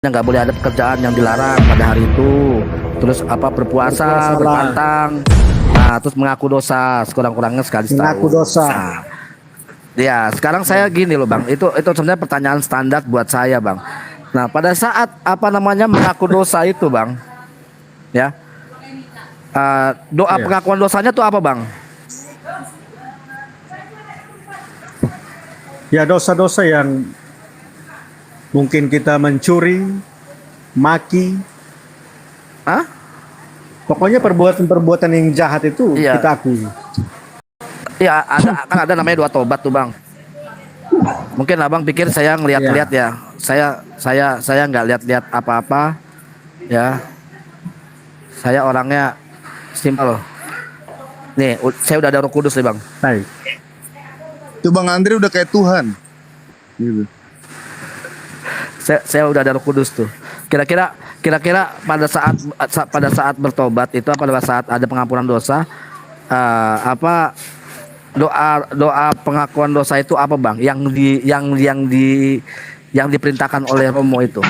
nggak boleh ada pekerjaan yang dilarang pada hari itu. Terus apa berpuasa, berpantang, nah terus mengaku dosa sekurang-kurangnya sekali setahun. Mengaku dosa. Nah, ya sekarang saya gini loh bang, itu sebenarnya pertanyaan standar buat saya bang. Nah pada saat apa namanya mengaku dosa itu bang, ya doa Iya. pengakuan dosanya tuh apa bang? Ya dosa-dosa yang mungkin kita mencuri, maki, Hah? pokoknya perbuatan-perbuatan yang jahat itu Iya. kita akui. Ya ada namanya doa tobat tuh bang. Mungkin abang pikir saya ngeliat-liat ya. Saya nggak lihat-lihat apa-apa. Ya. Saya orangnya simpel. Nih, saya udah ada Roh Kudus nih bang. Baik. Itu Bang Andre udah kayak Tuhan. Gitu. Saya udah ada Roh Kudus tuh. Kira-kira pada saat bertobat itu pada saat ada pengampunan dosa apa doa pengakuan dosa itu apa bang? Yang diperintahkan oleh Romo itu.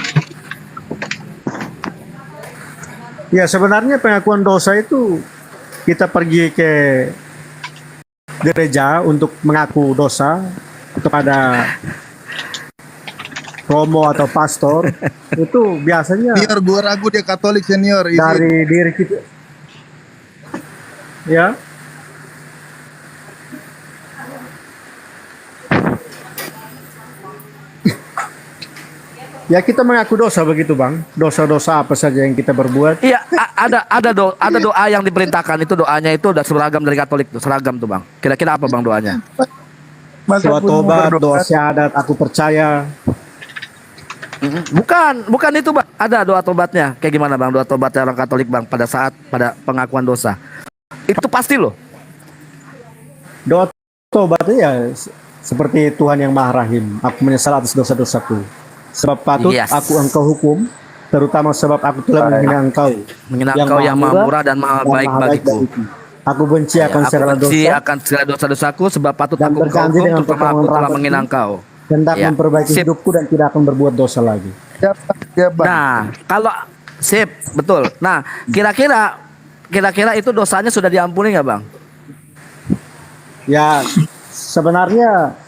Ya sebenarnya pengakuan dosa itu kita pergi ke gereja untuk mengaku dosa kepada romo atau pastor itu biasanya Senior, gue ragu dia Katolik senior. dari diri kita. Ya. Ya kita mengaku dosa begitu bang. Dosa-dosa apa saja yang kita berbuat. Iya, ada doa yang diperintahkan itu doanya itu udah seragam dari Katolik tuh, seragam tuh bang. Kira-kira apa bang doanya? Doa tobat, doa syahadat, aku percaya. Bukan itu bang. Ada doa tobatnya. Kayak gimana bang doa tobatnya orang Katolik bang pada pengakuan dosa? Itu pasti loh. Doa tobatnya ya seperti Tuhan yang Maha Rahim. Aku menyesal atas dosa-dosaku. Sebab patut Yes. aku engkau hukum, terutama sebab aku telah menghina engkau. Menghina Engkau yang maha murah dan maha baik bagiku. Aku benci akan Aku segala benci dosa akan segala dosa-dosaku sebab patut dan aku berjanji hukum dengan terutama aku pertolongan telah rahmatmu, menghina Engkau. hendak Ya. memperbaiki Sip. hidupku dan tidak akan berbuat dosa lagi. Siapa? Nah, kalau sip, betul. Nah, kira-kira itu dosanya sudah diampuni nggak bang? Ya sebenarnya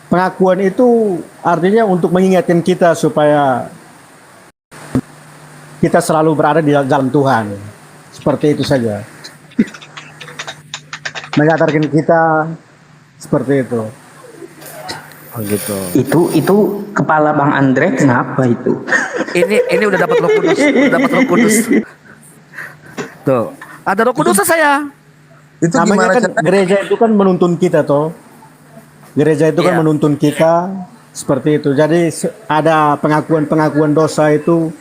pengakuan itu artinya untuk mengingatkan kita supaya kita selalu berada di dalam Tuhan. Seperti itu saja. Mengajarkan kita seperti itu. Oh gitu. Itu kepala Bang Andre kenapa itu? Ini udah dapat Roh Kudus, udah dapat Roh Kudus. Tuh, ada Roh Kudus saya. Itu Namanya gimana kan cara? gereja itu kan menuntun kita toh. Gereja itu kan Iya. menuntun kita seperti itu. Jadi ada pengakuan-pengakuan dosa itu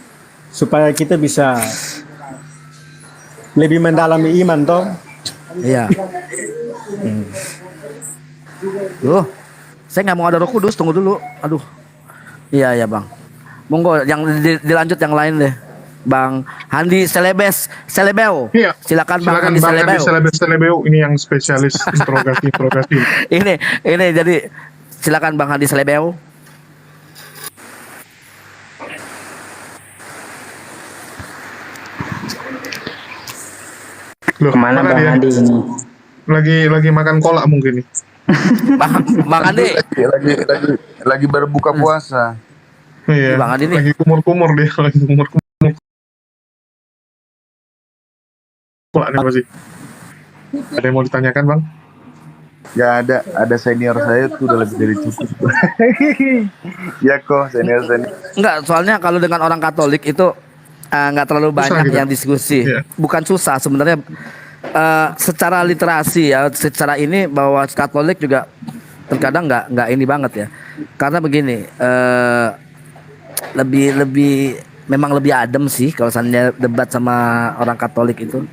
supaya kita bisa lebih mendalami iman toh. Iya. Loh, saya nggak mau ada Roh Kudus, tunggu dulu. Aduh. Iya bang. Monggo yang dilanjut yang lain deh. Bang Handi Selebeo. Iya. Silakan Bang Silakan Handi Bang Andi Selebeo. Selebeo, ini yang spesialis interogasi. Ini jadi silakan Bang Handi Selebeo. Loh, Kemana mana Bang dia? Andi ini? Lagi makan kolak mungkin nih. Bang Handi. Lagi berbuka puasa. Iya. Bang Andi nih. Lagi kumur-kumur dia, lagi kumur-kumur. Kolak nih pasti. Ada yang mau ditanyakan Bang? Gak ada senior saya tuh udah lebih dari cukup. Ya kok senior. Enggak, soalnya kalau dengan orang Katolik itu nggak terlalu Susah banyak gitu. yang diskusi. Iya. Bukan susah sebenarnya, secara literasi ya, secara ini bahwa Katolik juga terkadang nggak ini banget ya. Karena begini, memang lebih adem sih kalau saya debat sama orang Katolik itu.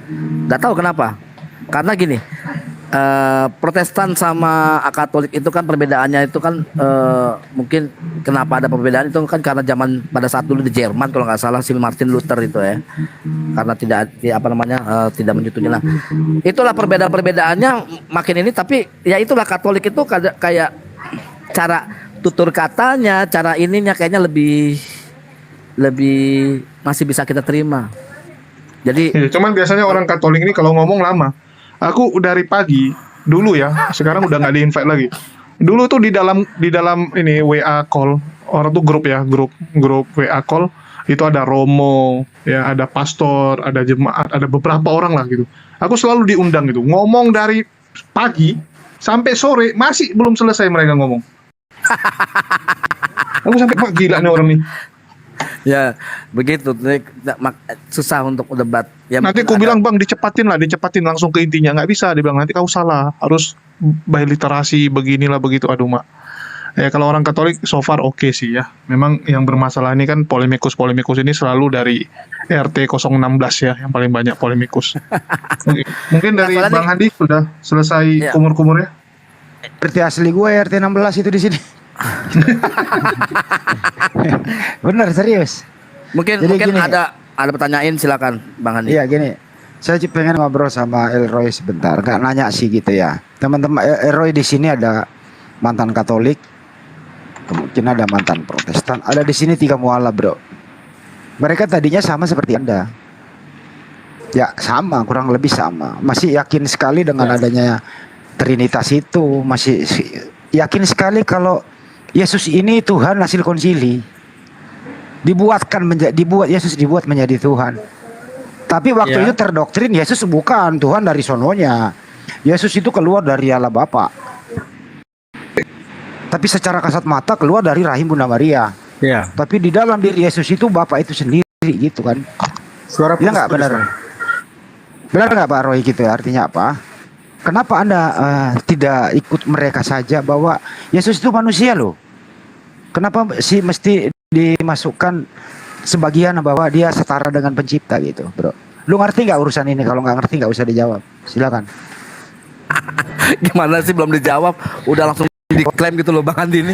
Nggak tahu kenapa. Karena gini. Protestan sama Katolik itu kan perbedaannya itu kan mungkin kenapa ada perbedaan itu kan karena zaman pada saat dulu di Jerman kalau nggak salah si Martin Luther itu ya, karena tidak menyetujui. Nah itulah perbedaannya makin ini, tapi ya itulah Katolik itu kayak cara tutur katanya, cara ininya kayaknya lebih lebih masih bisa kita terima. Jadi Iya, cuman biasanya orang Katolik ini kalau ngomong lama. Aku dari pagi dulu ya, sekarang udah nggak di-invite lagi. Dulu tuh di dalam ini WA call, orang tuh grup ya, grup WA call itu ada romo, ya ada pastor, ada jemaat, ada beberapa orang lah gitu. Aku selalu diundang gitu. Ngomong dari pagi sampai sore masih belum selesai mereka ngomong. Aku sampai pak gila nih orang nih. ya begitu. Susah untuk debat. Ya, Nanti mungkin aku bilang bang dicepatin langsung ke intinya, nggak bisa. Dia bilang nanti kau salah, harus by literasi beginilah begitu. Aduh mak. Ya kalau orang Katolik so far oke sih ya. Memang yang bermasalah ini kan polemikus ini selalu dari RT 016 ya, yang paling banyak polemikus. Mungkin dari Nah, soalnya Bang Hadi sudah selesai Ya. kumur-kumurnya. RT asli gue RT 16 itu di sini. Bener serius. mungkin Jadi mungkin gini. ada pertanyaan, silakan Bang Andi. Iya gini. Saya pengen ngobrol sama Elroy sebentar. Gak nanya sih gitu ya. Teman-teman Elroy di sini ada mantan Katolik, mungkin ada mantan Protestan. Ada di sini 3 mualaf bro. Mereka tadinya sama seperti Anda. Ya sama, kurang lebih sama. Masih yakin sekali dengan adanya Trinitas itu. Masih yakin sekali kalau Yesus ini Tuhan hasil konsili. Dibuat Yesus dibuat menjadi Tuhan. Tapi waktu itu terdoktrin Yesus bukan Tuhan dari sononya. Yesus itu keluar dari Allah Bapa. Tapi secara kasat mata keluar dari rahim Bunda Maria. Iya. Tapi di dalam diri Yesus itu Bapa itu sendiri gitu kan. Suara Ya nggak putus-putus, benar. Bang. Benar nggak Pak Roy gitu ya? Artinya apa? Kenapa Anda tidak ikut mereka saja bahwa Yesus itu manusia loh? Kenapa sih mesti dimasukkan sebagian bahwa dia setara dengan pencipta gitu, bro? Lu ngerti nggak urusan ini? Kalau nggak ngerti nggak usah dijawab. Silakan. Gimana sih belum dijawab udah langsung diklaim gitu loh Bang Andi ini.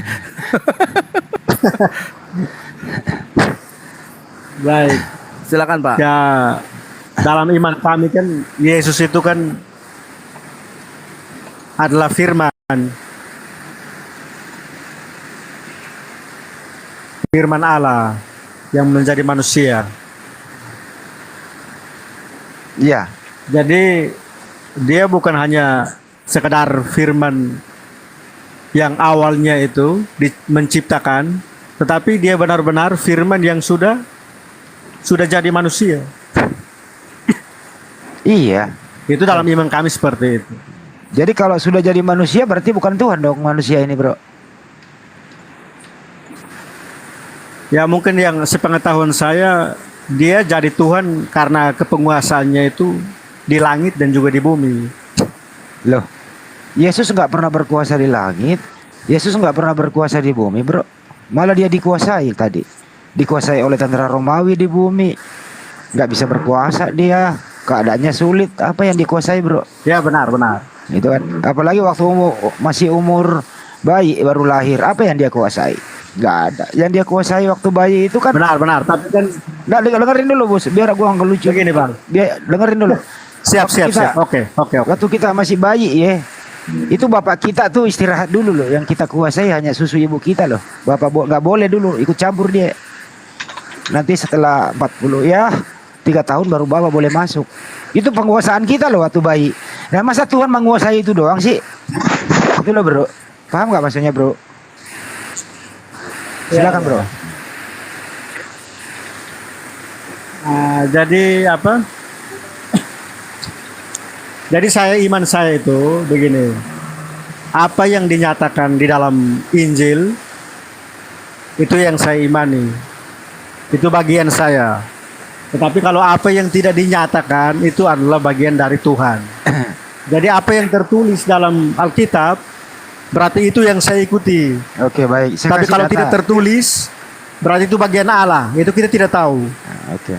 Baik. Silakan Pak. Ya, dalam iman kami kan Yesus itu kan adalah firman. Firman Allah yang menjadi manusia. Iya. Jadi dia bukan hanya sekedar firman yang awalnya itu menciptakan, tetapi dia benar-benar firman yang sudah jadi manusia. Iya. Itu dalam iman kami seperti itu. Jadi kalau sudah jadi manusia berarti bukan Tuhan dong manusia ini, bro. Ya mungkin yang sepengetahuan saya dia jadi Tuhan karena kepenguasaannya itu di langit dan juga di bumi. Loh, Yesus nggak pernah berkuasa di langit. Yesus nggak pernah berkuasa di bumi, bro. Malah dia dikuasai tadi. Dikuasai oleh tentara Romawi di bumi. Nggak bisa berkuasa dia. Keadaannya sulit. Apa yang dikuasai, bro? Ya benar. Gitu kan. Apalagi waktu masih umur bayi baru lahir. Apa yang dia kuasai? Nggak ada. Yang dia kuasai waktu bayi itu kan. Benar. Tapi kan Nggak, dengerin dulu, bos. Biar gua nggak lucu. begini bang. Biar dengerin dulu. Siap. Oke. Waktu kita masih bayi ya, itu bapak kita tuh istirahat dulu loh. Yang kita kuasai hanya susu ibu kita loh. Bapak nggak boleh dulu ikut campur dia. Nanti setelah 40 ya 3 tahun baru bapak boleh masuk. Itu penguasaan kita loh waktu bayi. Nah masa Tuhan menguasai itu doang sih? Itu loh bro. Paham nggak maksudnya bro? Silakan bro. Jadi apa? Jadi iman saya itu begini. Apa yang dinyatakan di dalam Injil itu yang saya imani. Itu bagian saya. Tetapi kalau apa yang tidak dinyatakan itu adalah bagian dari Tuhan. Jadi apa yang tertulis dalam Alkitab berarti itu yang saya ikuti. Oke baik. Saya Tapi kasih kalau data. tidak tertulis berarti itu bagian Allah. Itu kita tidak tahu. Oke.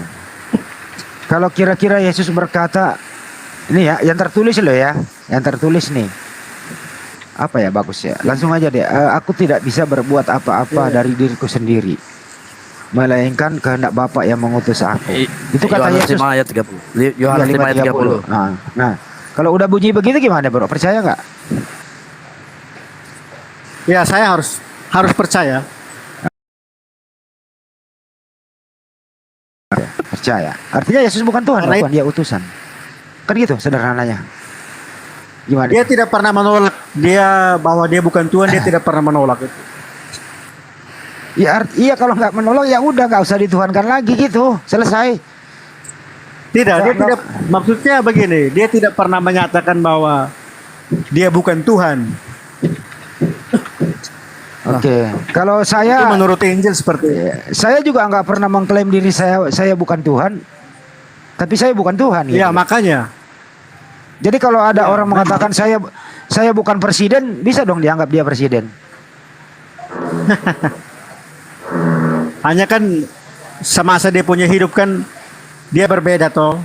Kalau kira-kira Yesus berkata, ini ya, yang tertulis loh ya, yang tertulis nih. Apa ya bagus ya? Langsung aja deh. Aku tidak bisa berbuat apa-apa dari diriku sendiri, melainkan kehendak Bapa yang mengutus aku. Itu kata Yohanes Yesus. 5 ayat 30. Yohanes 5 ayat 30. Nah, kalau udah bunyi begitu gimana bro? Percaya nggak? Ya saya harus percaya. Percaya. Artinya Yesus bukan Tuhan, Karena bukan dia utusan. Kan gitu sederhananya. Gimana? Dia tidak pernah menolak dia bahwa dia bukan Tuhan, dia tidak pernah menolak itu. Ya, iya kalau nggak menolak ya udah nggak usah dituhankan lagi gitu. Selesai. Tidak, dia tidak, maksudnya begini, dia tidak pernah menyatakan bahwa dia bukan Tuhan. Oke. Kalau Itu saya menurut Injil seperti itu. saya juga nggak pernah mengklaim diri saya bukan Tuhan. Tapi saya bukan Tuhan gitu. Ya, makanya. Jadi kalau ada Ya, orang mengatakan saya bukan presiden, bisa dong dianggap dia presiden. Hanya kan semasa dia punya hidup kan dia berbeda toh.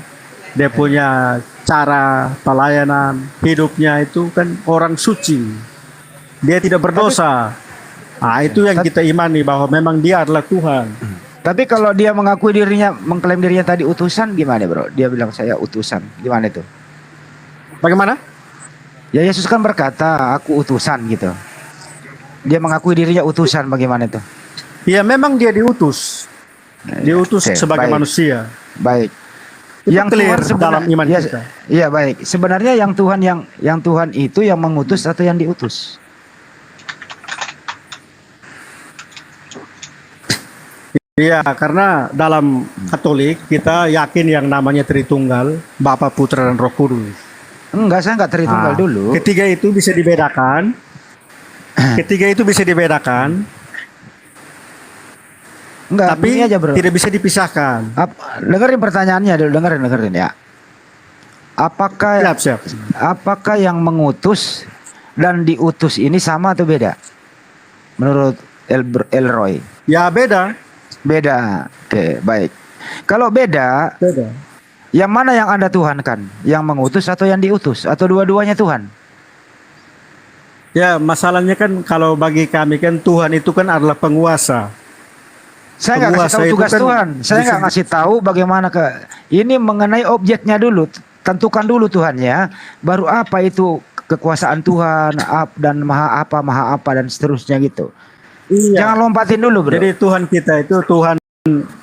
Dia punya cara pelayanan hidupnya itu kan orang suci. Dia tidak berdosa. Nah, itu yang kita imani bahwa memang dia adalah Tuhan. Tapi kalau dia mengakui dirinya, mengklaim dirinya tadi utusan, gimana bro? Dia bilang saya utusan, gimana itu? Bagaimana? Ya Yesus kan berkata, aku utusan gitu. Dia mengakui dirinya utusan, bagaimana itu? Ya memang dia diutus. Diutus Oke, sebagai baik. manusia. Baik. Itu Yang clear Tuhan dalam iman ya, kita. Iya baik. Sebenarnya yang Tuhan itu yang mengutus atau yang diutus? Iya, karena dalam Katolik kita yakin yang namanya Tritunggal, Bapa, Putra, dan Roh Kudus. Enggak, saya enggak Tritunggal Nah, dulu. Ketiga itu bisa dibedakan. Ketiga itu bisa dibedakan, Enggak, tapi ini aja bro. tidak bisa dipisahkan. Dengerin pertanyaannya dulu, dengerin ya. Apakah Siap. apakah yang mengutus dan diutus ini sama atau beda? Menurut Elroy. Ya beda. Beda. Oke, baik. Kalau beda, Beda. yang mana yang Anda tuhankan? Yang mengutus atau yang diutus? Atau dua-duanya Tuhan? Ya masalahnya kan kalau bagi kami kan Tuhan itu kan adalah penguasa. Saya nggak kasih Penguasa tahu itu tugas kan Tuhan. Saya nggak bisa- ngasih tahu bagaimana ini mengenai objeknya dulu. Tentukan dulu Tuhannya. Baru apa itu kekuasaan Tuhan dan maha apa dan seterusnya gitu. Iya. Jangan lompatin dulu bro. Jadi Tuhan kita itu Tuhan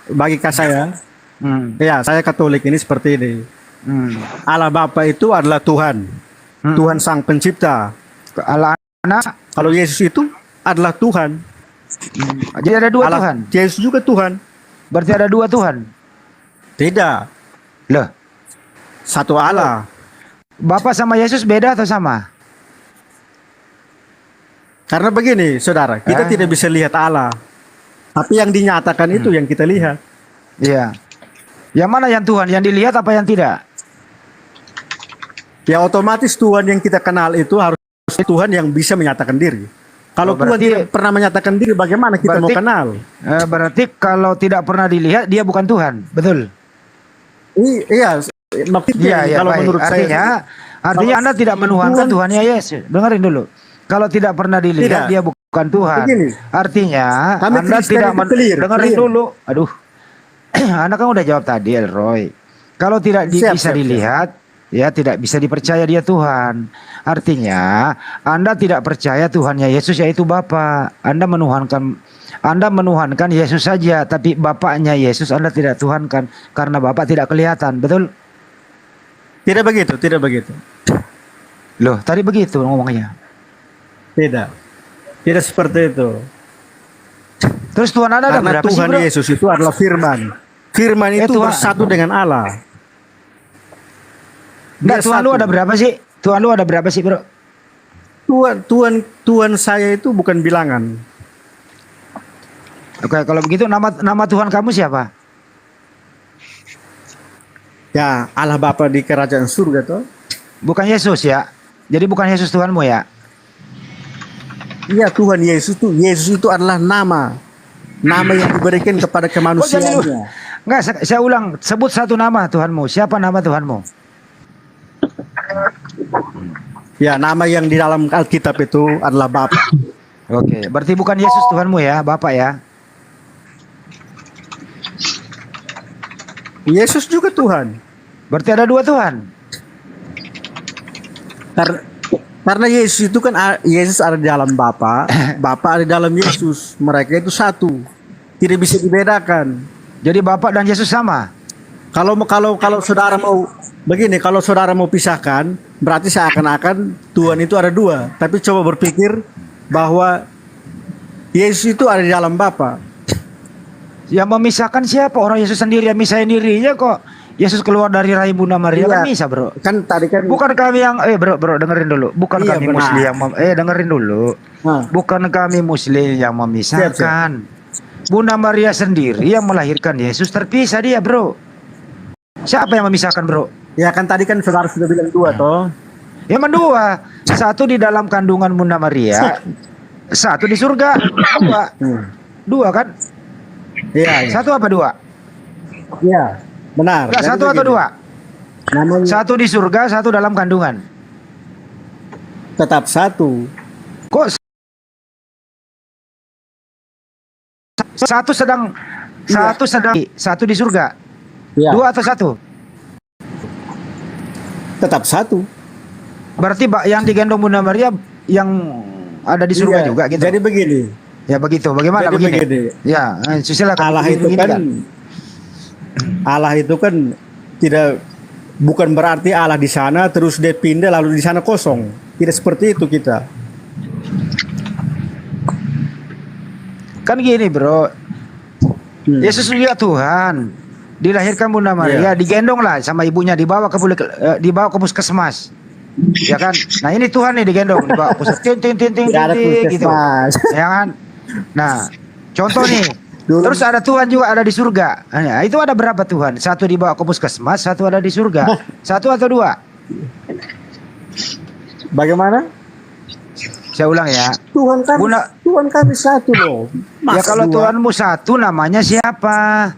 bagi saya. Hmm, Ya saya Katolik ini seperti ini. hmm, Allah Bapa itu adalah Tuhan. hmm. Tuhan Sang Pencipta. Allah anak. Kalau Yesus itu adalah Tuhan. Jadi ada dua Allah, Tuhan. Yesus juga Tuhan. Berarti ada dua Tuhan. Tidak. Loh, Satu Allah. Bapa sama Yesus beda atau sama? Karena begini, saudara, kita tidak bisa lihat Allah. Tapi yang dinyatakan itu yang kita lihat. Iya. Yang mana yang Tuhan? Yang dilihat apa yang tidak? Ya otomatis Tuhan yang kita kenal itu harus Tuhan yang bisa menyatakan diri. Kalau Oh, Tuhan berarti- tidak pernah menyatakan diri, bagaimana kita mau berarti- kenal? Berarti kalau tidak pernah dilihat dia bukan Tuhan, betul? Iya, maksudnya Iya, kalau baik. menurut Artinya saya, Anda tidak menuhankan Tuhannya Yesus. Dengerin dulu. Kalau tidak pernah dilihat Tidak. dia bukan Tuhan. Begini. Artinya Kami Anda Kristen tidak itu clear, dengerin clear. dulu. Aduh. Anda kan udah jawab tadi, Elroy. Kalau tidak Siap, bisa siap. dilihat, ya tidak bisa dipercaya dia Tuhan. Artinya Anda tidak percaya Tuhannya Yesus yaitu Bapa. Anda menuhankan Yesus saja, tapi Bapaknya Yesus Anda tidak tuhankan karena Bapa tidak kelihatan, betul? tidak begitu, tidak begitu. Loh, tadi begitu ngomongnya. Tidak. Tidak seperti itu. Terus Tuhan Anda ada Karena berapa sih, Tuhan bro? Yesus itu adalah firman. Firman itu Tuhan- bersatu dengan Allah. Enggak, Dia Tuhan lu satu. ada berapa sih? Tuhan lu ada berapa sih, bro? Tuhan saya itu bukan bilangan. Oke, kalau begitu nama Tuhan kamu siapa? Ya, Allah Bapa di kerajaan surga tuh. Bukan Yesus ya? Jadi bukan Yesus Tuhanmu ya? Iya, Tuhan Yesus itu adalah nama. Nama yang diberikan kepada kemanusiaan. Enggak, saya ulang. Sebut satu nama Tuhanmu. Siapa nama Tuhanmu? Ya, nama yang di dalam Alkitab itu adalah Bapa. Oke, berarti bukan Yesus Tuhanmu ya, Bapak ya? Yesus juga Tuhan. Berarti ada dua Tuhan. Karena Yesus itu kan Yesus ada di dalam Bapa, Bapa ada di dalam Yesus. Mereka itu satu. Tidak bisa dibedakan. Jadi Bapak dan Yesus sama? Kalau saudara mau begini, kalau saudara mau pisahkan, berarti seakan-akan Tuhan itu ada dua. Tapi coba berpikir bahwa Yesus itu ada di dalam Bapa. Yang memisahkan siapa? Orang Yesus sendiri yang misahin dirinya kok. Yesus keluar dari rahim Bunda Maria kan bisa, Bro. Kan tadi kan Bukan kami yang bro dengerin dulu. Bukan Iya, kami benar. muslim yang dengerin dulu. Nah. Bukan kami muslim yang memisahkan. Bunda Maria sendiri yang melahirkan Yesus, terpisah dia, Bro. Siapa yang memisahkan, Bro? Ya kan tadi kan saudara sudah bilang dua toh. Yang kedua, satu di dalam kandungan Bunda Maria, satu di surga. Dua kan? Iya. Satu apa dua? Iya. Benar. Enggak, Jadi satu atau begini, dua? Namanya Satu di surga, satu dalam kandungan. tetap satu. Kok satu sedang satu di surga? Iya. Dua atau satu? Tetap satu. Berarti yang digendong Bunda Maria yang ada di surga Iya. juga gitu. Jadi begini. Ya begitu. Bagaimana Jadi begini? begini. Ya, silakan. Allah itu Begini kan Allah itu kan bukan berarti Allah di sana terus dia pindah lalu di sana kosong. Tidak seperti itu kita. Kan gini, Bro. Yesus juga Tuhan. Dilahirkan Bunda Maria, digendong lah sama ibunya, dibawa ke puskesmas. Ya kan? Nah, ini Tuhan nih digendong, dibawa ke puskesmas. Ting Tidak ada gitu. puskesmas. Ya kan? Nah, contoh nih. Dulu- Terus ada Tuhan juga ada di surga. Nah, itu ada berapa Tuhan? Satu dibawa ke puskesmas, satu ada di surga. Satu atau dua? Bagaimana? Saya ulang ya. Tuhan kami satu loh. Ya Masa kalau dua? Tuhanmu satu namanya siapa?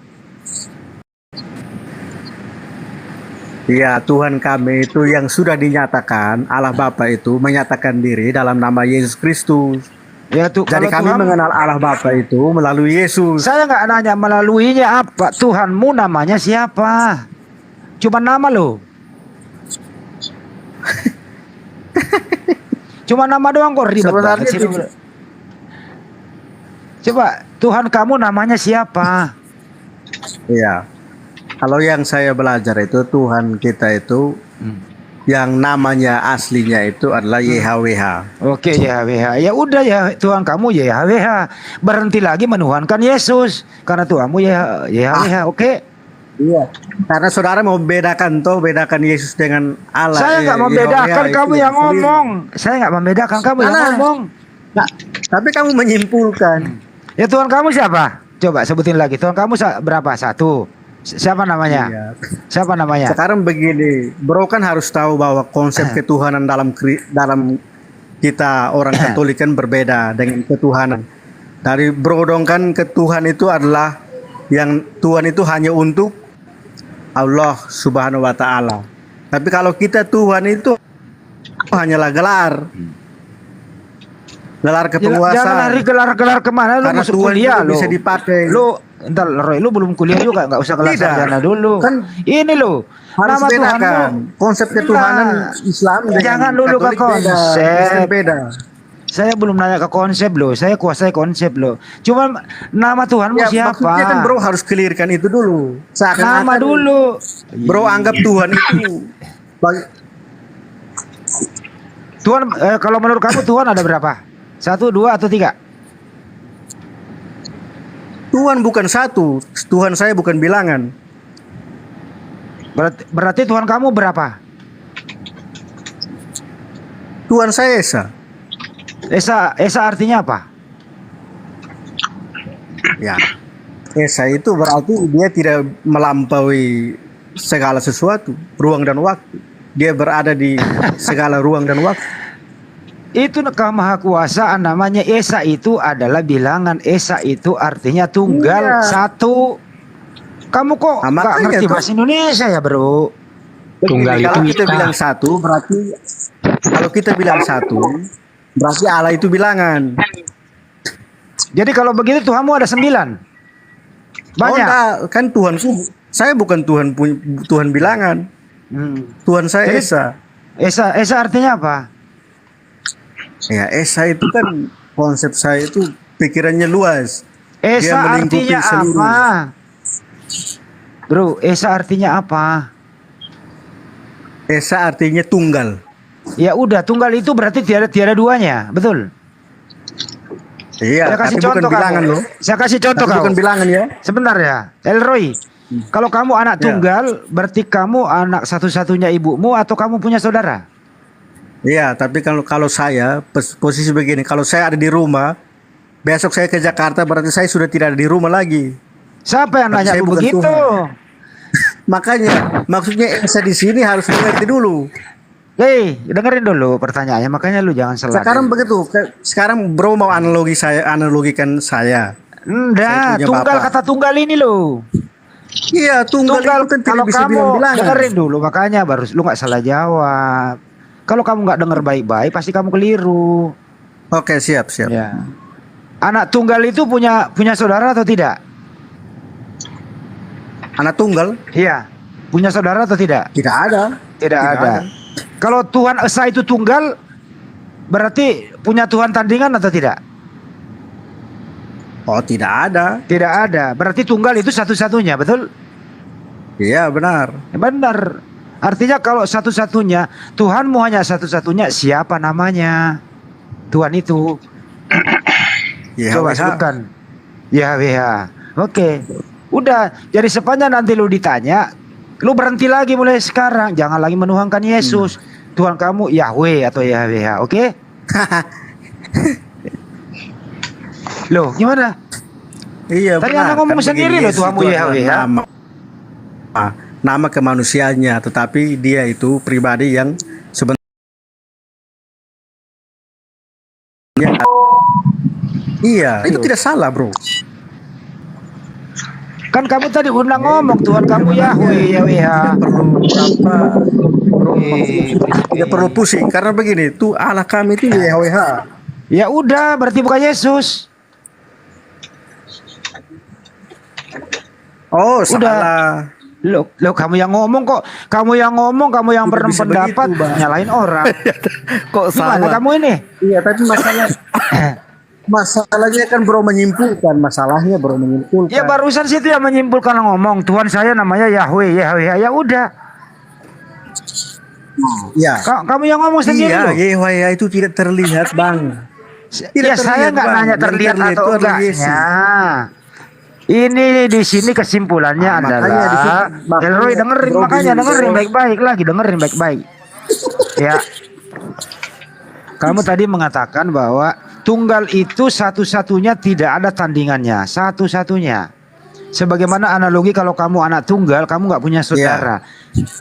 Ya, Tuhan kami itu yang sudah dinyatakan, Allah Bapa itu menyatakan diri dalam nama Yesus Kristus. Ya tuh Jadi kalau kami Tuhan, mengenal Allah Bapa itu melalui Yesus. saya nggak nanya melaluinya apa. Tuhanmu namanya siapa? Cuma nama loh. Cuma nama doang kok ribet Sebenarnya banget sih. gitu. Coba Tuhan kamu namanya siapa? Iya. Kalau yang saya belajar itu Tuhan kita itu yang namanya aslinya itu adalah YHWH. Oke YHWH. Ya udah ya Tuhan kamu YHWH. Berhenti lagi menuhankan Yesus karena Tuhanmu YHWH. Oke. Iya. Karena saudara mau bedakan Yesus dengan Allah. Saya nggak membedakan YHWH kamu itu yang sendiri. ngomong. Saya nggak membedakan kamu yang Nah. ngomong. Nah, tapi kamu menyimpulkan. Ya Tuhan kamu siapa? Coba sebutin lagi. Tuhan kamu berapa? Satu. Siapa namanya? Iya. Siapa namanya? Sekarang begini, bro kan harus tahu bahwa konsep ketuhanan dalam kita orang Katolik kan berbeda dengan ketuhanan. Dari bro dong kan ketuhan itu adalah yang Tuhan itu hanya untuk Allah Subhanahu wa taala. Tapi kalau kita Tuhan itu hanyalah gelar. Gelar Jangan kepenguasaan. lari gelar-gelar kemana lu Karena masuk Tuhan kuliah itu lu. bisa dipakai. Lu entar Roy, lu belum kuliah juga nggak usah kelas Tidak. sarjana dulu. Kan ini lu Harus nama bedakan Tuhanmu. konsep ketuhanan Islam dengan Jangan dulu ke Katolik beda. konsep. Kristen beda. Saya belum nanya ke konsep lo. Saya kuasai konsep lo. Cuma nama Tuhanmu Ya, siapa? maksudnya kan bro harus clearkan itu dulu. Seakan-akan Nama dulu. bro anggap Tuhan itu Tuhan kalau menurut kamu Tuhan ada berapa? Satu, dua, atau tiga? Tuhan bukan satu. Tuhan saya bukan bilangan. Berarti Tuhan kamu berapa? Tuhan saya Esa. Esa artinya apa? Ya. Esa itu berarti dia tidak melampaui segala sesuatu, ruang dan waktu. Dia berada di segala ruang dan waktu. Itu kemahakuasaan namanya. Esa itu adalah bilangan. Esa itu artinya tunggal, Iya. satu. Kamu kok Nah, nggak makanya ngerti tuh. bahasa Indonesia ya bro? Begini, kalau kita bilang satu berarti kalau kita bilang satu berarti Allah itu bilangan. Jadi kalau begitu Tuhanmu ada 9. Oh, Banyak. enggak, kan Tuhanku, saya bukan Tuhan bilangan. Tuhan saya Jadi- Esa. Esa artinya apa? Ya, Esa itu kan konsep saya itu pikirannya luas. Dia Esa melingkupi artinya seluruh. apa? Bro, Esa artinya apa? Esa artinya tunggal. Ya udah, tunggal itu berarti tiada duanya, betul? Iya, Saya kasih tapi bukan contoh bilangan kamu. loh. Saya kasih contoh Tapi kamu. bukan bilangan ya. Sebentar ya, Elroy. Kalau kamu anak Ya. tunggal, berarti kamu anak satu-satunya ibumu atau kamu punya saudara? Iya, tapi kalau saya posisi begini, kalau saya ada di rumah, besok saya ke Jakarta berarti saya sudah tidak ada di rumah lagi. Siapa yang Tapi nanya saya lu bukan begitu? Tuhan. Makanya maksudnya Esa di sini harus mengerti dulu. Hei, dengerin dulu pertanyaannya. Makanya lu jangan salah. Sekarang begitu. Sekarang bro mau analogikan saya. Enggak, Saya punya tunggal bapak. kata tunggal ini loh. Iya, tunggal itu kan tidak kalau bisa kamu bilang-bilangan. dengerin dulu, makanya baru lu nggak salah jawab. Kalau kamu nggak denger baik-baik, pasti kamu keliru. Oke, siap. Ya. Anak tunggal itu punya saudara atau tidak? Anak tunggal Iya. Punya saudara atau tidak? tidak ada. Tidak ada. Kalau Tuhan Esa itu tunggal, berarti punya Tuhan tandingan atau tidak? Oh, tidak ada. Tidak ada. Berarti tunggal itu satu-satunya, betul? Iya, benar. Benar. Artinya kalau satu-satunya, Tuhanmu hanya satu-satunya, siapa namanya? Tuhan itu. Coba YHWH. sebutkan. YHWH. Oke. Udah. Jadi sepanjang nanti lu ditanya, lu berhenti lagi mulai sekarang. Jangan lagi menuhankan Yesus. Tuhan kamu Yahweh atau YHWH. Oke? Loh, gimana? Iya, Tadi benar. Anda ngomong Kan sendiri begini, loh, Yesus Tuhanmu itu adalah YHWH. nama kemanusiaannya, tetapi dia itu pribadi yang sebenarnya iya, itu tidak salah, bro. Kan kamu tadi udah ngomong Tuhan kamu Yahweh, YHWH. Tidak perlu pusing karena begini, tuh Allah kami itu YHWH. Ya udah, berarti bukan Yesus. Oh, Udah. salah. Lo kamu yang ngomong kok. Kamu yang ngomong, kamu yang Tidak bisa berpendapat begitu, Bang. nyalain orang. Kok Gimana salah? kamu ini? Iya, tapi masalahnya kan bro menyimpulkan, masalahnya bro menyimpulkan. Ya barusan situ yang menyimpulkan ngomong Tuhan saya namanya Yahweh, Yahweh. Ya udah. Iya. Kamu yang ngomong sendiri Iya, loh. YHWH itu tidak terlihat, Bang. Ya saya nggak Bang. nanya Yang terlihat terlihat atau itu adalah enggaknya. Ini di sini kesimpulannya Makanya di adalah situ- makanya Elroy dengerin, bro makanya gini, dengerin bro. baik-baik lagi, dengerin baik-baik. Ya. Kamu tadi mengatakan bahwa tunggal itu satu-satunya, tidak ada tandingannya, satu-satunya. Sebagaimana analogi kalau kamu anak tunggal, kamu nggak punya saudara.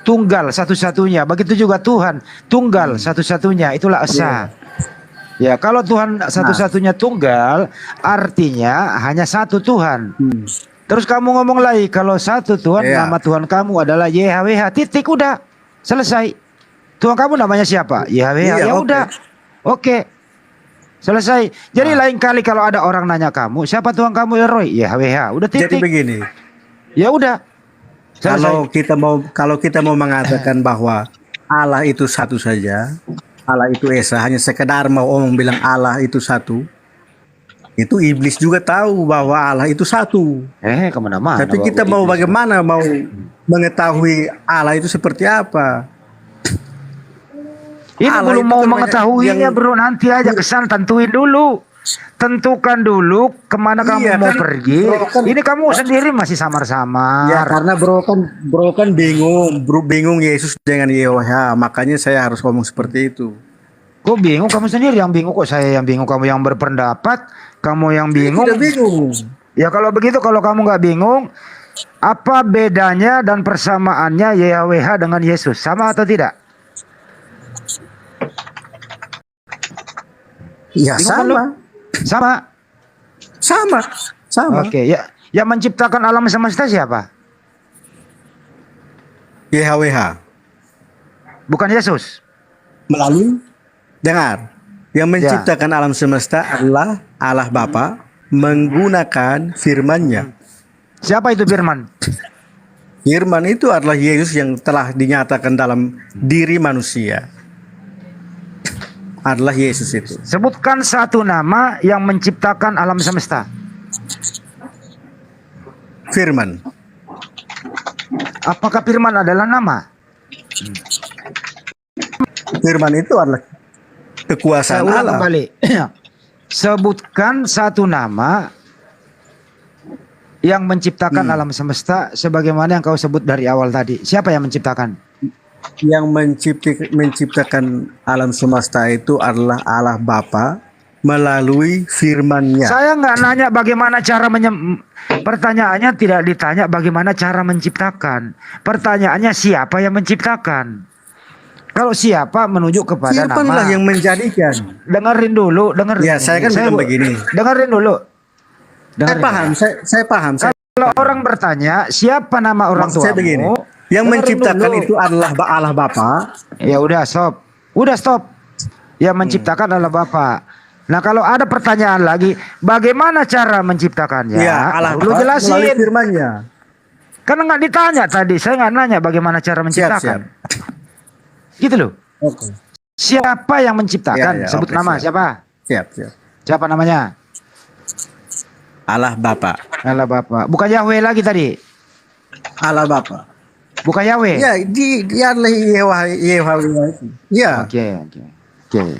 Tunggal satu-satunya. Begitu juga Tuhan, tunggal satu-satunya. Itulah Esa. Ya, kalau Tuhan satu-satunya tunggal, artinya hanya satu Tuhan. Terus kamu ngomong lagi, kalau satu Tuhan, Iya. nama Tuhan kamu adalah YHWH. Titik, udah. Selesai. Tuhan kamu namanya siapa? YHWH. Iya, Ya oke. udah. Oke. Selesai. Jadi lain kali kalau ada orang nanya kamu, siapa Tuhan kamu Elroy? YHWH. Udah Jadi titik. begini, Ya udah. kalau kita mau mengatakan bahwa Allah itu satu saja, Allah itu Esa, hanya sekedar mau omong bilang Allah itu satu, itu iblis juga tahu bahwa Allah itu satu. Kemana-mana. Tapi bawa kita begitu. mau bagaimana mau mengetahui Allah itu seperti apa? Ini Allah belum itu mau kan mengetahuinya yang- bro, nanti aja kesan tentuin dulu. Tentukan dulu kemana kamu Iya, mau kan, pergi. bro, kan- Ini kamu sendiri masih samar-samar. Ya karena bro kan bingung Yesus dengan YHWH, makanya saya harus ngomong seperti itu. Kok bingung? Kamu sendiri yang bingung, kok saya yang bingung. Kamu yang berpendapat, kamu yang bingung. Tidak bingung. Ya kalau begitu, kalau kamu nggak bingung, apa bedanya dan persamaannya YHWH dengan Yesus? Sama atau tidak? Ya Bingung kan lu? sama, Sama. sama. Oke, ya. Yang menciptakan alam semesta siapa? YHWH Bukan Yesus. melalui dengar yang menciptakan alam semesta adalah Allah Bapa menggunakan firman-Nya. Siapa itu Firman? Firman itu adalah Yesus yang telah dinyatakan dalam diri manusia. Adalah Yesus itu. Sebutkan satu nama yang menciptakan alam semesta. Firman. Apakah firman adalah nama? Firman itu adalah Saya kekuasaan ulang Allah. kembali. Sebutkan satu nama yang menciptakan alam semesta sebagaimana yang kau sebut dari awal tadi. Siapa yang menciptakan? Yang menciptakan alam semesta itu adalah Allah Bapa melalui firman-Nya. Saya nggak nanya bagaimana cara pertanyaannya tidak ditanya bagaimana cara menciptakan. Pertanyaannya siapa yang menciptakan? Kalau siapa menunjuk kepada Firman nama. lah yang menjadikan. Dengerin dulu, dengerin. Ya, saya kan bilang begini. Dengerin dulu. Saya Dengerin. paham, saya paham. Kalau orang bertanya siapa nama orang Maksud saya tuamu? begini. Yang dengerin menciptakan dulu. itu adalah Allah Bapa. Ya udah stop. Udah stop. Yang menciptakan adalah Bapa. Nah, kalau ada pertanyaan lagi, bagaimana cara menciptakannya? Ya, Allah Lu Bapa melalui jelasin. firman-Nya. Karena nggak ditanya tadi, saya nggak nanya bagaimana cara menciptakan. Gitu loh. Oke. Siapa yang menciptakan? Ya, ya, Sebut oke, nama. siap. Siapa? Siap. Siapa namanya? Allah Bapa. Allah Bapa. Bukan Yahweh lagi tadi. Allah Bapa. Bukan Yahweh. Ya, dia adalah Yehova itu. Ya. Oke.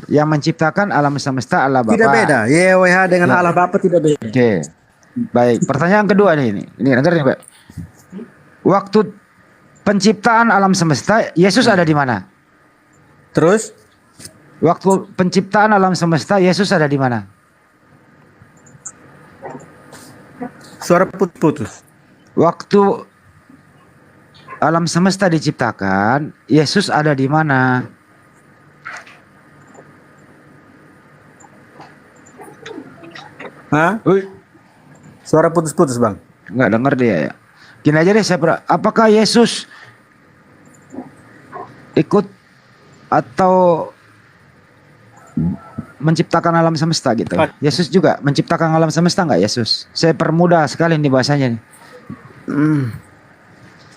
Yang menciptakan alam semesta Allah Bapa. Tidak beda. Yehova dengan Ya. Allah Bapa tidak beda. Oke. Baik, pertanyaan kedua nih. Ini dengerin, Pak. Waktu penciptaan alam semesta, Yesus ada di mana? Terus Waktu penciptaan alam semesta, Yesus ada di mana? suara putus-putus. Waktu alam semesta diciptakan, Yesus ada di mana? Hah? Suara putus-putus, Bang. Nggak dengar dia ya. Gini aja deh, apakah Yesus ikut atau menciptakan alam semesta gitu? Yesus juga menciptakan alam semesta nggak Yesus? Saya permudah sekali nih bahasanya nih.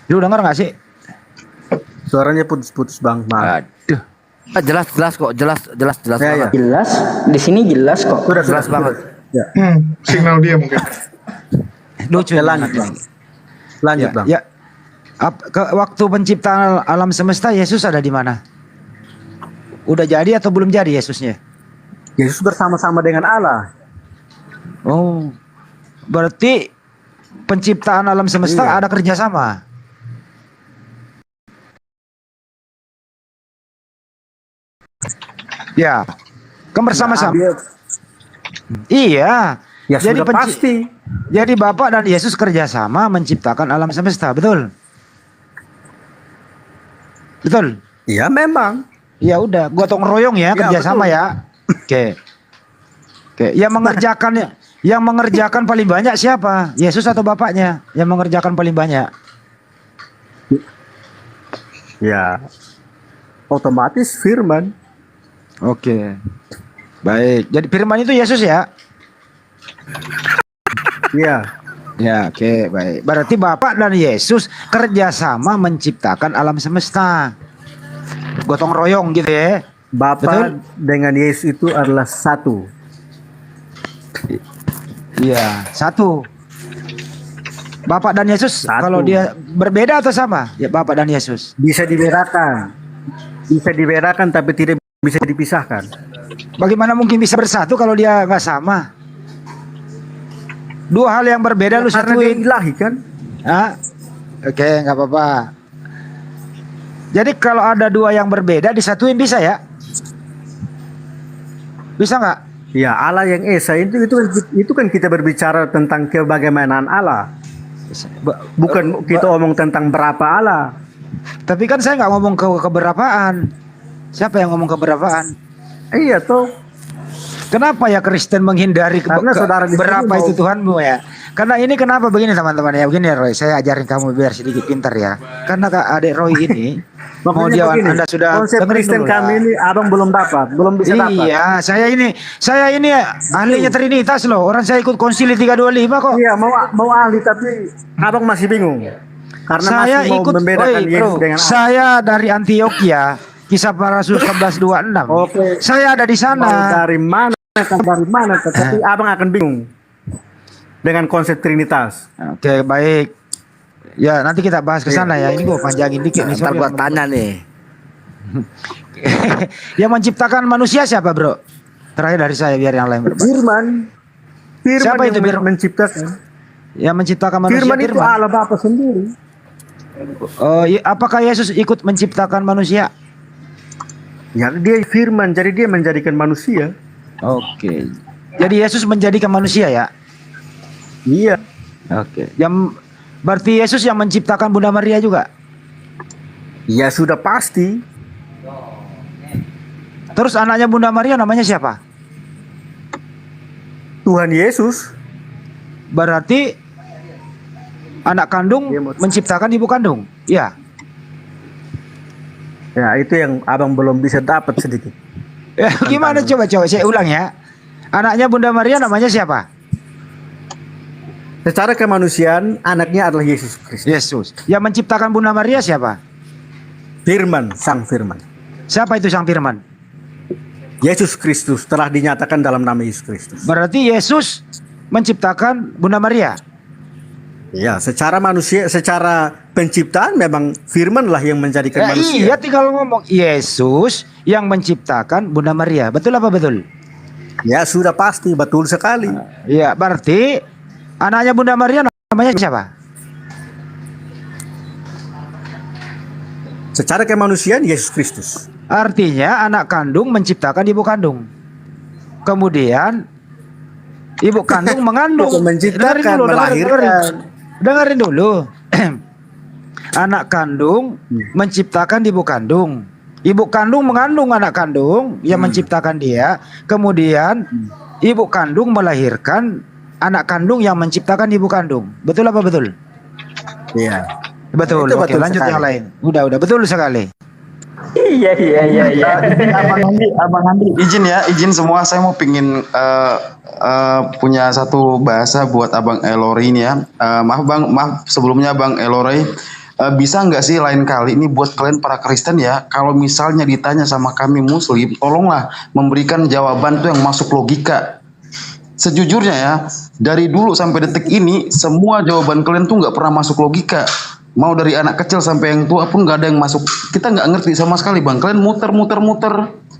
Lu dengar nggak sih? Suaranya putus-putus, Bang. Maaf. Aduh. Jelas kok, jelas Ya, banget. ya. Jelas, di sini jelas kok. Jelas banget. Ya. Signal dia mungkin. Lucu Ya, ya. lanjut, Bang. Lanjut, Ya, Bang. ya. Waktu penciptaan alam semesta Yesus ada di mana? Udah jadi atau belum jadi Yesusnya? Yesus bersama-sama dengan Allah. Oh, berarti penciptaan alam semesta Iya. ada kerjasama. Ya, kan bersama-sama. Dia, Iya. ya Jadi sudah pasti. Jadi Bapak dan Yesus kerjasama menciptakan alam semesta, betul? Betul. Iya, memang. Ya udah, gotong royong ya, Ya, kerjasama betul. ya. Oke. Oke, yang mengerjakan paling banyak siapa? Yesus atau bapaknya yang mengerjakan paling banyak? Ya. Otomatis firman. Oke. Baik. Jadi firman itu Yesus ya? Iya. Ya, oke, baik. Berarti Bapak dan Yesus kerjasama menciptakan alam semesta. Gotong royong gitu ya. Bapa Betul? dengan Yesus itu adalah satu. Iya, satu. Bapak dan Yesus Satu. kalau dia berbeda atau sama? Ya, Bapak dan Yesus. Bisa dibedakan. Bisa dibedakan tapi tidak bisa dipisahkan. Bagaimana mungkin bisa bersatu kalau dia nggak sama? Dua hal yang berbeda lu Karena dia satuin. ilahi kan? Hah? Oke, nggak apa-apa. Jadi kalau ada dua yang berbeda disatuin bisa ya? Bisa nggak? Ya, Allah yang Esa itu kan kita berbicara tentang kebagaimanaan Allah. Bisa. Bukan kita omong tentang berapa Allah. Tapi kan saya nggak ngomong keberapaan. Siapa yang ngomong keberapaan? Iya toh. Kenapa ya Kristen menghindari Karena saudara di sini berapa mau- itu Tuhanmu ya? Karena ini kenapa begini teman-teman ya? Begini Roy, saya ajarin kamu biar sedikit pintar ya. Karena Kak adik Roy ini mau Maksudnya dia begini, Anda sudah konsep dengerin Kristen dulu lah. kami ini abang belum dapat, belum bisa dapat. Iya, saya ini ahlinya Trinitas loh. Orang saya ikut konsili 325 kok. Iya, mau ahli tapi abang masih bingung. Karena Saya masih mau ikut, membedakan oi, Yesus bro, dengan Allah. saya dari Antioquia, Kisah Para Rasul 11:26. Oke. Saya ada di Mau sana. dari mana, tapi abang akan bingung dengan konsep Trinitas. Oke, baik. Ya nanti kita bahas ke sana ya. Ini gua panjangin dikit nih. Ntar sorry, gua teman-teman. tanya nih. Yang menciptakan manusia siapa, Bro? Terakhir dari saya biar yang lain berbahas. Firman. Firman Siapa yang itu, Firman? menciptakan. Yang menciptakan manusia Firman itu Allah Bapa sendiri. Oh, apakah Yesus ikut menciptakan manusia? Ya, dia firman, jadi dia menjadikan manusia. Oke. Jadi Yesus menjadikan manusia ya? Iya. Oke. Yang berarti Yesus yang menciptakan Bunda Maria juga? Ya sudah pasti. Terus anaknya Bunda Maria namanya siapa? Tuhan Yesus. Berarti anak kandung menciptakan ibu kandung? Ya. Ya, itu yang abang belum bisa dapat sedikit. Ya, gimana coba saya ulang ya. Anaknya Bunda Maria namanya siapa? Secara kemanusiaan, anaknya adalah Yesus Kristus. Yesus. Yang menciptakan Bunda Maria siapa? Firman, Sang Firman. Siapa itu Sang Firman? Yesus Kristus telah dinyatakan dalam nama Yesus Kristus. Berarti Yesus menciptakan Bunda Maria. Ya, secara manusia, secara penciptaan memang Firman lah yang menjadikan Ya, manusia. iya, tinggal ngomong Yesus yang menciptakan Bunda Maria. Betul apa betul? Ya, sudah pasti, betul sekali. Iya, berarti anaknya Bunda Maria namanya siapa? Secara kemanusiaan Yesus Kristus. Artinya anak kandung menciptakan ibu kandung. Kemudian ibu kandung mengandung. Bukan menciptakan, Dengerin dulu, melahirkan. dengerin dulu. Anak kandung menciptakan ibu kandung. Ibu kandung mengandung anak kandung yang menciptakan dia. Kemudian ibu kandung melahirkan anak kandung yang menciptakan ibu kandung. Betul apa betul? Iya. Betul. Itu Oke, betul lanjut sekali. yang lain. Udah betul sekali. Iya. Abang Andi, izin semua, saya mau pingin punya satu bahasa buat Abang Elori ini ya. Maaf sebelumnya Bang Elori, bisa nggak sih lain kali ini buat kalian para Kristen ya, kalau misalnya ditanya sama kami Muslim, tolonglah memberikan jawaban tuh yang masuk logika. Sejujurnya ya, dari dulu sampai detik ini semua jawaban kalian tuh nggak pernah masuk logika. Mau dari anak kecil sampai yang tua pun nggak ada yang masuk. Kita nggak ngerti sama sekali bang. Kalian muter.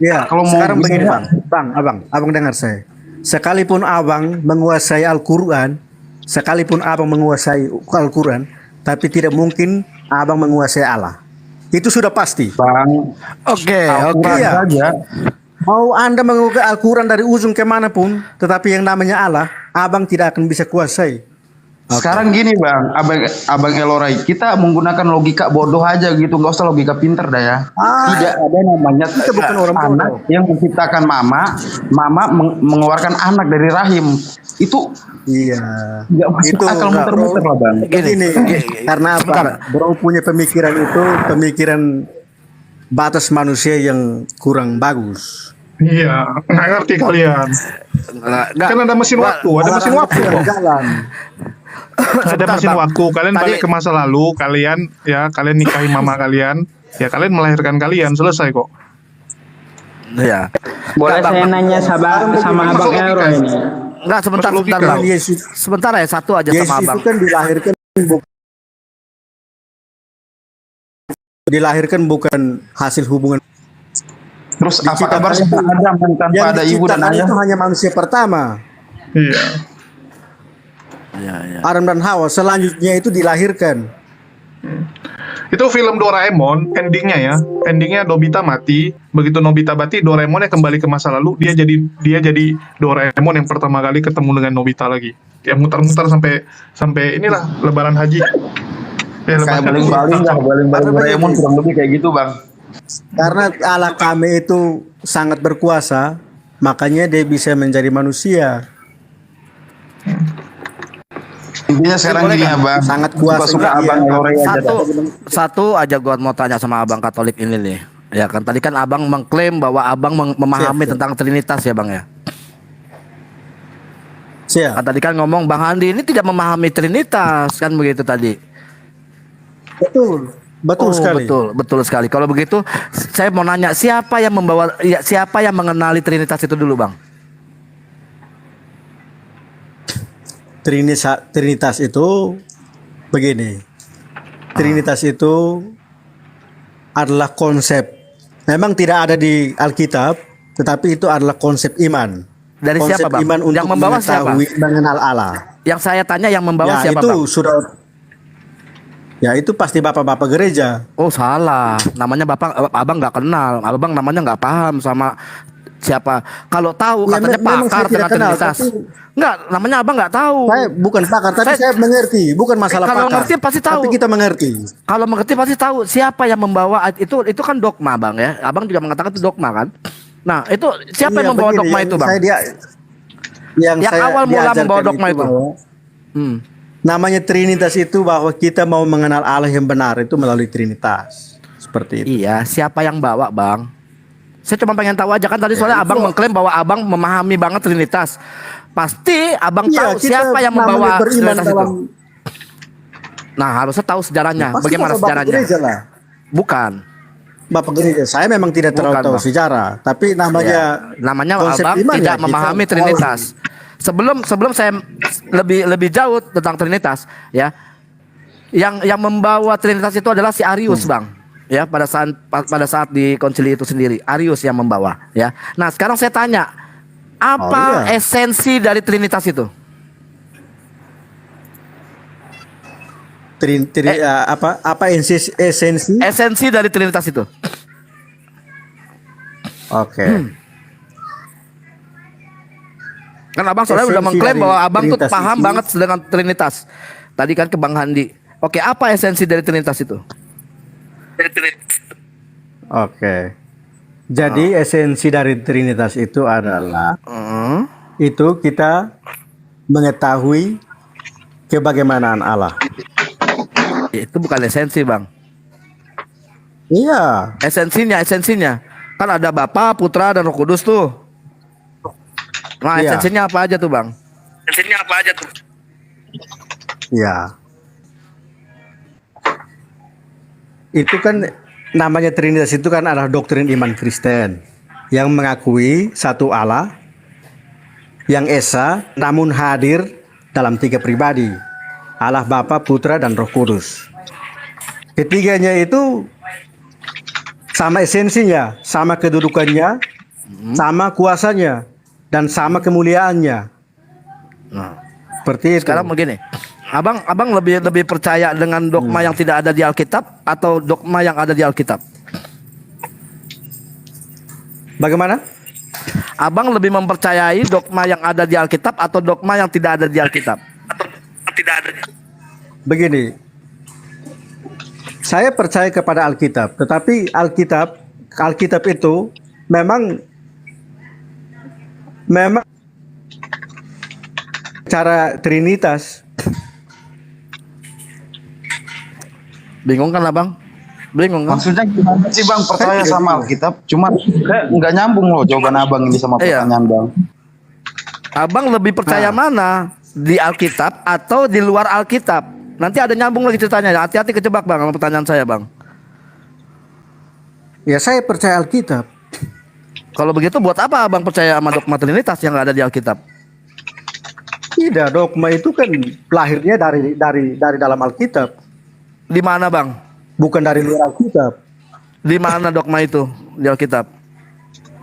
Ya, Kalau mau sekarang begini bisa- bang, abang dengar saya. Sekalipun abang menguasai Al-Quran, tapi tidak mungkin abang menguasai Allah. Itu sudah pasti. Bang, Oke. Al-Quran iya. saja. Mau anda menguasai Al-Quran dari ujung kemanapun, tetapi yang namanya Allah, abang tidak akan bisa kuasai. Sekarang gini bang, abang Elorai, kita menggunakan logika bodoh aja gitu, nggak usah logika pinter dah ya. Tidak ada namanya Kita bukan orang anak bodoh. yang menciptakan mama mengeluarkan anak dari rahim. Itu Iya. nggak masuk akal, enggak, muter-muter bro. lah bang. Begini, karena apa? Bro punya pemikiran itu pemikiran batas manusia yang kurang bagus. Iya, nggak ngerti kalian. Kan ada mesin waktu, ada mesin waktu kok. Jalan. Ada mesin waktu. Kalian balik ke masa lalu, kalian nikahi mama kalian, ya kalian melahirkan kalian, selesai kok. Ya. Boleh saya nanya sama Abang Ero ini? Enggak, sebentar Masuk logika. Bang. Yesus, Sebentar ya, satu aja Yesus sama itu Abang. kan dilahirkan bukan hasil hubungan. Terus apa Diciptakan kabar sama itu- Adam yang tanpa ada ibu dan diciptakan ayah? itu hanya manusia pertama, Iya. Iya. Adam dan Hawa. Selanjutnya itu dilahirkan. Itu film Doraemon, endingnya ya. Endingnya Nobita mati. Begitu Nobita mati, Doraemonnya kembali ke masa lalu. Dia jadi Doraemon yang pertama kali ketemu dengan Nobita lagi. Ya muter-muter sampai inilah Lebaran Haji. Ya, Kayak Lebaran baling-baling lah, baling-baling Doraemon kurang lebih kayak gitu bang. Karena Allah kami itu sangat berkuasa, makanya dia bisa menjadi manusia. Intinya sekarang gini ya bang, Sangat kuasa suka dia. abang Elori aja dah. Satu aja gua mau tanya sama Abang Katolik ini nih. Ya kan tadi kan Abang mengklaim bahwa Abang memahami Siap. tentang Trinitas ya Bang ya. Siap. Kan tadi kan ngomong Bang Andi ini tidak memahami Trinitas kan begitu tadi. Betul. Betul Oh, sekali. betul sekali. Kalau begitu saya mau nanya siapa yang mengenali Trinitas itu dulu Bang? Trinitas itu begini. Trinitas itu adalah konsep. Memang tidak ada di Alkitab, tetapi itu adalah konsep iman. Dari Konsep siapa, Bang? iman untuk Yang membawa siapa? mengetahui, mengenal Allah. Yang saya tanya yang membawa Ya siapa, itu Bang? sudah. Ya itu pasti bapak-bapak gereja. Oh, salah. Namanya Bapak Abang nggak kenal. Abang namanya nggak paham sama siapa. Kalau tahu Ya, katanya memang pakar saya tidak dengan kenal, Trinitas. tapi- Enggak, namanya Abang nggak tahu. Saya bukan pakar, tapi Saya- saya mengerti. Bukan masalah kalau pakar. ngerti pasti tahu. Tapi kita mengerti. Kalau mengerti pasti tahu siapa yang membawa itu kan dogma, Bang ya. Abang juga mengatakan itu dogma kan. Nah, itu siapa Iya, yang membawa begini, dogma yang itu, Bang? Yang saya awal mula diajarkan membawa dogma itu. bahwa Hmm. namanya Trinitas itu bahwa kita mau mengenal Allah yang benar itu melalui Trinitas. Seperti itu. Iya, siapa yang bawa, Bang? Saya cuma pengen tahu aja kan tadi soalnya itu- Abang mengklaim bahwa Abang memahami banget Trinitas. Pasti Abang Iya, tahu kita siapa yang namanya membawa beriman Trinitas dalam- itu. Nah, harusnya tahu sejarahnya. Pasti Bagaimana bapak sejarahnya? gereja lah. Bukan. Bapak gereja. Saya memang tidak terlalu Bukan, tahu Bang. sejarah, tapi namanya Namanya konsep Abang iman tidak ya, kita memahami tahu. Trinitas. Sebelum saya lebih jauh tentang Trinitas, ya. Yang membawa Trinitas itu adalah si Arius, Bang. Ya, pada saat di konsili itu sendiri, Arius yang membawa, ya. Nah, sekarang saya tanya, apa iya. esensi dari Trinitas itu? Apa esensi? Esensi dari Trinitas itu. Oke. Kan Abang soalnya udah Esensi mengklaim dari bahwa Abang tuh Trinitas paham itu- banget dengan Trinitas. Tadi kan ke Bang Handi. Oke, apa esensi dari Trinitas itu? Oke. Jadi esensi dari Trinitas itu adalah Hmm. itu kita mengetahui kebagaimanaan Allah. Itu bukan esensi, Bang. Iya, Esensinya. Kan ada Bapa, Putra, dan Roh Kudus tuh. Nah, Iya. esensinya apa aja tuh, Bang? iya. Itu kan namanya Trinitas itu kan adalah doktrin iman Kristen yang mengakui satu Allah yang esa namun hadir dalam tiga pribadi. Allah Bapa, Putra, dan Roh Kudus. Ketiganya itu sama esensinya, sama kedudukannya, sama kuasanya, dan sama kemuliaannya. Nah, Seperti itu. sekarang begini. Abang lebih percaya dengan dogma yang tidak ada di Alkitab atau dogma yang ada di Alkitab? Bagaimana? Abang lebih mempercayai dogma yang ada di Alkitab atau dogma yang tidak ada di Alkitab? Begini, saya percaya kepada Alkitab, tetapi Alkitab itu memang cara Trinitas. Bingung kan, Abang? Bingung kan? Maksudnya gimana sih Bang percaya sama Alkitab? Cuma nggak nyambung loh jawaban Abang ini sama Iya. pertanyaan Bang. Abang lebih percaya mana? Di Alkitab atau di luar Alkitab? Nanti ada nyambung lagi ceritanya. Hati-hati kejebak, Bang, sama pertanyaan saya, Bang. Ya saya percaya Alkitab. Kalau begitu buat apa Abang percaya sama dogma Trinitas yang nggak ada di Alkitab? Tidak, dogma itu kan lahirnya dari dalam Alkitab, Di mana, Bang? bukan dari luar Alkitab. Di mana dogma itu di Alkitab?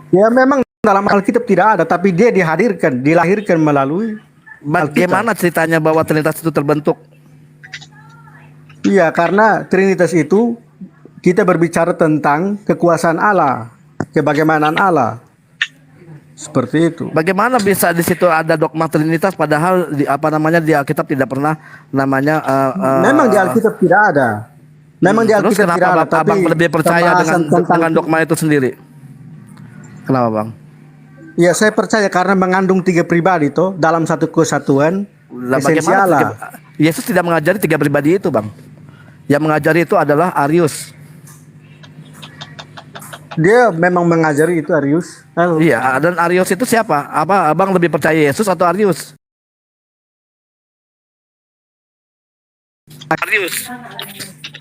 Ya memang dalam Alkitab tidak ada, tapi dia dilahirkan melalui Bagaimana ceritanya bahwa Trinitas itu terbentuk? Iya, karena Trinitas itu kita berbicara tentang kekuasaan Allah, kebagaimanaan Allah. Seperti itu. Bagaimana bisa di situ ada dogma Trinitas padahal di Alkitab tidak pernah namanya Memang di Alkitab tidak ada. Memang di terus Alkitab kenapa tidak ada, tapi Abang lebih percaya pembahasan dengan dogma itu sendiri? Kenapa, Bang? Ya saya percaya karena mengandung tiga pribadi toh dalam satu kesatuan Lah, esensi bagaimana Allah. Yesus tidak mengajari tiga pribadi itu, Bang? Yang mengajari itu adalah Arius. Dia memang mengajari itu Arius. Iya, dan Arius itu siapa? Apa Abang lebih percaya Yesus atau Arius? Arius.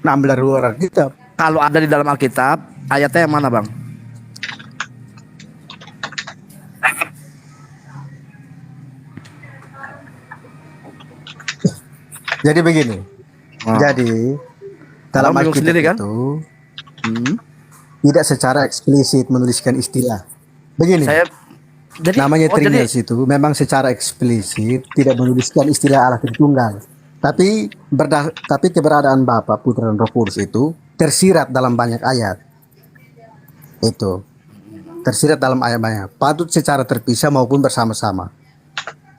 Nambah dari luar Alkitab. Kalau ada di dalam Alkitab, ayatnya yang mana, Bang? Jadi begini. Oh. Jadi dalam Abang bingung Alkitab sendiri kan? itu tidak secara eksplisit menuliskan istilah. Begini, Saya jadi namanya oh, jadi Trinitas itu memang secara eksplisit tidak menuliskan istilah Allah Tritunggal. Tapi keberadaan Bapa, Putra dan Roh Kudus itu tersirat dalam banyak ayat. Itu tersirat dalam ayat-ayat, patut secara terpisah maupun bersama-sama.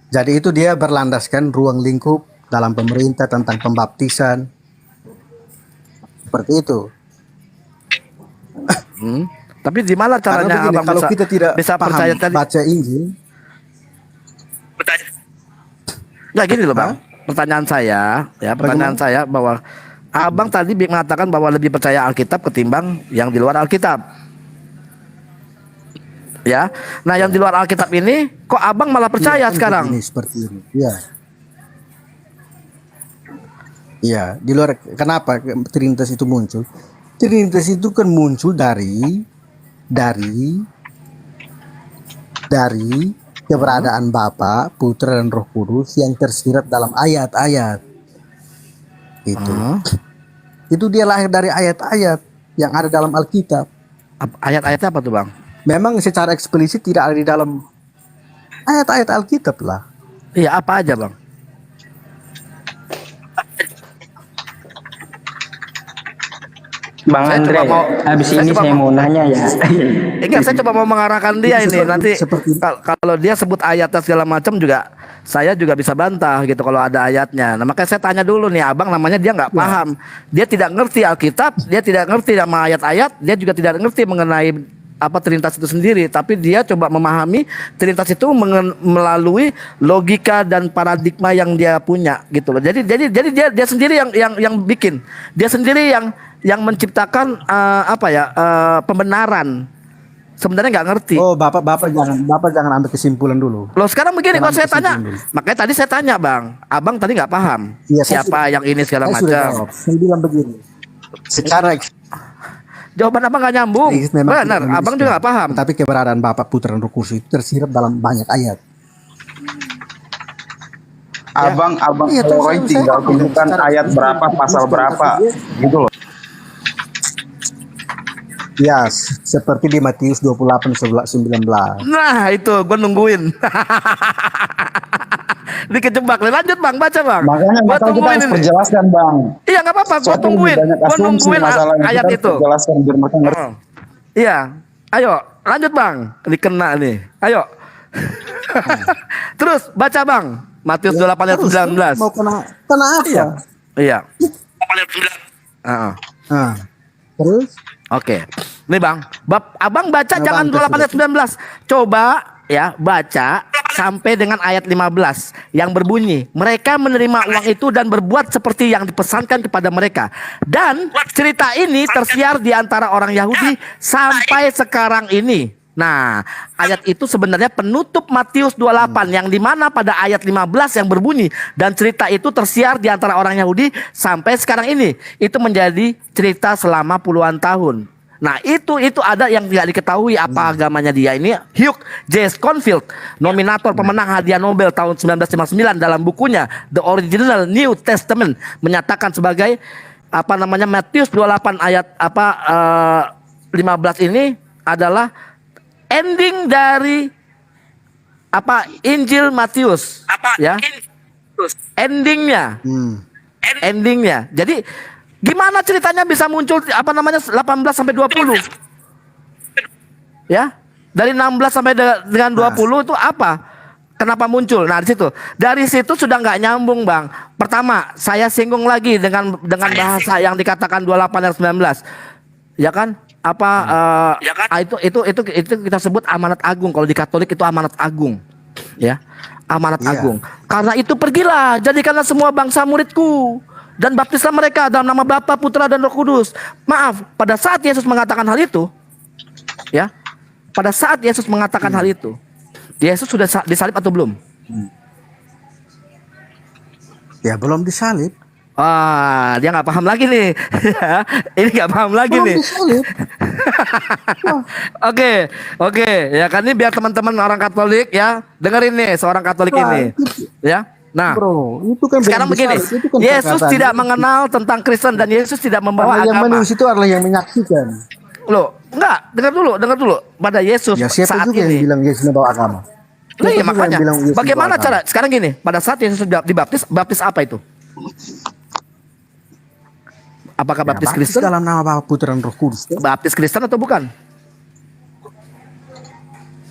Jadi itu dia berlandaskan ruang lingkup dalam pemerintah tentang pembaptisan. Seperti itu. tapi di mana Karena caranya begini, abang kalau kita tidak bisa paham percaya tadi? baca Injil, Nah gini loh bang, pertanyaan saya bahwa abang tadi mengatakan bahwa lebih percaya Alkitab ketimbang yang di luar Alkitab. Ya, nah yang di luar Alkitab ini kok abang malah percaya iya, kan sekarang? begini, seperti ini. Iya. Iya, di luar, kenapa Trinitas itu muncul? Trinitas itu kan muncul dari keberadaan Bapa, Putra dan Roh Kudus yang tersirat dalam ayat-ayat. Itu. Itu dia lahir dari ayat-ayat yang ada dalam Alkitab. Ayat-ayatnya apa tuh bang? Memang secara eksplisit tidak ada di dalam ayat-ayat Alkitab lah. Iya apa aja bang? Bang Saya Andre, coba mau- habis saya ini coba saya mau- mau nanya ya. Enggak, saya coba mau mengarahkan dia ini nanti seperti- kalau dia sebut ayatnya segala macam juga saya juga bisa bantah gitu kalau ada ayatnya. Nah makanya saya tanya dulu nih abang, namanya dia nggak paham, dia tidak ngerti Alkitab, dia tidak ngerti nama ayat-ayat, dia juga tidak ngerti mengenai apa Trinitas itu sendiri, tapi dia coba memahami Trinitas itu melalui logika dan paradigma yang dia punya gitu loh. Jadi dia sendiri yang bikin, dia sendiri yang menciptakan pembenaran. Sebenarnya nggak ngerti. Oh, Bapak jangan ambil kesimpulan dulu. Loh sekarang begini, kalau Jangan saya tanya, kesimpulan dulu. makanya tadi saya tanya bang, abang tadi nggak paham Iya, saya siapa yang ini segala Saya sudah macam. jawab. Saya bilang begini. Secara Jawaban abang nggak nyambung. eksplisit memang Benar, tidak abang menuliskan. juga nggak paham. Tapi keberadaan Bapa, Putra dan Roh Kudus itu tersirat dalam banyak ayat. Abang Iya, terus Elroy saya tinggal paham. tunjukkan Secara ayat berapa, pasal berapa, gitu loh. Ya, seperti di Matius 28 19. Nah itu gue nungguin. Dikejebak. Lanjut bang, baca bang. Makanya Gua kita tungguin harus ini. perjelaskan bang. Iya nggak apa-apa, gue Soalnya tungguin. banyak Gue asumsi nungguin masalahnya. ayat Kita harus itu. perjelaskan biar mereka ngerti. Iya, ayo lanjut bang, dikena nih. Ayo. Terus baca bang, Matius 28 ayat 19. Mau kena apa? Iya. Heeh. Nah, terus Oke. Nih Bang, Abang baca Nah, jangan Bang, 28 ayat 19. Coba ya baca sampai dengan ayat 15 yang berbunyi, mereka menerima uang itu dan berbuat seperti yang dipesankan kepada mereka. Dan cerita ini tersiar di antara orang Yahudi sampai sekarang ini. Nah, ayat itu sebenarnya penutup Matius 28 yang dimana pada ayat 15 yang berbunyi dan cerita itu tersiar di antara orang Yahudi sampai sekarang ini. Itu menjadi cerita selama puluhan tahun. Nah, itu ada yang tidak diketahui apa agamanya dia ini. Hugh J. Schonfield, nominator pemenang hadiah Nobel tahun 1959 dalam bukunya The Original New Testament menyatakan sebagai Matius 28 ayat 15 ini adalah ending dari Injil Matius, ya. Endingnya. Endingnya. Jadi gimana ceritanya bisa muncul 18 sampai 20? Ya. Dari 16 sampai dengan 20 itu apa? Kenapa muncul? Nah, dari situ sudah nggak nyambung, Bang. Pertama, saya singgung lagi dengan bahasa yang dikatakan 28 dan 19. Ya kan? Itu kita sebut amanat agung. Kalau di Katolik itu amanat agung, ya, amanat agung. Karena itu pergilah, jadikanlah semua bangsa muridku dan baptislah mereka dalam nama Bapa, Putra dan Roh Kudus. Maaf, pada saat Yesus mengatakan hal itu, ya, pada saat Yesus mengatakan hal itu, Yesus sudah disalib atau belum? ya belum disalib. Dia nggak paham lagi nih. Ini nggak paham lagi nih. Oke, ya kan ini biar teman-teman orang Katolik ya dengerin nih seorang Katolik ini, ya. Nah, Bro, itu kan sekarang begini, itu kan Yesus perkataan. tidak mengenal tentang Kristen dan Yesus tidak membawa Karena yang agama. manusia itu adalah yang menyaksikan. Loh, enggak, dengar dulu. Pada Yesus Ya siapa saat juga yang ini. bilang Yesus membawa agama? Loh, Siapa iya juga makanya. yang bilang Yesus Bagaimana membawa cara? agama? Sekarang gini, pada saat Yesus dibaptis, baptis apa itu? Apakah Ya, baptis baptis Kristen? dalam nama Bapa, Putra dan Roh Kudus. Baptis Kristen atau bukan?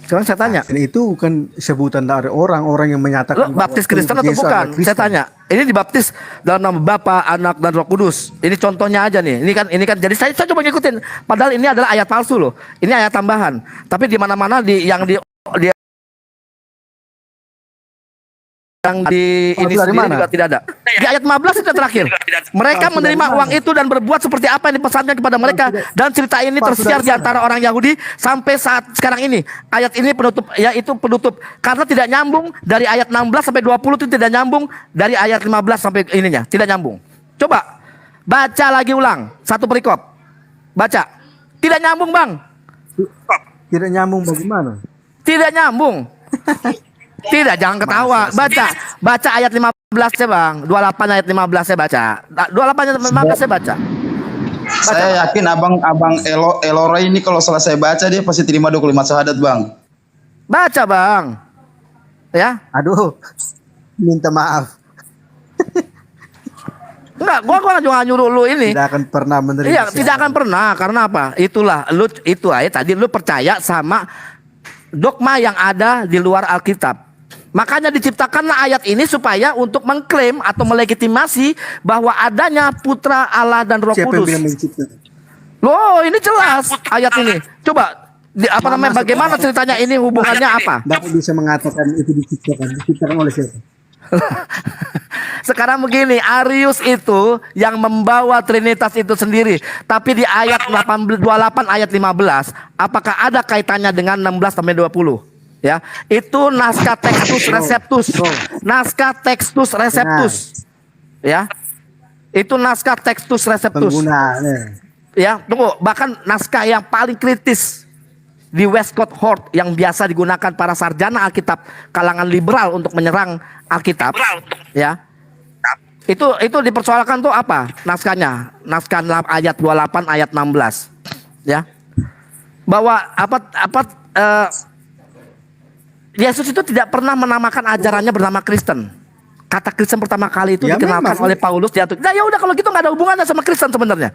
Sekarang saya tanya. Dan itu bukan sebutan dari orang-orang yang Lo menyatakan baptis Kristen atau Yesus adalah bukan? Kristen. Saya tanya. Ini dibaptis dalam nama Bapa, Anak, dan Roh Kudus. Ini contohnya aja nih. Ini kan. Jadi saya coba ngikutin. Padahal ini adalah ayat palsu loh. Ini ayat tambahan. Tapi di mana-mana yang di ini dari sendiri mana? juga tidak ada. Di ayat 15 itu terakhir. Mereka menerima uang itu dan berbuat seperti apa yang dipesannya kepada mereka, dan cerita ini tersiar di antara orang Yahudi sampai saat sekarang ini. Ayat ini penutup, yaitu penutup karena tidak nyambung dari ayat 16 sampai 20 itu tidak nyambung dari ayat 15 sampai ininya, tidak nyambung. Coba baca lagi ulang satu perikop. Baca. Tidak nyambung, Bang. Tidak nyambung bagaimana? Tidak nyambung. Tidak, jangan ketawa. Baca ayat 15 ya, Bang. 28 ayat 15 saya baca. 28 ayat 15 saya baca. Saya yakin abang Eloray ini kalau selesai baca dia pasti terima 25 syahadat, Bang. Baca, Bang. Ya. Aduh, minta maaf. Enggak, gua juga nyuruh lu ini. Tidak akan pernah menerima. Iya, tidak akan pernah. Karena apa? Itulah itu aja tadi lu percaya sama dogma yang ada di luar Alkitab. Makanya diciptakanlah ayat ini supaya untuk mengklaim atau melegitimasi bahwa adanya Putra Allah dan Roh Siapa yang Kudus. bilang menciptakan? Loh, ini jelas ayat ini. Coba bagaimana ceritanya ini hubungannya apa? Bapak bisa mengatakan itu diciptakan oleh siapa? Sekarang begini, Arius itu yang membawa Trinitas itu sendiri. Tapi di ayat 28 ayat 15, apakah ada kaitannya dengan 16 sampai 20? Ya, itu naskah Textus Receptus. Naskah Textus Receptus. Ya. Itu naskah Textus Receptus. Penggunaannya. Ya, tunggu, bahkan naskah yang paling kritis di Westcott Hort yang biasa digunakan para sarjana Alkitab kalangan liberal untuk menyerang Alkitab, ya. Itu dipersoalkan tuh apa? Naskahnya, naskah ayat 28 ayat 16. Ya. Bahwa Yesus itu tidak pernah menamakan ajarannya bernama Kristen. Kata Kristen pertama kali itu Ya, dikenalkan memang. oleh Paulus diatur. Nah, ya udah kalau gitu nggak ada hubungannya sama Kristen sebenarnya.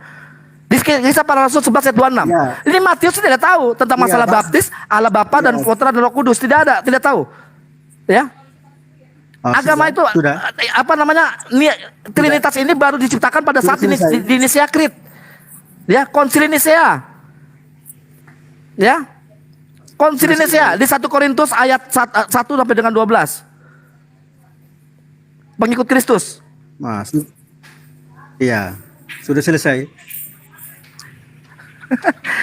Di Kisah Para Rasul 11 ayat 26. Ya. Ini Matius tidak tahu tentang masalah Bang. baptis, Allah Bapa dan Putra dan Roh Kudus, tidak tahu. Ya. Oh, Agama itu sudah. Trinitas ini baru diciptakan pada saat Sudah selesai. di Nicea Krit. Ya, Konsili Nicea. Ya. Konsili Nicea di 1 Korintus ayat 1 sampai dengan 12. Pengikut Kristus. Mas. Iya, sudah selesai.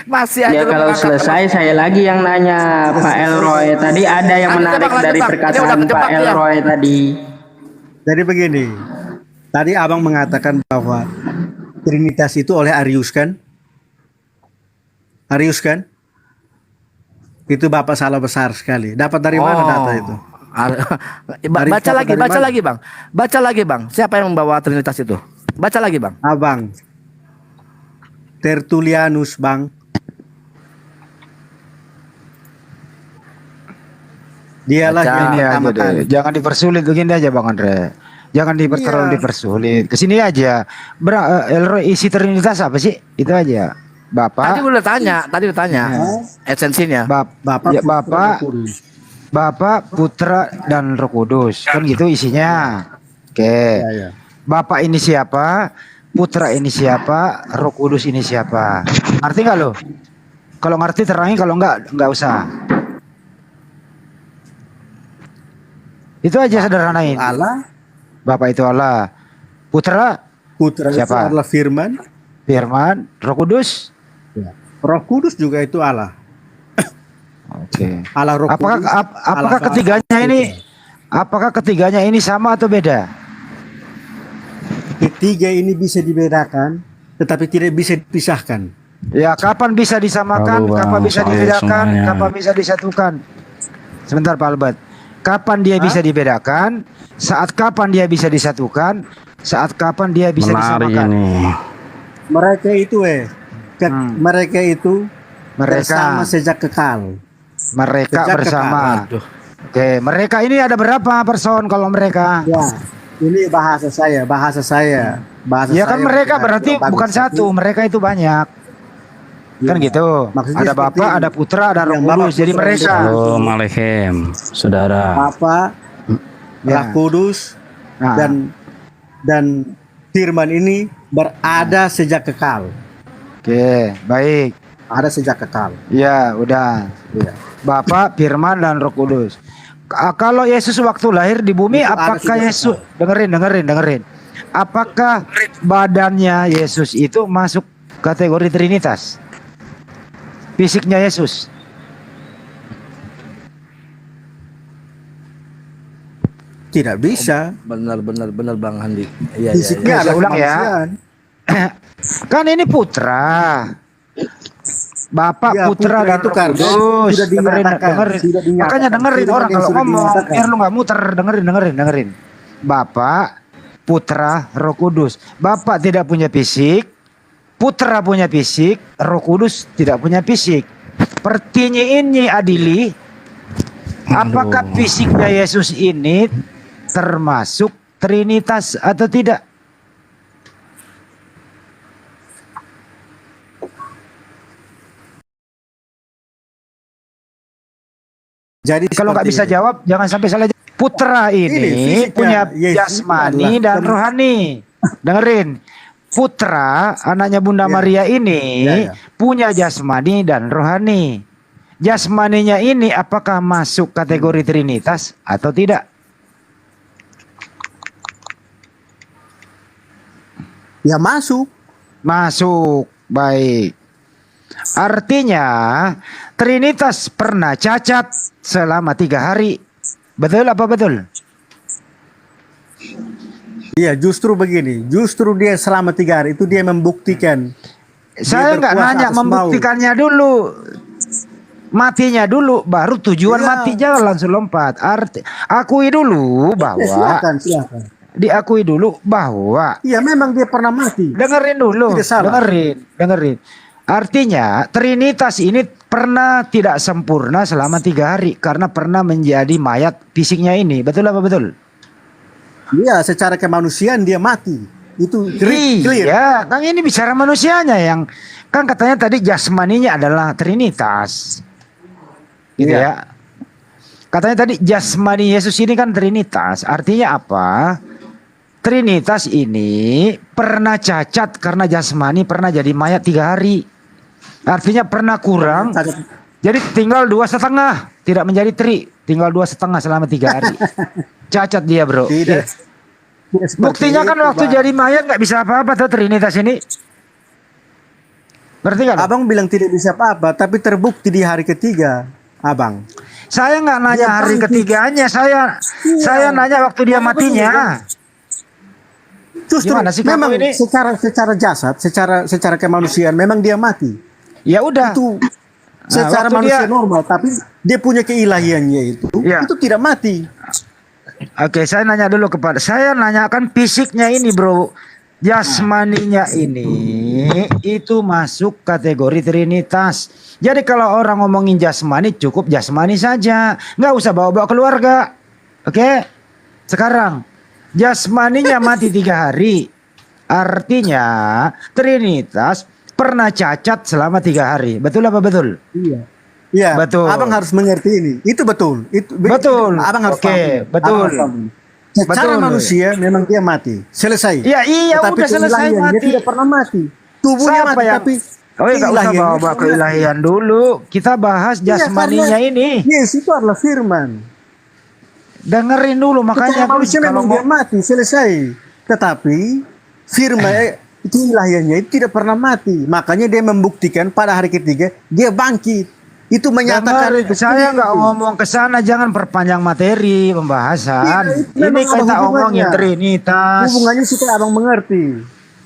Masih aja Ya lu kalau mengangkat- selesai saya lagi yang nanya Pak Elroy. Tadi ada yang Lanjut, menarik Bang, dari lanjut, Bang. Ini perkataan udah Pak kejebak, ya. Elroy tadi. Jadi begini, tadi abang mengatakan bahwa Trinitas itu oleh Arius kan? Arius kan? Itu Bapak salah besar sekali. Dapat dari mana data itu? Baca lagi, dari baca mana? lagi, Bang. Baca lagi, Bang. Siapa yang membawa Trinitas itu? Baca lagi, Bang. Abang. Tertullianus, Bang. Dialah Baca. yang Ini aja pertama deh. kali. Jangan dipersulit begini aja Bang Andre. Jangan terlalu dipersulit. Kesini aja. Elroy isi Trinitas apa sih? Itu aja. Tadi Bapak, udah tanya esensinya. Bapak, Ya, Putra, Bapak. Roh Kudus. Bapak, Putra dan Roh Kudus. Kan gitu isinya. Oke. Ya, ya. Bapak ini siapa? Putra ini siapa? Roh Kudus ini siapa? Ngerti nggak lo? Kalau ngerti terangin, kalau nggak usah. Itu aja sederhanain. Allah, Bapak itu Allah. Putra, Putra itu Siapa? adalah Firman. Firman, Roh Kudus. Roh Kudus juga itu Allah. Oke. Allah Roh Apakah Kudus. apakah Allah ketiganya Bapa. ini apakah ketiganya ini sama atau beda? Ketiga ini bisa dibedakan, tetapi tidak bisa dipisahkan. Ya, kapan bisa disamakan, Halo, Bang. kapan bisa Saya dibedakan, semuanya. kapan bisa disatukan? Sebentar Pak Albert. Kapan dia bisa dibedakan, Saat kapan dia bisa disatukan? Saat kapan dia bisa Menarik disamakan? ini. Mereka itu mereka itu Mereka. bersama sejak kekal. Mereka Sejak bersama. Aduh. Oke, mereka ini ada berapa person kalau mereka? Ya, ini bahasa saya. Bahasa Ya kan saya mereka bukan berarti yang bagus, bukan tapi satu, mereka itu banyak. Kan Ya. gitu. Maksudnya Ada seperti Bapa, ada Putra, ada Roh yang Bapak Kudus. Jadi Putra mereka. yang Assalamualaikum, saudara. Bapa, Ya. Roh Kudus, Nah, dan firman ini berada sejak kekal. oke, baik. Ada sejak kekal. Ya, udah. Ya. Bapa, Firman, dan Roh Kudus. Kalau Yesus waktu lahir di bumi, Itu ada apakah sejak Yesus dengerin? Apakah badannya Yesus itu masuk kategori Trinitas? Fisiknya Yesus? Tidak bisa. Benar Bang Handi. Iya. Fisiknya Saya adalah ulang ya. kemanusiaan. Kan ini putra. Bapak, Ya, Putra, Putra dan itu Roh kan Kudus. sudah dinyatakan, Dengerin. sudah dinyatakan. Makanya dengerin Firman orang yang kalau sudah ngomong, dinyatakan. biar lu nggak muter. Dengerin. Bapak, Putra, Roh Kudus. Bapak tidak punya fisik, Putra punya fisik, Roh Kudus tidak punya fisik. Pertanyaan adili, apakah fisiknya Yesus ini termasuk Trinitas atau tidak? Jadi Kalau nggak seperti bisa itu. jawab, jangan sampai salah. Putra ini fisiknya punya Yesus jasmani adalah dan rohani. Dengerin, Putra anaknya Bunda Ya. Maria ini Ya. punya jasmani dan rohani. Jasmaninya ini apakah masuk kategori Trinitas atau tidak? Ya masuk. Masuk, baik. Artinya Trinitas pernah cacat selama 3 hari. Betul apa betul? Iya, justru begini. Justru dia selama 3 hari itu dia membuktikan. Saya nggak berkuasa nanya atas membuktikannya dulu. Matinya dulu, baru tujuan Iya. mati jangan langsung lompat. Akui dulu bahwa Silakan. diakui dulu bahwa Iya, memang dia pernah mati. dengerin dulu, Tidak salah. dengerin. Artinya Trinitas ini pernah tidak sempurna selama 3 hari karena pernah menjadi mayat fisiknya ini. Betul apa betul? Iya, secara kemanusiaan dia mati. Itu clear. Iya, kan ini bicara manusianya yang kan katanya tadi jasmaninya adalah Trinitas. Gitu Iya. ya. Katanya tadi jasmani Yesus ini kan Trinitas. Artinya apa? Trinitas ini pernah cacat karena jasmani pernah jadi mayat 3 hari. Artinya pernah kurang. Jadi tinggal 2,5, tidak menjadi tinggal 2,5 selama 3 hari. Cacat dia, bro. Tidak. Tidak seperti Buktinya kan itu, waktu Bang. jadi mayat nggak bisa apa-apa tuh Trinitas ini. Berarti kan? Abang bilang tidak bisa apa-apa, tapi terbukti di hari ketiga, Abang. Saya nggak nanya Dia hari bangkit. ketiganya, saya nanya waktu dia matinya. Justru Gimana sih kamu memang ini? secara jasad, secara kemanusiaan memang dia mati. Ya udah. Itu secara waktu manusia dia- normal, tapi dia punya keilahiannya Iya. itu tidak mati. Oke, saya nanya dulu saya nanyakan fisiknya ini, bro. Jasmaninya ini itu masuk kategori Trinitas. Jadi kalau orang ngomongin jasmani cukup jasmani saja, nggak usah bawa-bawa keluarga. Oke? Sekarang jasmaninya mati 3 hari. Artinya Trinitas pernah cacat selama 3 hari. Betul apa betul? Iya. Iya, Betul. Abang harus mengerti ini. Itu betul. Betul. Abang harus Oke, paham. betul. Abang harus paham. Secara Betul. manusia memang dia mati. Selesai. Iya, Tetapi udah selesai keilahian, mati. Dia tidak pernah mati. Tubuhnya Siapa mati yang- tapi Oh ya, nggak usah keilahiannya bawa-bawa tidak mati. keilahian dulu. Kita bahas Iya, jasmaninya karena ini. Yes, itu adalah firman. Dengerin dulu makanya Secara manusia kalau memang dia mati, selesai. Tetapi firman keilahiannya itu tidak pernah mati. Makanya dia membuktikan pada hari ketiga dia bangkit. Itu menyatakan dengerin, saya nggak ngomong ke sana, jangan perpanjang materi pembahasan. Iya, itu Ini memang ada kita hubungannya. omongin Trinitas. hubungannya supaya abang mengerti.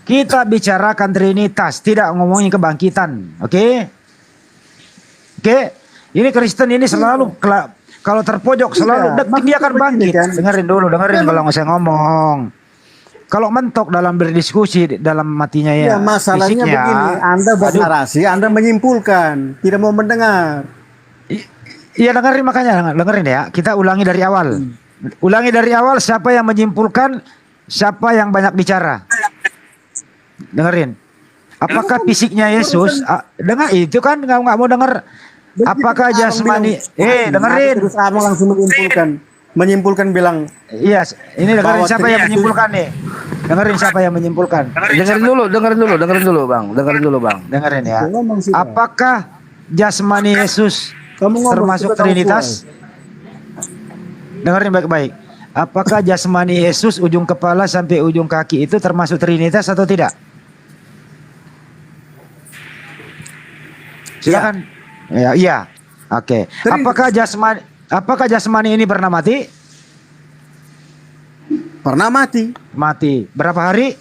Kita bicarakan Trinitas, tidak ngomongin kebangkitan. Oke? Oke? Ini Kristen ini selalu Kalau terpojok selalu dia akan bangkit. Dengerin dulu, kalau saya ngomong. Kalau mentok dalam berdiskusi dalam matinya Ya, ya. masalahnya fisiknya, begini, Anda bernarasi, Anda menyimpulkan, tidak mau mendengar. Iya dengerin, makanya dengerin ya. Kita ulangi dari awal. Ulangi dari awal, siapa yang menyimpulkan, siapa yang banyak bicara. Dengerin. Apakah fisiknya Yesus? Dengar itu kan nggak mau denger. Apakah jasmani? Dengerin. Terus abang langsung menyimpulkan bilang, Iya, ini dengerin bahwa siapa yang menyimpulkan nih. Dengerin siapa yang menyimpulkan. Dengerin dulu, Bang. Dengerin ya. ngomong sih, Bang. Apakah jasmani Yesus Kamu ngomong, termasuk kita tahu Trinitas? Dengerin baik-baik. Apakah jasmani Yesus ujung kepala sampai ujung kaki itu termasuk Trinitas atau tidak? Silakan. Ya, iya. Oke. Apakah jasmani ini pernah mati? Pernah mati Mati. Berapa hari?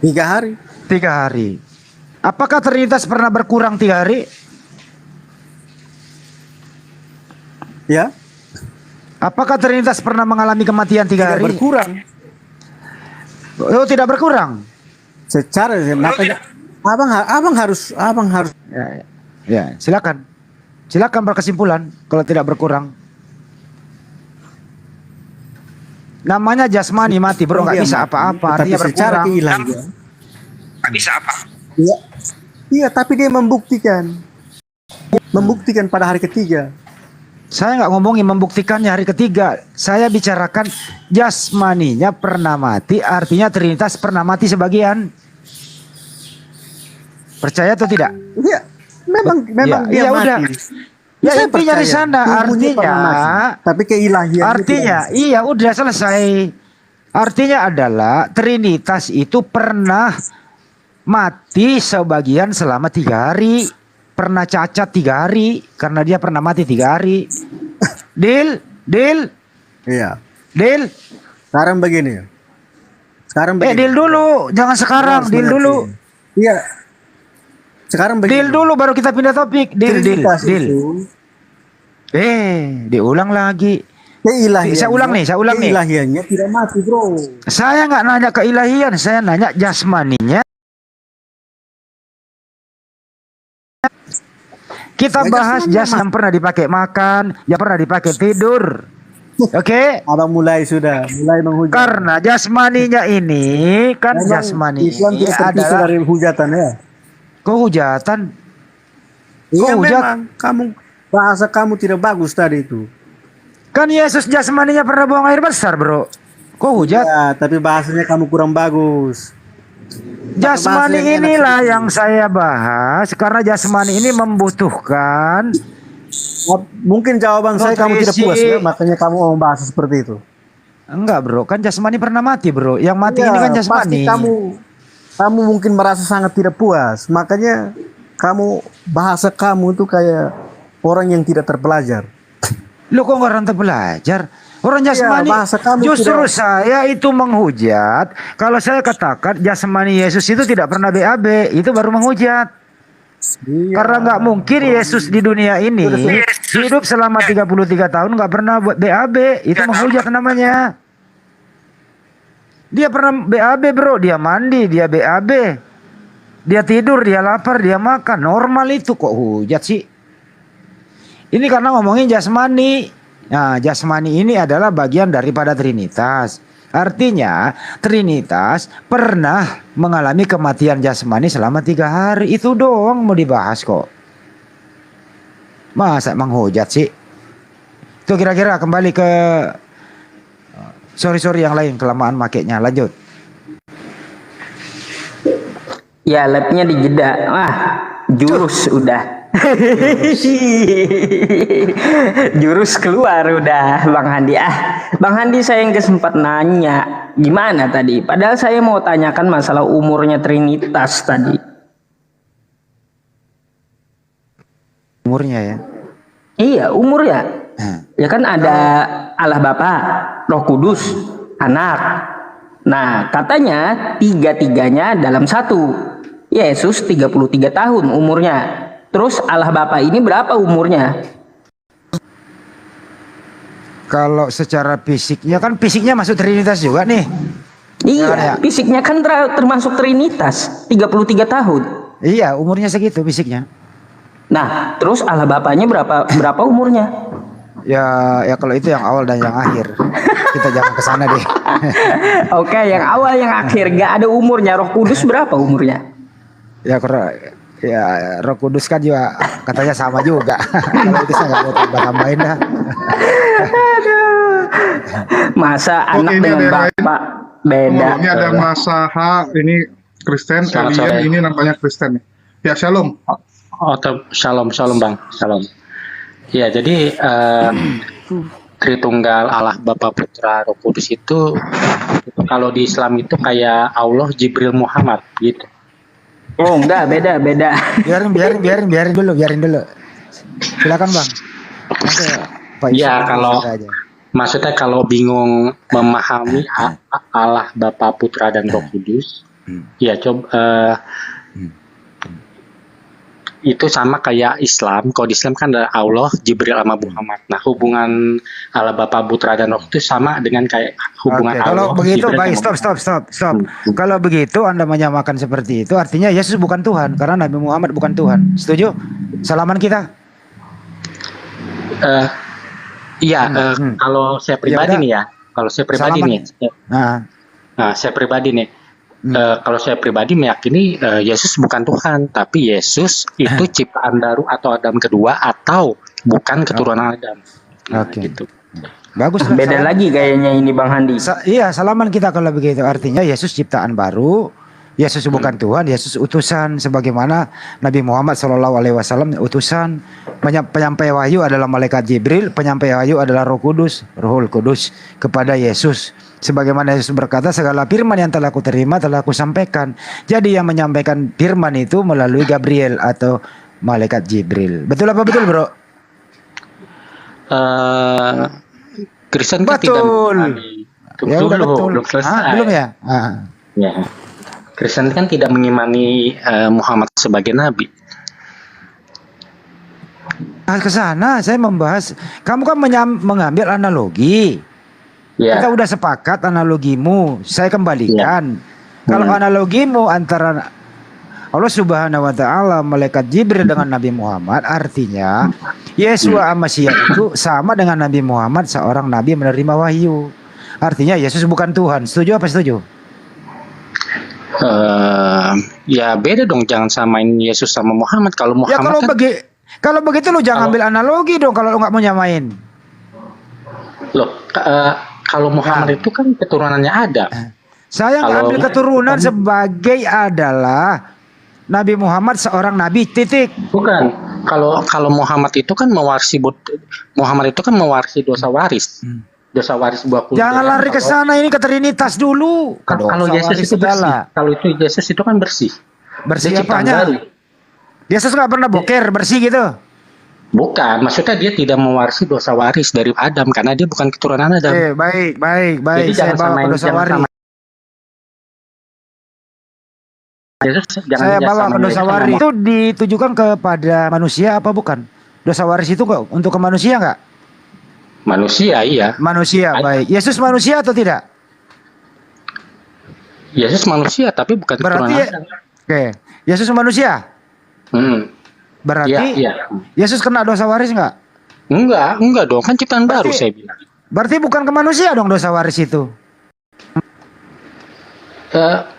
3 hari. 3 hari. Apakah Trinitas pernah berkurang 3 hari? Ya, Apakah Trinitas pernah mengalami kematian 3 tidak hari? berkurang. Oh, tidak berkurang. Secara makanya abang harus Ya, silakan. Silakan berkesimpulan kalau tidak berkurang. Namanya jasmani mati, bro, nggak bisa apa-apa. Tapi Artinya secara berkurang. keilahian. Nggak bisa apa? Iya. Iya, tapi dia membuktikan pada hari ketiga. Saya nggak ngomongin membuktikannya hari ketiga. Saya bicarakan jasmaninya pernah mati, artinya Trinitas pernah mati sebagian. Percaya atau tidak? Iya, memang dia iya, mati. udah. Ya Saya intinya di percaya, sana tubuhnya artinya, pernah mati, tapi keilahian artinya iya udah selesai. Artinya adalah Trinitas itu pernah mati sebagian selama 3 hari, pernah cacat 3 hari karena dia pernah mati 3 hari. Deal. Iya. Deal. Sekarang begini. Deal dulu, jangan sekarang, deal dulu. Iya. Sekarang begini. Deal dulu baru kita pindah topik. Deal. Trinitas itu Diulang lagi. keilahiannya. Saya ulang nih. Keilahiannya tidak mati, bro. Saya nggak nanya keilahian, saya nanya jasmaninya. Kita bahas jas yang pernah dipakai makan, yang pernah dipakai tidur. Oke? Abang mulai menghujat. Karena jasmaninya ini kan Memang jasmani Islam ini tidak terpisah adalah dari hujatan ya. kehujatan. Iya, hujat. memang bahasa kamu tidak bagus tadi itu. Kan Yesus jasmaninya pernah buang air besar, bro. Kok hujat? Ya, tapi bahasanya kamu kurang bagus. Jasmani bahasa yang enak inilah sedikit. yang saya bahas karena jasmani ini membutuhkan Mungkin jawaban saya kamu tidak puas nutrisi. ya, makanya kamu mau bahas seperti itu. enggak, bro. Kan jasmani pernah mati, bro. Yang mati ini kan Pasti jasmani. kamu mungkin merasa sangat tidak puas, makanya bahasa kamu itu kayak orang yang tidak terpelajar. Lu kok orang terpelajar? Orang jasmani, bahasa kamu justru tidak- saya itu menghujat. Kalau saya katakan jasmani Yesus itu tidak pernah BAB, itu baru menghujat. Iya. Karena nggak mungkin Yesus di dunia ini hidup selama 33 tahun nggak pernah buat BAB, itu menghujat namanya. Dia pernah BAB, bro. Dia mandi, dia BAB. Dia tidur, dia lapar, dia makan. Normal itu, kok hujat sih? Ini karena ngomongin jasmani. Nah, jasmani ini adalah bagian daripada Trinitas. Artinya Trinitas pernah mengalami kematian jasmani selama 3 hari. Itu doang mau dibahas kok. Masa menghujat sih? Itu kira-kira kembali ke sorry yang lain, kelamaan makainya. Lanjut. Ya, labnya dijeda. Wah, jurus udah. Jurus keluar udah, Bang Handi. Bang Handi saya yang sempat nanya gimana tadi. Padahal saya mau tanyakan masalah umurnya Trinitas tadi. Umurnya ya. Iya, umurnya. Ya kan ada Allah Bapa, Roh Kudus, Anak. Nah, katanya tiga-tiganya dalam satu. Yesus 33 tahun umurnya. Terus Allah Bapa ini berapa umurnya? Kalau secara fisiknya kan fisiknya masuk Trinitas juga nih. Iya, fisiknya kan termasuk Trinitas, 33 tahun. Iya, umurnya segitu fisiknya. Nah, terus Allah Bapaknya berapa umurnya? Ya kalau itu yang awal dan yang akhir. Kita jangan ke sana deh. Oke, yang awal yang akhir nggak ada umurnya. Roh Kudus berapa umurnya? Ya Roh Kudus kan juga katanya sama juga. Kalau itu saya nggak mau tambah-tambahin dah. Masa Oke, anak ini dengan ada yang bapak beda. Ini ada Mas Saha, ini Kristen, Selamat Alien, sore. ini namanya Kristen. Ya, Shalom. Shalom, shalom Bang, shalom. Ya, jadi Tritunggal Allah Bapa Putra Roh Kudus itu kalau di Islam itu kayak Allah Jibril Muhammad gitu. Oh enggak, beda. Biarin dulu. Silakan Bang. Nanti Pak Ya, Yusuf kalau aja. maksudnya kalau bingung memahami Allah Bapa Putra dan Roh Kudus, ya coba itu sama kayak Islam. Kalau di Islam kan ada Allah, Jibril sama Muhammad. Nah, hubungan Allah Bapa Putra dan Roh Kudus sama dengan kayak hubungan Oke, Allah. kalau begitu Jibril baik, sama stop. Kalau begitu Anda menyamakan seperti itu, artinya Yesus bukan Tuhan karena Nabi Muhammad bukan Tuhan. Setuju? Salaman kita. Iya, kalau saya pribadi Ya udah. nih ya, kalau saya pribadi Salaman. nih, Nah, saya pribadi nih, kalau saya pribadi meyakini Yesus bukan Tuhan, tapi Yesus itu ciptaan baru atau Adam kedua atau bukan keturunan Adam. Nah, Oke. gitu. bagus lah. Beda lagi kayaknya ini Bang Handi. Iya, salaman kita kalau begitu. Artinya Yesus ciptaan baru. Yesus bukan Tuhan, Yesus utusan sebagaimana Nabi Muhammad SAW utusan. Penyampai wahyu adalah malaikat Jibril, penyampai wahyu adalah Roh Kudus, Rohul Kudus kepada Yesus. Sebagaimana Yesus berkata, segala firman yang telah kuterima telah kusampaikan. Jadi yang menyampaikan firman itu melalui Gabriel atau malaikat Jibril. Betul apa betul, Bro? Kristen kan tidak Betul. mengimani. Ya udah Dulu, betul. belum selesai. Belum ya? Ya. Kristen kan tidak mengimani Muhammad sebagai nabi. Ke sana saya membahas. Kamu kan mengambil analogi. Ya. Kita udah sepakat analogimu. Saya kembalikan. Kalau analogimu antara Allah Subhanahu wa taala, malaikat Jibril dengan Nabi Muhammad, artinya Yesua Masya itu sama dengan Nabi Muhammad, seorang nabi menerima wahyu. Artinya Yesus bukan Tuhan. Setuju apa setuju? Ya beda dong, jangan samain Yesus sama Muhammad. Kalau Ya Muhammad kalau begitu lu jangan ambil analogi dong kalau lu nggak mau nyamain. loh, kalau Muhammad itu kan keturunannya Adam. Saya Kalau- ngambil keturunan sebagai adalah Nabi Muhammad seorang nabi, titik. Bukan. Kalau Muhammad itu kan mewarisi dosa waris. Dosa waris buah kulit. Jangan lari ke sana, ini ke Trinitas dulu. Kalau Yesus itu bersih. Kalau itu Yesus itu kan bersih. Bersih Dia ciptaan apanya? baru. Yesus nggak pernah boker, bersih gitu. Bukan, maksudnya dia tidak mewarisi dosa waris dari Adam karena dia bukan keturunan Adam. Baik. Jadi Saya jangan bawa samain, ke dosa jangan waris. samain. Yesus jangan Saya bawa samain ke dosa Yesus sama waris. Itu ditujukan kepada manusia apa bukan? Dosa waris itu kok untuk ke manusia nggak? manusia, iya. Manusia, baik. Yesus manusia atau tidak? Yesus manusia tapi bukan keturunan Berarti Adam. oke, Yesus manusia. Berarti Iya. Yesus kena dosa waris nggak? Enggak dong, kan ciptaan baru saya bilang. Berarti bukan ke manusia dong dosa waris itu.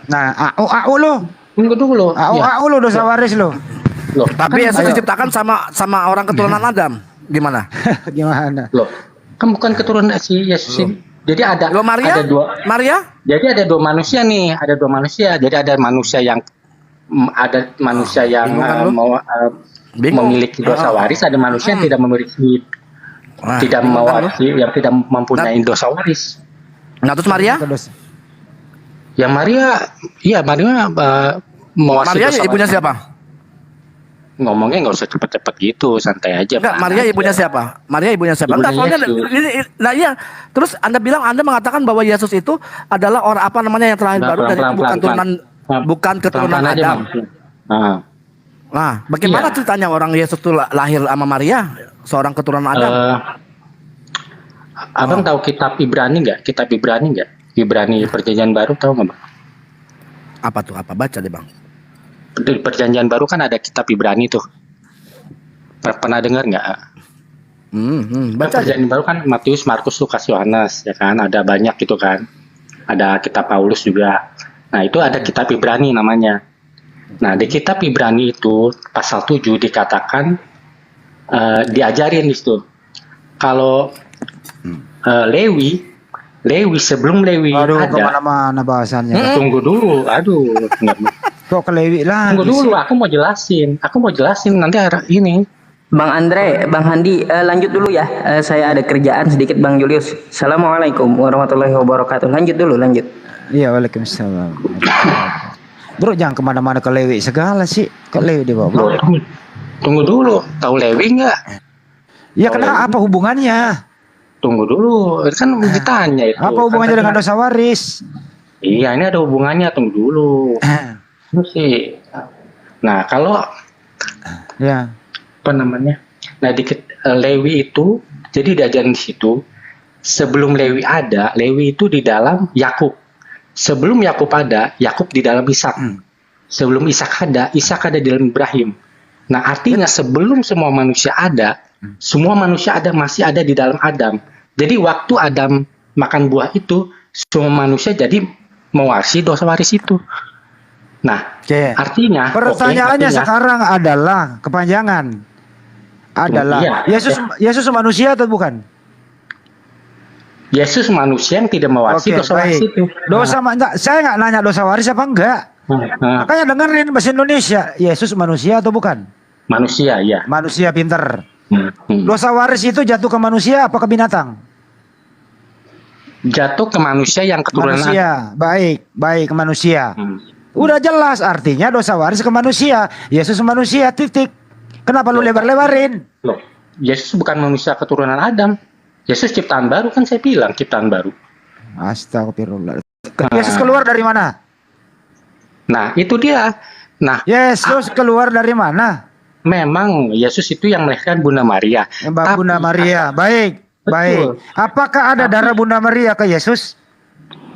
Nah, AU lo. Tunggu dulu. Ya. AU lo dosa waris lo. Loh, Tapi Yesus ayo. diciptakan sama orang keturunan Adam. Gimana? Gimana? Loh, kan bukan keturunan si Yesus ini. Jadi ada Lo Maria? ada dua. Maria? Jadi ada dua manusia nih, ada dua manusia. Jadi ada manusia yang Bingung kan lu? mau Bingung. memiliki dosa waris, ada manusia yang tidak memiliki Wah, tidak bingung kan lu? mewarisi, yang tidak mempunyai dosa waris. Nah, terus Maria? Yang Maria, iya Maria mewarisi Maria dosa ibunya waris. siapa? Ngomongnya nggak usah cepet-cepet gitu, santai aja. Enggak, Pak. Maria ibunya siapa? Maria ibunya siapa? Ibunya Enggak, soalnya Yesus. nah iya. Terus Anda mengatakan bahwa Yesus itu adalah orang apa namanya yang terlahir Nah, baru dan itu bukan keturunan Pelan-pelan aja, Adam. Bang. Nah, bagaimana Iya. ceritanya orang Yesus itu lahir sama Maria, seorang keturunan Adam? Abang tahu kitab Ibrani nggak? Kitab Ibrani nggak? Ibrani Perjanjian Baru tahu nggak, Bang? Apa tuh? Apa baca deh bang? Di Perjanjian Baru kan ada kitab Ibrani tuh. Pernah dengar nggak? Baca aja. Perjanjian Baru kan Matius, Markus, Lukas, Yohanes, ya kan? Ada banyak gitu kan. Ada kitab Paulus juga. Nah, itu ada kitab Ibrani namanya. Nah, di kitab Ibrani itu pasal 7 dikatakan diajarin di situ. Kalau Lewi sebelum Lewi Aduh, ada. kemana-mana bahasannya. Tunggu dulu, aduh, Kok ke Lewi lagi tunggu dulu, sih? aku mau jelasin nanti arah ini. Bang Andre, Bang Handi, lanjut dulu ya. Saya ada kerjaan sedikit, Bang Julius. Assalamualaikum warahmatullahi wabarakatuh. Lanjut dulu, lanjut. Iya, waalaikumsalam. Bro, jangan kemana-mana ke Lewi segala sih. Kok Lewi dibawa? Tunggu dulu, tahu Lewi nggak? Ya kenapa? Apa hubungannya? Tunggu dulu, kan ditanya itu. Apa hubungannya dengan dosa waris? Iya, ini ada hubungannya, tunggu dulu. Itu sih. Nah, kalau Ya. apa namanya? Nah, di Lewi itu jadi diajarin di situ. Sebelum Lewi ada, Lewi itu di dalam Yakub. Sebelum Yakub ada, Yakub di dalam Ishak. Sebelum Ishak ada di dalam Ibrahim. Nah, artinya sebelum semua manusia ada, semua manusia masih ada di dalam Adam. Jadi waktu Adam makan buah itu, semua manusia jadi mewarisi dosa waris itu. Nah, Oke. artinya Pertanyaannya sekarang adalah kepanjangan. Adalah Iya. Yesus manusia atau bukan? Yesus manusia yang tidak mewarisi Oke, dosa waris baik. itu. Dosa enggak, saya nggak nanya dosa waris apa enggak. Nah, Makanya dengerin bahasa Indonesia. Yesus manusia atau bukan? manusia, ya. Manusia pinter. Hmm. Dosa waris itu jatuh ke manusia apa ke binatang? Jatuh ke manusia yang keturunan Manusia. Baik ke manusia. Hmm. Udah jelas artinya dosa waris ke manusia. Yesus manusia, titik. Kenapa lu lebar-lebarin? Loh, Yesus bukan manusia keturunan Adam. Yesus ciptaan baru, kan saya bilang ciptaan baru. Astagfirullah. Yesus keluar dari mana? Nah, itu dia. Nah, Yesus keluar dari mana? memang Yesus itu yang melahirkan Bunda Maria. Mbak Tapi- Bunda Maria. Baik. Betul. Apakah ada darah Bunda Maria ke Yesus?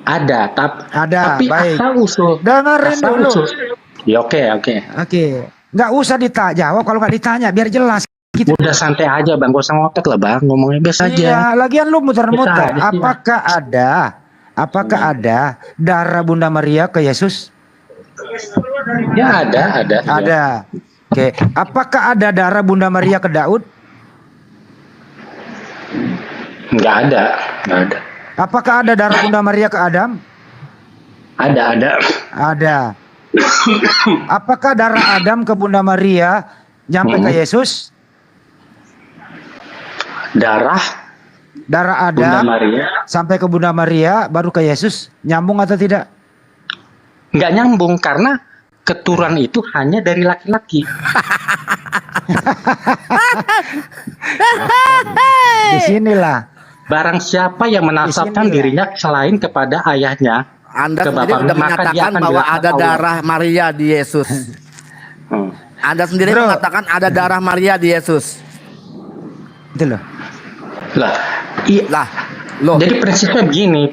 Ada, Ada, tapi baik. asal usul. Dengerin asal dulu. usul. Ya oke. Oke. Nggak usah jawab kalau nggak ditanya biar jelas. Gitu. Udah santai aja bang, gak usah ngotot lah bang, ngomongnya biasa aja. Iya, lagian lu muter-muter. Bisa aja sih, Apakah ada darah Bunda Maria ke Yesus? Ya ada. Ada. Oke. Apakah ada darah Bunda Maria ke Daud? Nggak ada. Apakah ada darah Bunda Maria ke Adam? Ada. Ada. Apakah darah Adam ke Bunda Maria nyampe ke Yesus? Darah Darah Bunda Adam Maria sampai ke Bunda Maria baru ke Yesus. Nyambung atau tidak? nggak nyambung karena keturunan itu hanya dari laki-laki. Di sinilah. Barang siapa yang menasabkan Di sini ya. dirinya selain kepada ayahnya, Anda ke sendiri bapaknya, sudah maka dia menyatakan akan bahwa dilakukan ada Allah. darah Maria di Yesus. Hmm. Anda sendiri Bro. mengatakan ada darah Maria di Yesus. Itu loh. Lah, iya. Lah, loh. Jadi prinsipnya begini.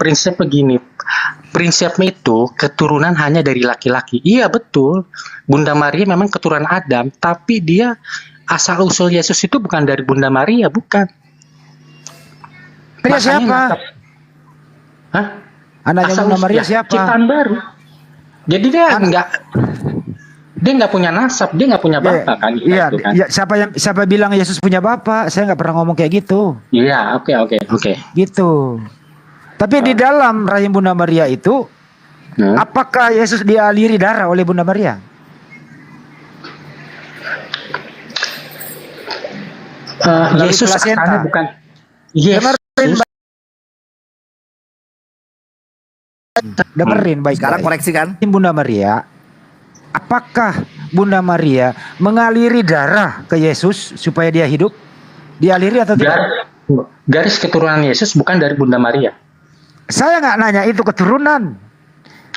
Prinsipnya itu keturunan hanya dari laki-laki. Iya betul. Bunda Maria memang keturunan Adam, tapi dia asal usul Yesus itu bukan dari Bunda Maria, bukan. Dia Makanya siapa? nasab- Hah? Anaknya Asal Bunda Maria usul- siapa? Ciptaan baru. Jadi dia nggak punya nasab, dia nggak punya bapak kan? Iya, Itu kan? iya, siapa bilang Yesus punya bapak? Saya nggak pernah ngomong kayak gitu. Iya, oke. Gitu. Tapi di dalam rahim Bunda Maria itu, Hmm. apakah Yesus dialiri darah oleh Bunda Maria? Dari Yesus plasenta. asalnya bukan Yesus. Dengerin baik. Sekarang koreksi kan? Bunda Maria, apakah Bunda Maria mengaliri darah ke Yesus supaya dia hidup? Dialiri atau tidak? Garis keturunan Yesus bukan dari Bunda Maria. Saya nggak nanya itu keturunan.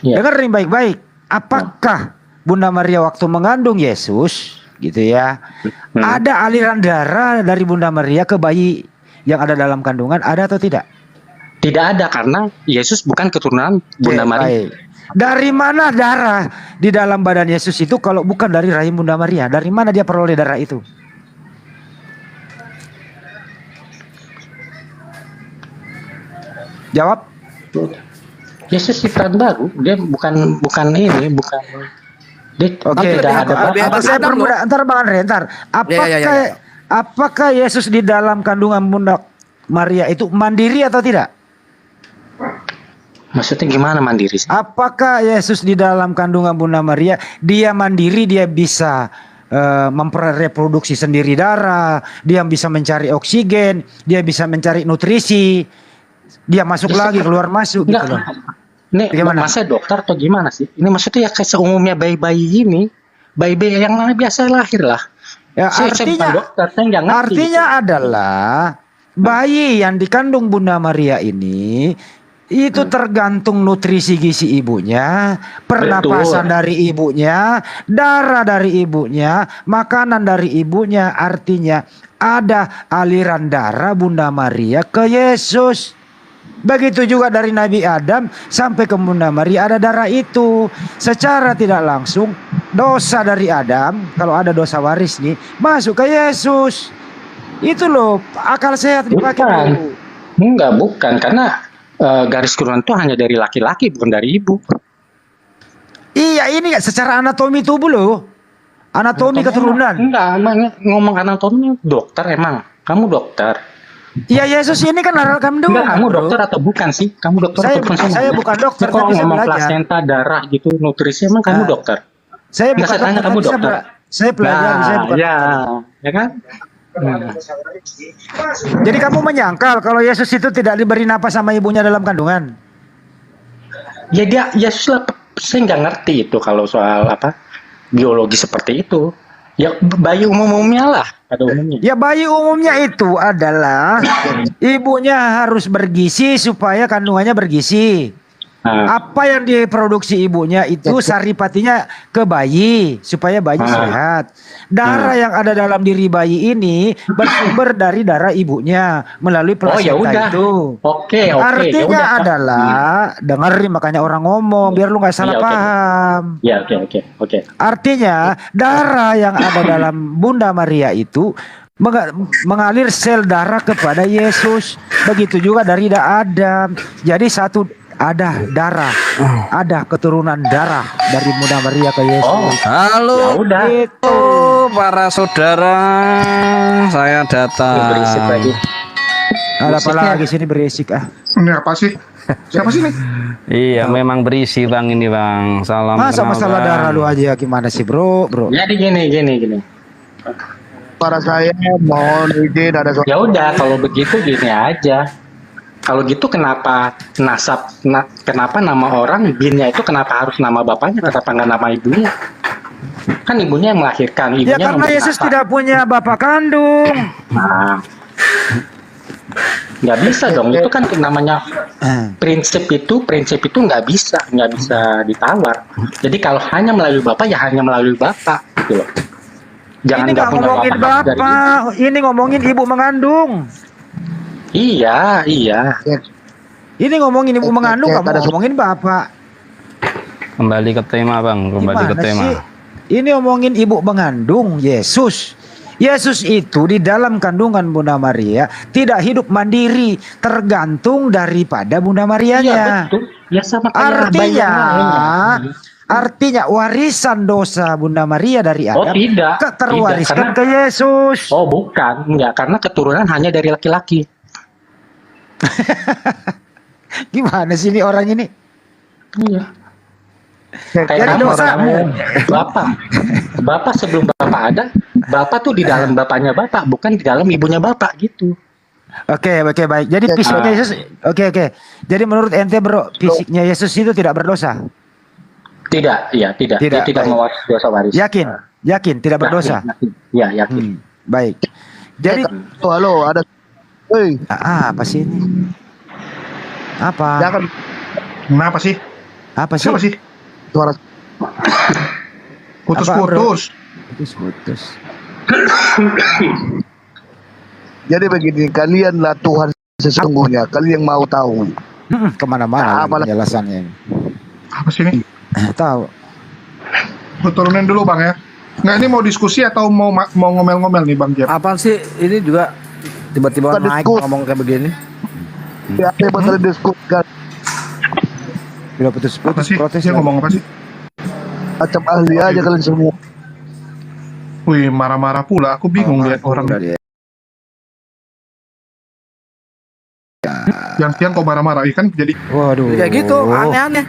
Iya. Dengerin baik-baik. Apakah Bunda Maria waktu mengandung Yesus, gitu ya, ada aliran darah dari Bunda Maria ke bayi yang ada dalam kandungan ada atau tidak? Tidak ada karena Yesus bukan keturunan Bunda Oke, Maria. baik. Dari mana darah di dalam badan Yesus itu kalau bukan dari rahim Bunda Maria? Dari mana dia peroleh darah itu? Jawab. Yesus ciptaan baru, dia bukan ini, bukan dia Oke, tidak ada apa saya permudah, ntar Bang Andre, ntar. Apakah Yesus di dalam kandungan Bunda Maria itu mandiri atau tidak? Maksudnya gimana mandiri sih? Apakah Yesus di dalam kandungan Bunda Maria dia mandiri, dia bisa memreproduksi sendiri darah, dia bisa mencari oksigen, dia bisa mencari nutrisi, dia masuk lagi keluar masuk gitu loh. Ini Bagaimana? masa dokter atau gimana sih? Ini maksudnya ya kayak seumumnya bayi-bayi ini, bayi-bayi yang biasa lahir lah. Ya, Saya bukan artinya dokter, saya nggak ngerti artinya gitu. adalah bayi yang dikandung Bunda Maria ini itu tergantung nutrisi gizi ibunya, pernapasan dari ibunya, darah dari ibunya, makanan dari ibunya. Artinya ada aliran darah Bunda Maria ke Yesus. Begitu juga dari Nabi Adam sampai ke Bunda Maria ada darah itu. Secara tidak langsung dosa dari Adam, kalau ada dosa waris nih, masuk ke Yesus. Itu loh akal sehat dipakai dulu. Bukan karena garis keturunan itu hanya dari laki-laki bukan dari ibu. Iya, ini secara anatomi tubuh loh. Anatomi keturunan. Enggak, ngomong anatomi dokter emang. Kamu dokter. Iya, Yesus ini kan darah kandungan. Enggak, kamu bro. dokter atau bukan sih? Kamu dokter Saya atau bukan- saya bukan dokter, Kalau tapi saya ngomong belajar. plasenta, darah gitu, nutrisi emang kamu dokter. Saya Nggak, bukan saya tanya dokter, kamu tapi saya dokter. saya pelajari, saya bukan. ya kan? Jadi kamu menyangkal kalau Yesus itu tidak diberi napas sama ibunya dalam kandungan? Ya dia Yesus lah, saya nggak ngerti itu kalau soal apa biologi seperti itu. Ya bayi umumnya lah pada umumnya. Ya, bayi umumnya itu adalah ibunya harus bergizi supaya kandungannya bergizi. Nah, Apa yang diproduksi ibunya itu saripatinya ke bayi supaya bayi sehat. Darah yang ada dalam diri bayi ini bersumber dari darah ibunya melalui oh ya plasenta udah. itu. Oke, Artinya ya udah. adalah dengerin makanya orang ngomong biar lu nggak salah Iya, oke. paham. Ya oke. Artinya darah yang ada dalam Bunda Maria itu mengalir sel darah kepada Yesus. Begitu juga dari Adam. Jadi ada darah, ada keturunan darah dari Bunda Maria ke Yesus. Oh, Halo, ya udah. Itu. para saudara, saya datang. Berisik lagi. Ada apa Musiknya. lagi sini berisik ah? Ini apa sih? Siapa sih nih? Iya, memang berisi bang ini bang. Salam. Masa kenal, masalah Bang. darah lu aja gimana sih bro? Jadi gini. Para saya mohon izin ada Ya udah kalau begitu gini aja. Kalau gitu kenapa kenapa nama orang binnya itu kenapa harus nama bapaknya, kenapa nggak nama ibunya? Kan ibunya yang melahirkan, Ya ibunya karena memberi Yesus nafas. tidak punya bapak kandung. Nah, nggak bisa dong. Itu kan namanya prinsip itu nggak bisa ditawar. Jadi kalau hanya melalui bapak ya hanya melalui bapak gitu loh. Jangan Ini nggak nggak punya ngomongin bapak dari ibu. bapak, ini ngomongin ibu mengandung. Iya. Ini ngomongin ibu mengandung, kamu ngomongin bapak. Kembali ke tema bang. Kembali ke Gimana tema. sih? Ini ngomongin ibu mengandung Yesus. Yesus itu di dalam kandungan Bunda Maria tidak hidup mandiri, tergantung daripada Bunda Iya Marianya. betul. Ya sama kayak bayi yang lain. Artinya warisan dosa Bunda Maria dari Oh Adam tidak. terwariskan Tidak, ke Yesus. Oh bukan, enggak, karena keturunan hanya dari laki-laki. Gimana sih ini orang ini? Iya. Kayak Jadi kamu, dosa. Bapak sebelum bapak ada, bapak tuh di dalam bapaknya bapak, bukan di dalam ibunya bapak gitu. Oke, baik. Jadi fisiknya Yesus, oke. Jadi menurut ente bro, fisiknya Yesus itu tidak berdosa. Tidak. Dia tidak baik. mewaris dosa waris. Yakin tidak berdosa. Yakin. Baik. Jadi halo ada. Hei, apa sih ini? Apa? jangan Kenapa sih? Apa sih? Siapa sih? suara Putus-putus. Putus. Jadi begini, kalianlah Tuhan sesungguhnya, kalian yang mau tahu. Kemana-mana Apalah. penjelasannya. Apa sih ini? Tahu. Gua turunin dulu bang ya. Nggak, ini mau diskusi atau mau ngomel-ngomel nih bang Jeb? Apaan sih ini juga tiba-tiba Bukan naik diskusi. ngomong kayak begini. Ya, apa yang mau diskusikan? Bila Apa putus-putus sih? protes Dia lagi. ngomong apa sih? Macam ahli aja kalian semua. Wih, marah-marah pula. Aku bingung lihat orang. Udah dia. Yang siang kok marah-marah, kan jadi Waduh. Kayak gitu, aneh-aneh.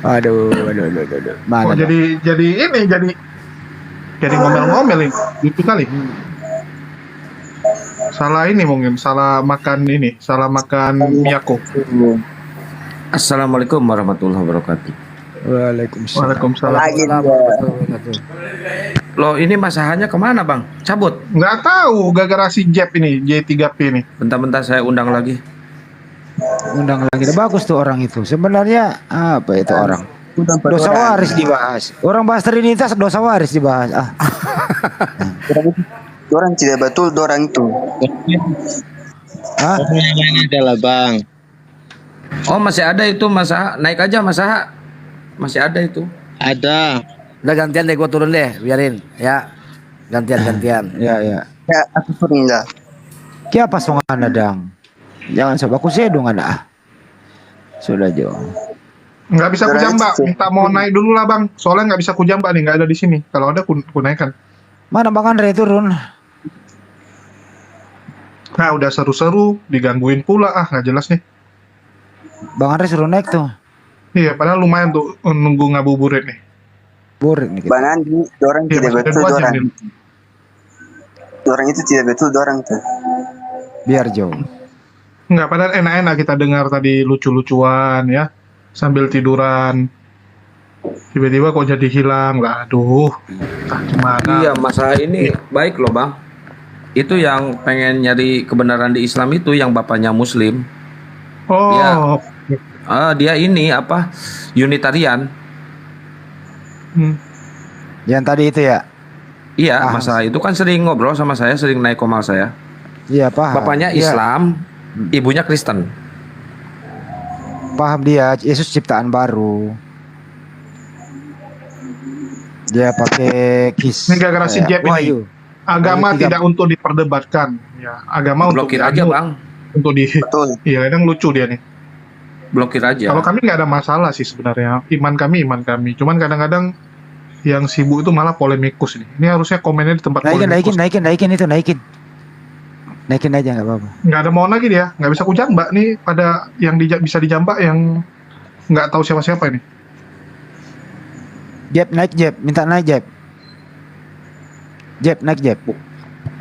Aduh. Mana? kok Dah? jadi ini jadi ngomel-ngomel ini. Gitu kali. Salah ini mungkin, salah makan miyako. Assalamualaikum warahmatullahi wabarakatuh. Waalaikumsalam. Waalaikumsalam. Loh ini masahannya kemana bang? Cabut. Nggak tahu gara-gara si Jeb ini, J3P ini. Bentar-bentar saya undang lagi. Undang lagi. Bagus tuh orang itu. Sebenarnya apa itu orang? Dosa waris dibahas. Orang bahas Trinitas dosa waris dibahas. Orang tidak betul orang itu. Ah, Adalah bang. Oh masih ada itu masa naik aja masa masih ada itu. Ada. Udah gantian deh, gue turun deh, biarin ya. Gantian. ya. Ya aku turun dah. Kia pas ada dang. Jangan sebab aku sedung ada. Sudah jauh. Nggak bisa Gara-gara kujamba, itu. minta mau naik dulu lah bang. Soalnya nggak bisa kujamba nih, nggak ada di sini. Kalau ada ku naikkan. Mana Bang Andre turun? Nah udah seru-seru, digangguin pula nggak jelas nih. Bang Andre suruh naik tuh. Iya, padahal lumayan tuh nunggu ngabuburit nih. Boring nih kita. Bang Andi, orang Iya, tidak masih ada betul 2 jam orang. nih. Orang itu tidak betul orang tuh. Biar jauh. Nggak, padahal enak-enak kita dengar tadi lucu-lucuan ya, sambil tiduran. Tiba-tiba kok jadi hilang lah, aduh. Entah gimana. Iya masalah ini baik loh bang. Itu yang pengen nyari kebenaran di Islam itu yang bapaknya Muslim. Oh, Dia ini apa Unitarian. Yang tadi itu ya? Iya Ah. masalah itu kan sering ngobrol sama saya, sering naik komal saya. Iya paham. Bapaknya Iya, Islam, ibunya Kristen. paham dia. Yesus ciptaan baru. Dia pakai Ini gara-gara si Jeb ini. Wahyu. agama Tiga- tidak untuk diperdebatkan. Ya, agama untuk Blokir aja bang, Untuk di. Betul. Iya, kadang lucu dia nih. blokir aja. Kalau kami nggak ada masalah sih sebenarnya. Iman kami. Cuman kadang-kadang yang sibuk itu malah polemikus nih. Ini harusnya komennya di tempat polemikus. Naikin aja nggak apa-apa. Nggak ada mau lagi dia. Nggak bisa kujambak nih pada yang bisa dijambak yang nggak tahu siapa-siapa ini. Jeb naik Jeb, minta naik Jeb. Jeb naik Jeb.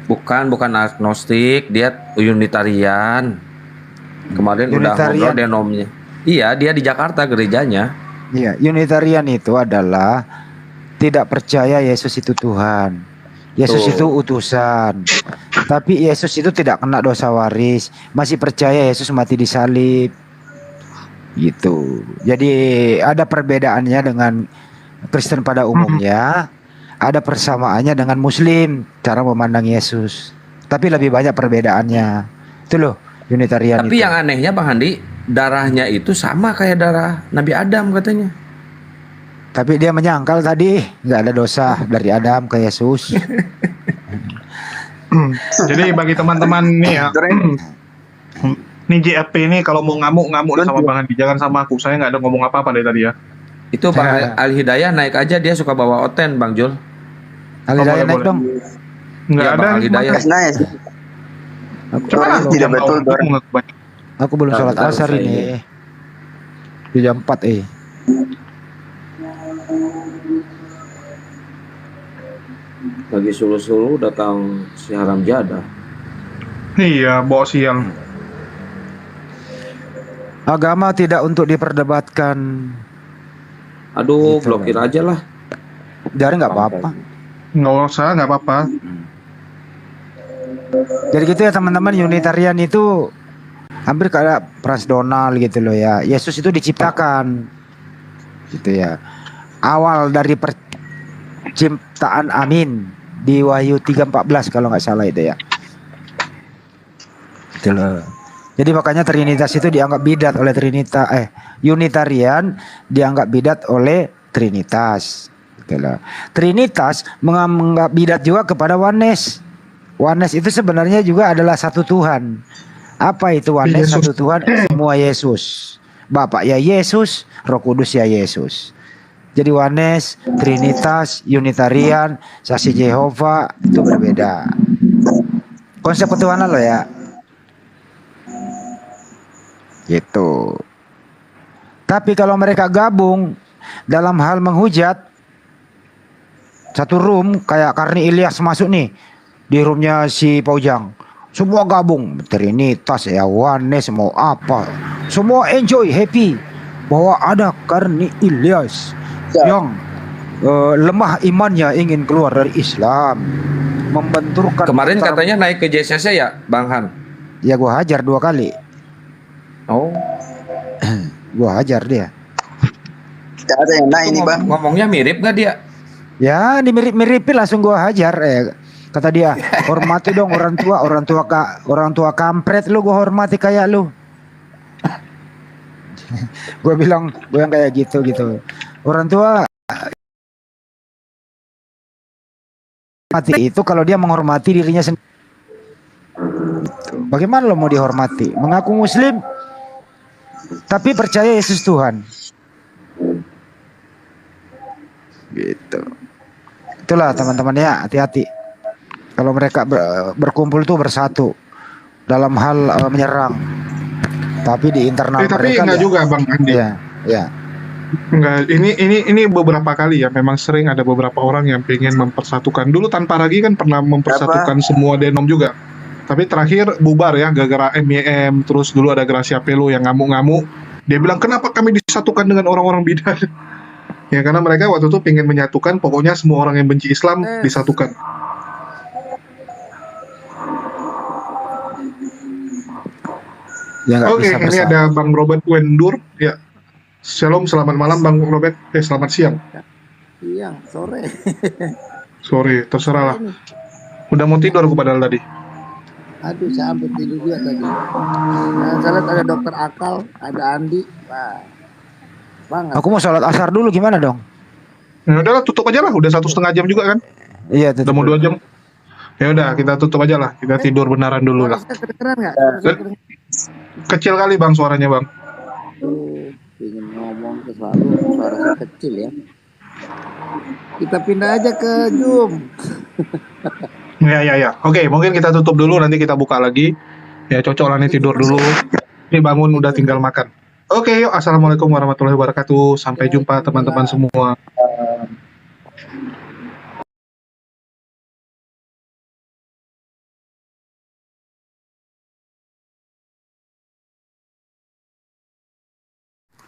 Bukan agnostik, dia Unitarian. Kemarin udah Unitarian. ngobrol denomnya. Iya, dia di Jakarta gerejanya. Iya, Unitarian itu adalah tidak percaya Yesus itu Tuhan. Yesus Tuh. itu utusan. Tapi Yesus itu tidak kena dosa waris, masih percaya Yesus mati di salib. Gitu. Jadi ada perbedaannya dengan Kristen pada umumnya, ada persamaannya dengan Muslim cara memandang Yesus. Tapi lebih banyak perbedaannya. Itu loh Unitarian Tapi itu. yang anehnya Bang Handi, darahnya itu sama kayak darah Nabi Adam katanya. Tapi dia menyangkal tadi nggak ada dosa dari Adam ke Yesus. Jadi bagi teman-teman nih ya, nih JFP ini kalau mau ngamuk sama Bang Andi, jangan sama aku. Saya nggak ada ngomong apa-apa dari tadi ya. Itu Bang Al Hidayah naik aja, dia suka bawa oten Bang Jul. Al-Hidayah naik boleh. dong. Nggak Iya, ada Bang nih. Hidayah. Mas Naya sih. Cuman Orang tidak betul orang. Aku belum sholat Taruh asar saya ini. Di jam 4 Lagi suluh-suluh datang si Haram Jadah. Iya, bawa siang. Agama tidak untuk diperdebatkan. Aduh, Gitu, blokir Bang. aja lah. Dari nggak apa-apa. Nggak usah, nggak apa-apa. Jadi gitu ya teman-teman, Unitarian itu hampir kayak transdonal gitu loh ya. Yesus itu diciptakan gitu ya. Awal dari penciptaan amin. Di Wahyu 3:14 kalau nggak salah itu ya. Gitu loh. Jadi makanya Trinitas itu dianggap bidat oleh Unitarian dianggap bidat oleh Trinitas. Gitu loh. Trinitas menganggap bidat juga kepada Oneness. Oneness itu sebenarnya juga adalah satu Tuhan. Apa itu Oneness? Satu Tuhan, semua Yesus. Bapak ya Yesus, Roh Kudus ya Yesus. Jadi Oneness, Trinitas, Unitarian, Saksi Yehova itu berbeda. Konsep ketuhanan loh ya. Gitu. Tapi kalau mereka gabung dalam hal menghujat, satu room kayak Karni Ilyas masuk nih di roomnya si Paujang, semua gabung, Trinitas ya, Oneness mau apa, semua enjoy, happy bahwa ada Karni Ilyas yang lemah imannya ingin keluar dari Islam, membenturkan. Kemarin katanya naik ke JCC ya, Bang Han? Ya gua hajar 2 kali. Oh, Gua hajar dia. Tidak ada yang naik ini bang. Ngomongnya mirip gak dia? Ya dimirip-miripin langsung gua hajar. Kata dia, hormati dong orang tua kampret lu, gua hormati kayak lu. Gua bilang kayak gitu. Orang tua mati itu kalau dia menghormati dirinya sendiri. Bagaimana lo mau dihormati? Mengaku Muslim tapi percaya Yesus Tuhan. Gitu. Itulah teman-teman ya, hati-hati. Kalau mereka berkumpul tuh bersatu dalam hal menyerang. Tapi di internal tapi mereka enggak juga Bang Andi. Ya. Enggak, ini beberapa kali ya, memang sering ada beberapa orang yang pengen mempersatukan. Dulu Tanpa Ragi kan pernah mempersatukan semua denom juga. Tapi terakhir bubar ya, gara-gara MYM, terus dulu ada Gracia Pelo yang ngamuk-ngamuk. Dia bilang, kenapa kami disatukan dengan orang-orang bidat? Ya karena mereka waktu itu pengen menyatukan, pokoknya semua orang yang benci Islam disatukan. Ya, Oke, ini ada Bang Robert Wendur. Ya, Shalom, selamat malam Bang Robert. Selamat siang. Siang, sore. Sorry, terserah lah. Udah mau tidur aku padahal tadi. Aduh, saya hampir tidur juga tadi. Nah, saya lihat ada dokter Akal, ada Andi. Wah, banget. Aku mau sholat asar dulu, gimana dong? Ya udahlah, tutup aja lah. Udah 1,5 jam juga kan? Iya, udah mau 2 jam. Ya udah, kita tutup aja lah. Kita tidur benaran dulu lah. Kedengeran nggak? Kecil kali Bang suaranya Bang. Tuh, ingin ngomong ke selalu suara saya kecil ya. Kita pindah aja ke Zoom. Ya. Oke, mungkin kita tutup dulu, nanti kita buka lagi. Ya, cocok lah nih tidur dulu. Ini bangun udah tinggal makan. Oke, yuk. Assalamualaikum warahmatullahi wabarakatuh. Sampai jumpa teman-teman semua.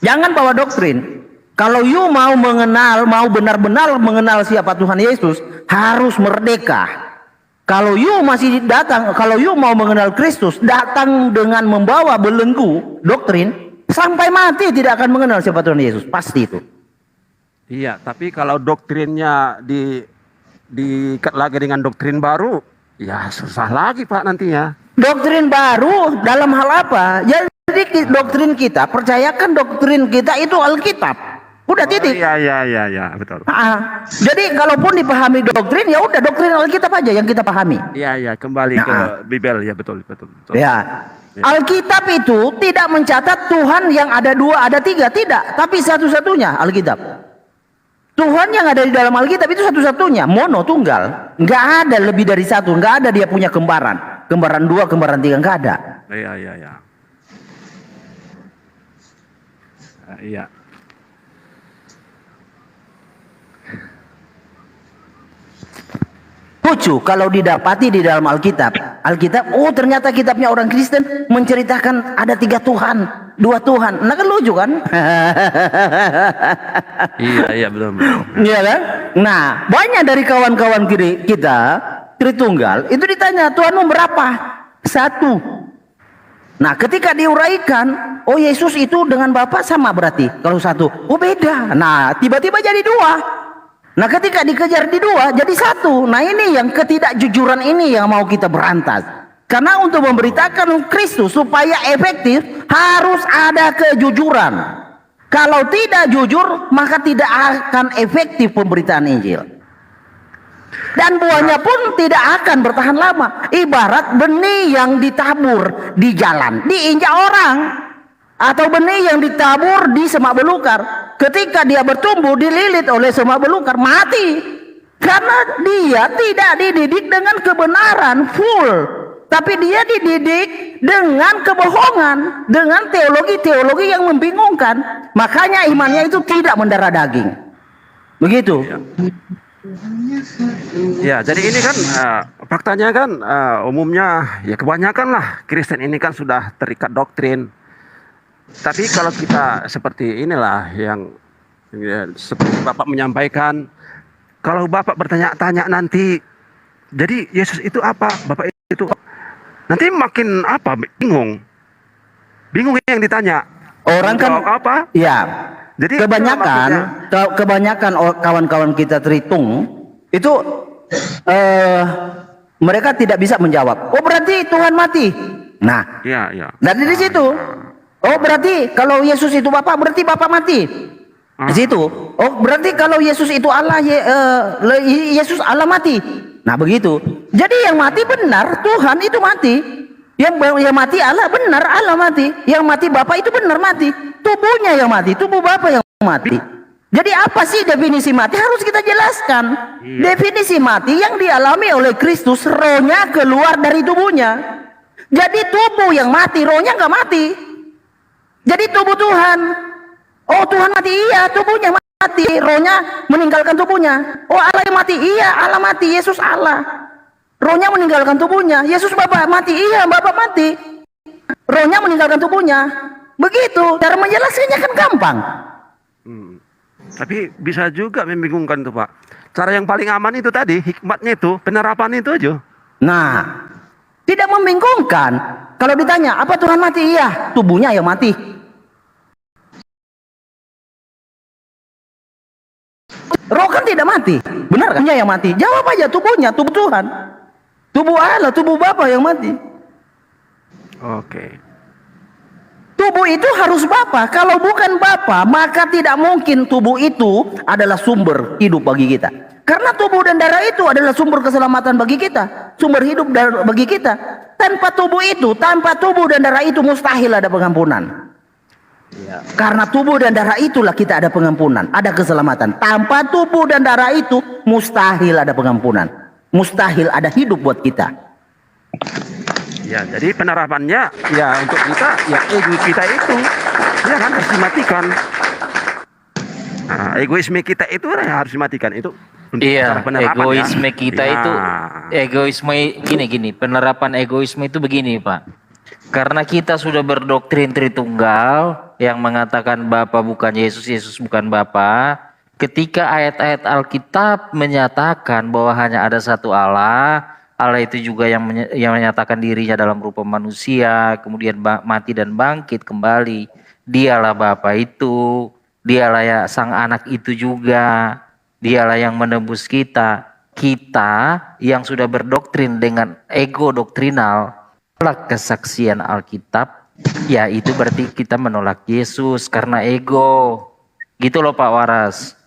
Jangan bawa doktrin. Kalau you mau mengenal, mau benar-benar mengenal siapa Tuhan Yesus, harus merdeka. Kalau you masih datang, kalau you mau mengenal Kristus, datang dengan membawa belenggu doktrin, sampai mati tidak akan mengenal siapa Tuhan Yesus, pasti itu. Iya, tapi kalau doktrinnya diikat lagi dengan doktrin baru, ya susah lagi Pak nantinya. Doktrin baru dalam hal apa? Jadi doktrin kita, percayakan doktrin kita itu Alkitab. Udah titik. Iya, betul. Jadi kalaupun dipahami doktrin, ya udah doktrin Alkitab aja yang kita pahami. Iya, kembali ke Bibel, ya betul. Ya. Alkitab itu tidak mencatat Tuhan yang ada 2, ada 3, tidak. Tapi satu-satunya Alkitab. Tuhan yang ada di dalam Alkitab itu satu-satunya, mono, tunggal. Nggak ada lebih dari satu, nggak ada dia punya kembaran. Kembaran 2, kembaran 3, nggak ada. Iya. Lucu kalau didapati di dalam Alkitab. Oh ternyata kitabnya orang Kristen menceritakan ada 3 Tuhan, 2 Tuhan. Nah kan lucu kan? Iya, belum. Iya kan? Nah banyak dari kawan-kawan kita Tritunggal itu ditanya, Tuhanmu berapa? 1. Nah ketika diuraikan, oh Yesus itu dengan Bapa sama berarti. Kalau 1, oh beda. Nah tiba-tiba jadi 2. Nah, ketika dikejar di dua, jadi satu. Nah, ini yang ketidakjujuran ini yang mau kita berantas. Karena untuk memberitakan Kristus supaya efektif, harus ada kejujuran. Kalau tidak jujur, maka tidak akan efektif pemberitaan Injil. Dan buahnya pun tidak akan bertahan lama. Ibarat benih yang ditabur di jalan, diinjak orang. Atau benih yang ditabur di semak belukar. Ketika dia bertumbuh dililit oleh semak belukar, mati. Karena dia tidak dididik dengan kebenaran full, tapi dia dididik dengan kebohongan, dengan teologi-teologi yang membingungkan. Makanya imannya itu tidak mendarah daging. Begitu. Ya, jadi ini kan faktanya kan umumnya ya kebanyakan lah Kristen ini kan sudah terikat doktrin. Tapi kalau kita seperti inilah yang ya, seperti Bapak menyampaikan, kalau Bapak bertanya-tanya nanti, jadi Yesus itu apa? Bapak itu nanti makin apa? Bingung yang ditanya. Orang kan apa? Ya. Jadi kebanyakan kawan-kawan kita Tritung itu mereka tidak bisa menjawab. Oh, berarti Tuhan mati. Nah, ya. dari situ. Oh, berarti kalau Yesus itu Bapa, berarti Bapa mati. Di situ. Oh, berarti kalau Yesus itu Allah, Yesus Allah mati. Nah, begitu. Jadi yang mati benar, Tuhan itu mati. Yang mati Allah benar, Allah mati. Yang mati Bapa itu benar mati. Tubuhnya yang mati, tubuh Bapa yang mati. Jadi apa sih definisi mati? Harus kita jelaskan. Definisi mati yang dialami oleh Kristus, rohnya keluar dari tubuhnya. Jadi tubuh yang mati, rohnya nggak mati. Jadi tubuh Tuhan. Oh, Tuhan mati, iya, tubuhnya mati, rohnya meninggalkan tubuhnya. Oh, Allah yang mati, iya, Allah mati, Yesus Allah. Rohnya meninggalkan tubuhnya. Yesus Bapa mati, iya, Bapa mati. Rohnya meninggalkan tubuhnya. Begitu, cara menjelaskannya kan gampang. Tapi bisa juga membingungkan tuh Pak. Cara yang paling aman itu tadi, hikmatnya itu, penerapan itu aja. Nah, tidak membingungkan. Kalau ditanya, apa Tuhan mati? Iya, tubuhnya yang mati. Roh kan tidak mati. Benar kan? Yang mati. Jawab aja, tubuhnya, tubuh Tuhan. Tubuh Allah, tubuh Bapa yang mati. Oke. Tubuh itu harus Bapa. Kalau bukan Bapa, maka tidak mungkin tubuh itu adalah sumber hidup bagi kita. Karena tubuh dan darah itu adalah sumber keselamatan bagi kita, sumber hidup bagi kita. Tanpa tubuh dan darah itu mustahil ada pengampunan. Karena tubuh dan darah itulah kita ada pengampunan, ada keselamatan. Tanpa tubuh dan darah itu mustahil ada pengampunan, mustahil ada hidup buat kita. Ya, jadi penerapannya ya untuk kita, ya ego kita itu ya kan harus dimatikan. Nah, egoisme kita itu harus dimatikan itu. Iya, egoisme kita itu gini, penerapan egoisme itu begini Pak. Karena kita sudah berdoktrin Tritunggal yang mengatakan Bapa bukan Yesus, Yesus bukan Bapa. Ketika ayat-ayat Alkitab menyatakan bahwa hanya ada satu Allah, Allah itu juga yang menyatakan dirinya dalam rupa manusia, kemudian mati dan bangkit kembali. Dialah Bapa itu, dialah ya sang anak itu juga, dialah yang menebus kita. Kita yang sudah berdoktrin dengan ego doktrinal, menolak kesaksian Alkitab, ya itu berarti kita menolak Yesus karena ego. Gitu loh Pak Waras.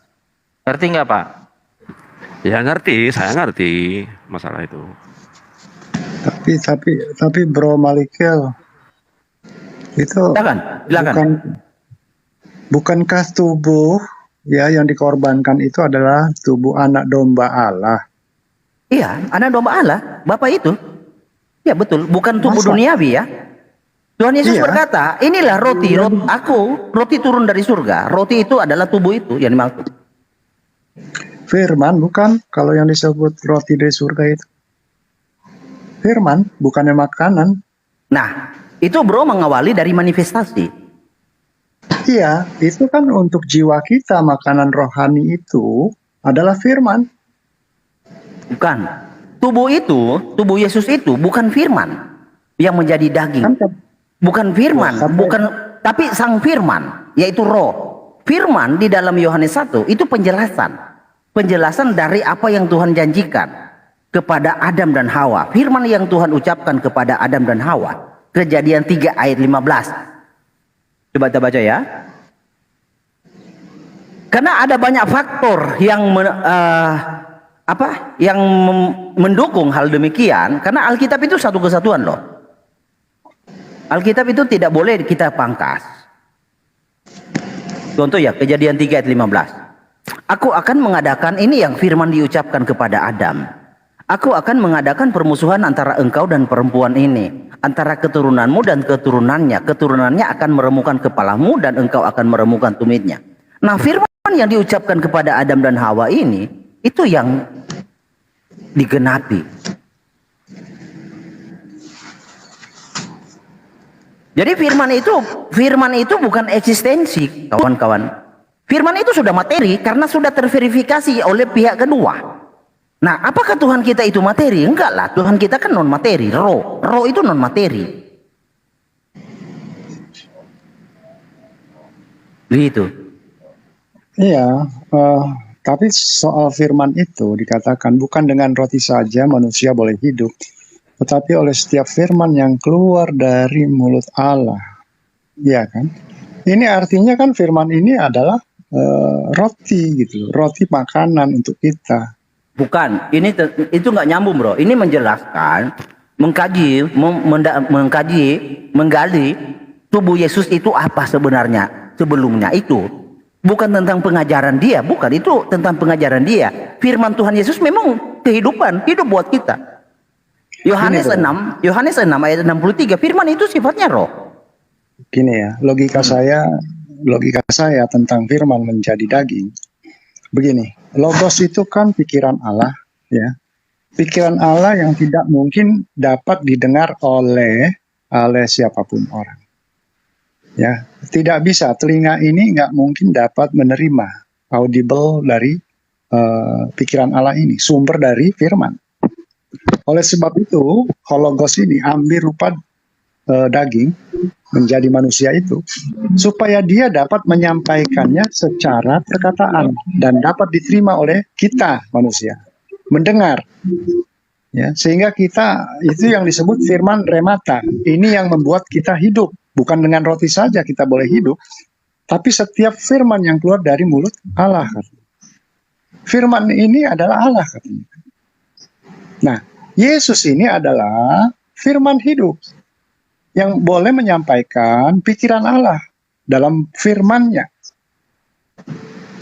Ngerti nggak Pak? Ya ngerti, saya ngerti masalah itu. Tapi Bro Malikel, itu silakan. Bukankah tubuh ya yang dikorbankan itu adalah tubuh anak domba Allah? Iya, anak domba Allah, Bapak itu. Ya betul, bukan tubuh duniawi ya. Tuhan Yesus berkata, inilah roti turun dari surga. Roti itu adalah tubuh itu yang dimaksud. Firman bukan, kalau yang disebut roti dari surga itu. Firman, bukannya makanan. Nah, itu bro mengawali dari manifestasi. Iya, itu kan untuk jiwa kita, makanan rohani itu adalah firman. Bukan. Tubuh Yesus itu bukan firman yang menjadi daging. Bukan firman, tapi sang firman, yaitu roh. Firman di dalam Yohanes 1 itu penjelasan. penjelasan dari apa yang Tuhan janjikan kepada Adam dan Hawa. Firman yang Tuhan ucapkan kepada Adam dan Hawa. Kejadian 3 ayat 15. Coba kita baca ya. Karena ada banyak faktor yang mendukung hal demikian. Karena Alkitab itu satu kesatuan loh. Alkitab itu tidak boleh kita pangkas. Contoh ya, Kejadian 3 ayat 15. Aku akan mengadakan, ini yang firman diucapkan kepada Adam. Aku akan mengadakan permusuhan antara engkau dan perempuan ini, antara keturunanmu dan keturunannya. Keturunannya akan meremukkan kepalamu dan engkau akan meremukkan tumitnya. Nah, firman yang diucapkan kepada Adam dan Hawa ini, itu yang digenapi. Jadi firman itu bukan eksistensi, kawan-kawan. Firman itu sudah materi karena sudah terverifikasi oleh pihak kedua. Nah, apakah Tuhan kita itu materi? Enggak lah, Tuhan kita kan non materi, roh. Roh itu non materi. Begitu. Iya, tapi soal firman itu dikatakan bukan dengan roti saja manusia boleh hidup, tetapi oleh setiap firman yang keluar dari mulut Allah. Iya kan? Ini artinya kan firman ini adalah roti gitu, roti makanan untuk kita. Bukan, itu nggak nyambung bro. Ini menjelaskan, menggali tubuh Yesus itu apa sebenarnya sebelumnya itu. Bukan tentang pengajaran dia, bukan, itu tentang pengajaran dia. Firman Tuhan Yesus memang kehidupan, hidup buat kita. Yohanes 6 ayat 63, firman itu sifatnya roh. Gini ya, logika saya tentang firman menjadi daging. Begini, logos itu kan pikiran Allah, ya. Pikiran Allah yang tidak mungkin dapat didengar oleh siapapun orang. Ya, tidak bisa, telinga ini nggak mungkin dapat menerima audible dari pikiran Allah ini, sumber dari firman. Oleh sebab itu, hologos ini ambil rupa daging menjadi manusia itu, supaya dia dapat menyampaikannya secara perkataan dan dapat diterima oleh kita manusia, mendengar. Ya, sehingga kita, itu yang disebut firman remata. Ini yang membuat kita hidup. Bukan dengan roti saja kita boleh hidup, tapi setiap firman yang keluar dari mulut Allah. Firman ini adalah Allah katanya. Nah, Yesus ini adalah firman hidup yang boleh menyampaikan pikiran Allah dalam firman-Nya.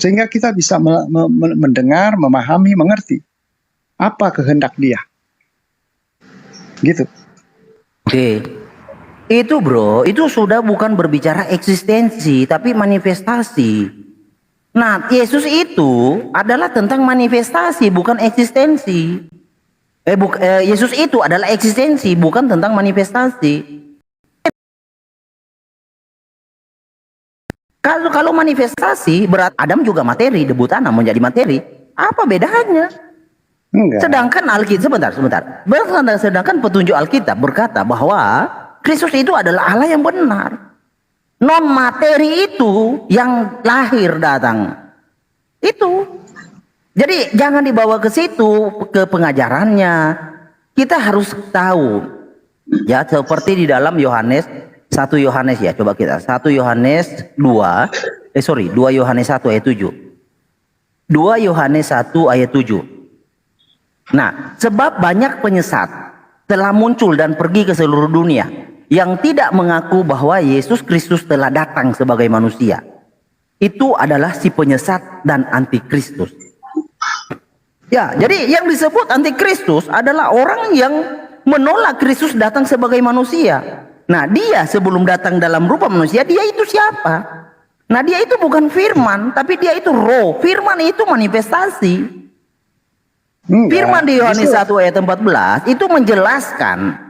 Sehingga kita bisa mendengar, memahami, mengerti apa kehendak Dia. Gitu. Oke. Itu bro, itu sudah bukan berbicara eksistensi, tapi manifestasi. Nah, Yesus itu adalah tentang manifestasi, bukan eksistensi. Yesus itu adalah eksistensi, bukan tentang manifestasi. Kalau manifestasi, berat Adam juga materi, debu tanah menjadi materi. Apa bedanya? Enggak. Sedangkan Alkitab, sebentar. Sedangkan petunjuk Alkitab berkata bahwa Kristus itu adalah Allah yang benar. Non materi itu yang lahir datang. Itu. Jadi jangan dibawa ke situ, ke pengajarannya. Kita harus tahu. Ya, seperti di dalam Yohanes 1 Yohanes ya, coba kita. 1 Yohanes 2 Yohanes 1 ayat 7. 2 Yohanes 1 ayat 7. Nah, sebab banyak penyesat telah muncul dan pergi ke seluruh dunia yang tidak mengaku bahwa Yesus Kristus telah datang sebagai manusia. Itu adalah si penyesat dan antikristus. Ya, jadi yang disebut antikristus adalah orang yang menolak Kristus datang sebagai manusia. Nah, dia sebelum datang dalam rupa manusia, dia itu siapa? Nah, dia itu bukan firman, tapi dia itu roh. Firman itu manifestasi. Firman di Yohanes 1 ayat 14 itu menjelaskan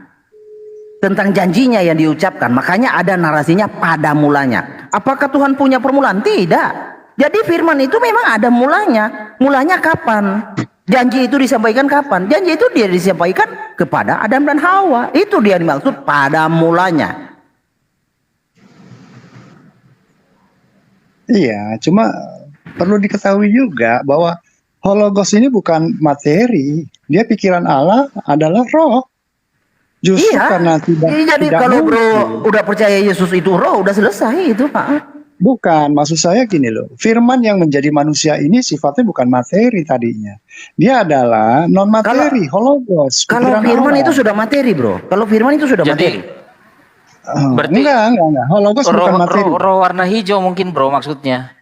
tentang janjinya yang diucapkan. Makanya ada narasinya pada mulanya. Apakah Tuhan punya permulaan? Tidak. Jadi firman itu memang ada mulanya. Mulanya kapan? Janji itu disampaikan kapan? Janji itu dia disampaikan kepada Adam dan Hawa. Itu dia dimaksud pada mulanya. Iya, cuma perlu diketahui juga bahwa Hologos ini bukan materi, dia pikiran Allah adalah roh. Justru Iya. karena tidak Jadi tidak kalau bro mungkin. udah percaya Yesus itu roh, udah selesai itu Pak. Bukan, maksud saya gini loh. Firman yang menjadi manusia ini sifatnya bukan materi tadinya. Dia adalah non materi, hologos. Kalau pikiran firman Allah. itu sudah materi bro. Kalau firman itu sudah materi. Berarti enggak. Hologos roh, bukan materi. roh warna hijau mungkin bro maksudnya.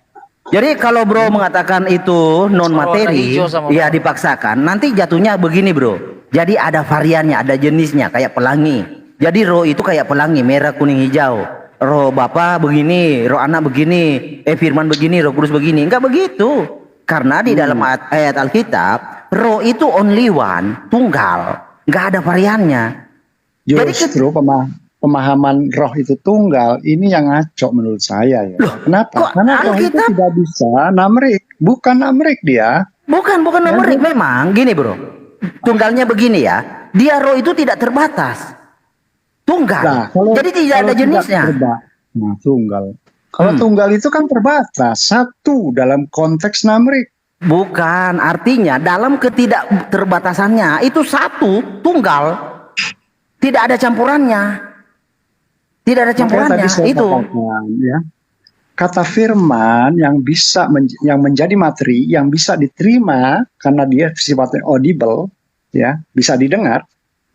Jadi kalau bro mengatakan itu non Warna materi, hijau sama ya bro. dipaksakan. Nanti jatuhnya begini bro. Jadi ada variannya, ada jenisnya kayak pelangi. Jadi roh itu kayak pelangi, merah, kuning, hijau. Roh Bapa begini, roh Anak begini, firman begini, Roh Kudus begini. Enggak begitu. Karena di dalam ayat Alkitab, roh itu only one, tunggal. Enggak ada variannya. Justru pemahaman roh itu tunggal, ini yang ngaco menurut saya ya. Kenapa? Karena roh itu tidak bisa namrik. Bukan namrik dia. Bukan nomor memang gini bro. Tunggalnya begini ya. Dia roh itu tidak terbatas. Tunggal. Nah, Jadi tidak ada jenisnya. Nah, tunggal. Kalau tunggal itu kan terbatas, satu dalam konteks namrik. Bukan, artinya dalam ketidakterbatasannya itu satu, tunggal. Tidak ada campurannya. Tidak ada Makanya campurannya tadi saya itu. katakan, ya. Kata firman yang bisa yang menjadi materi, yang bisa diterima karena dia sifatnya audible, ya, bisa didengar,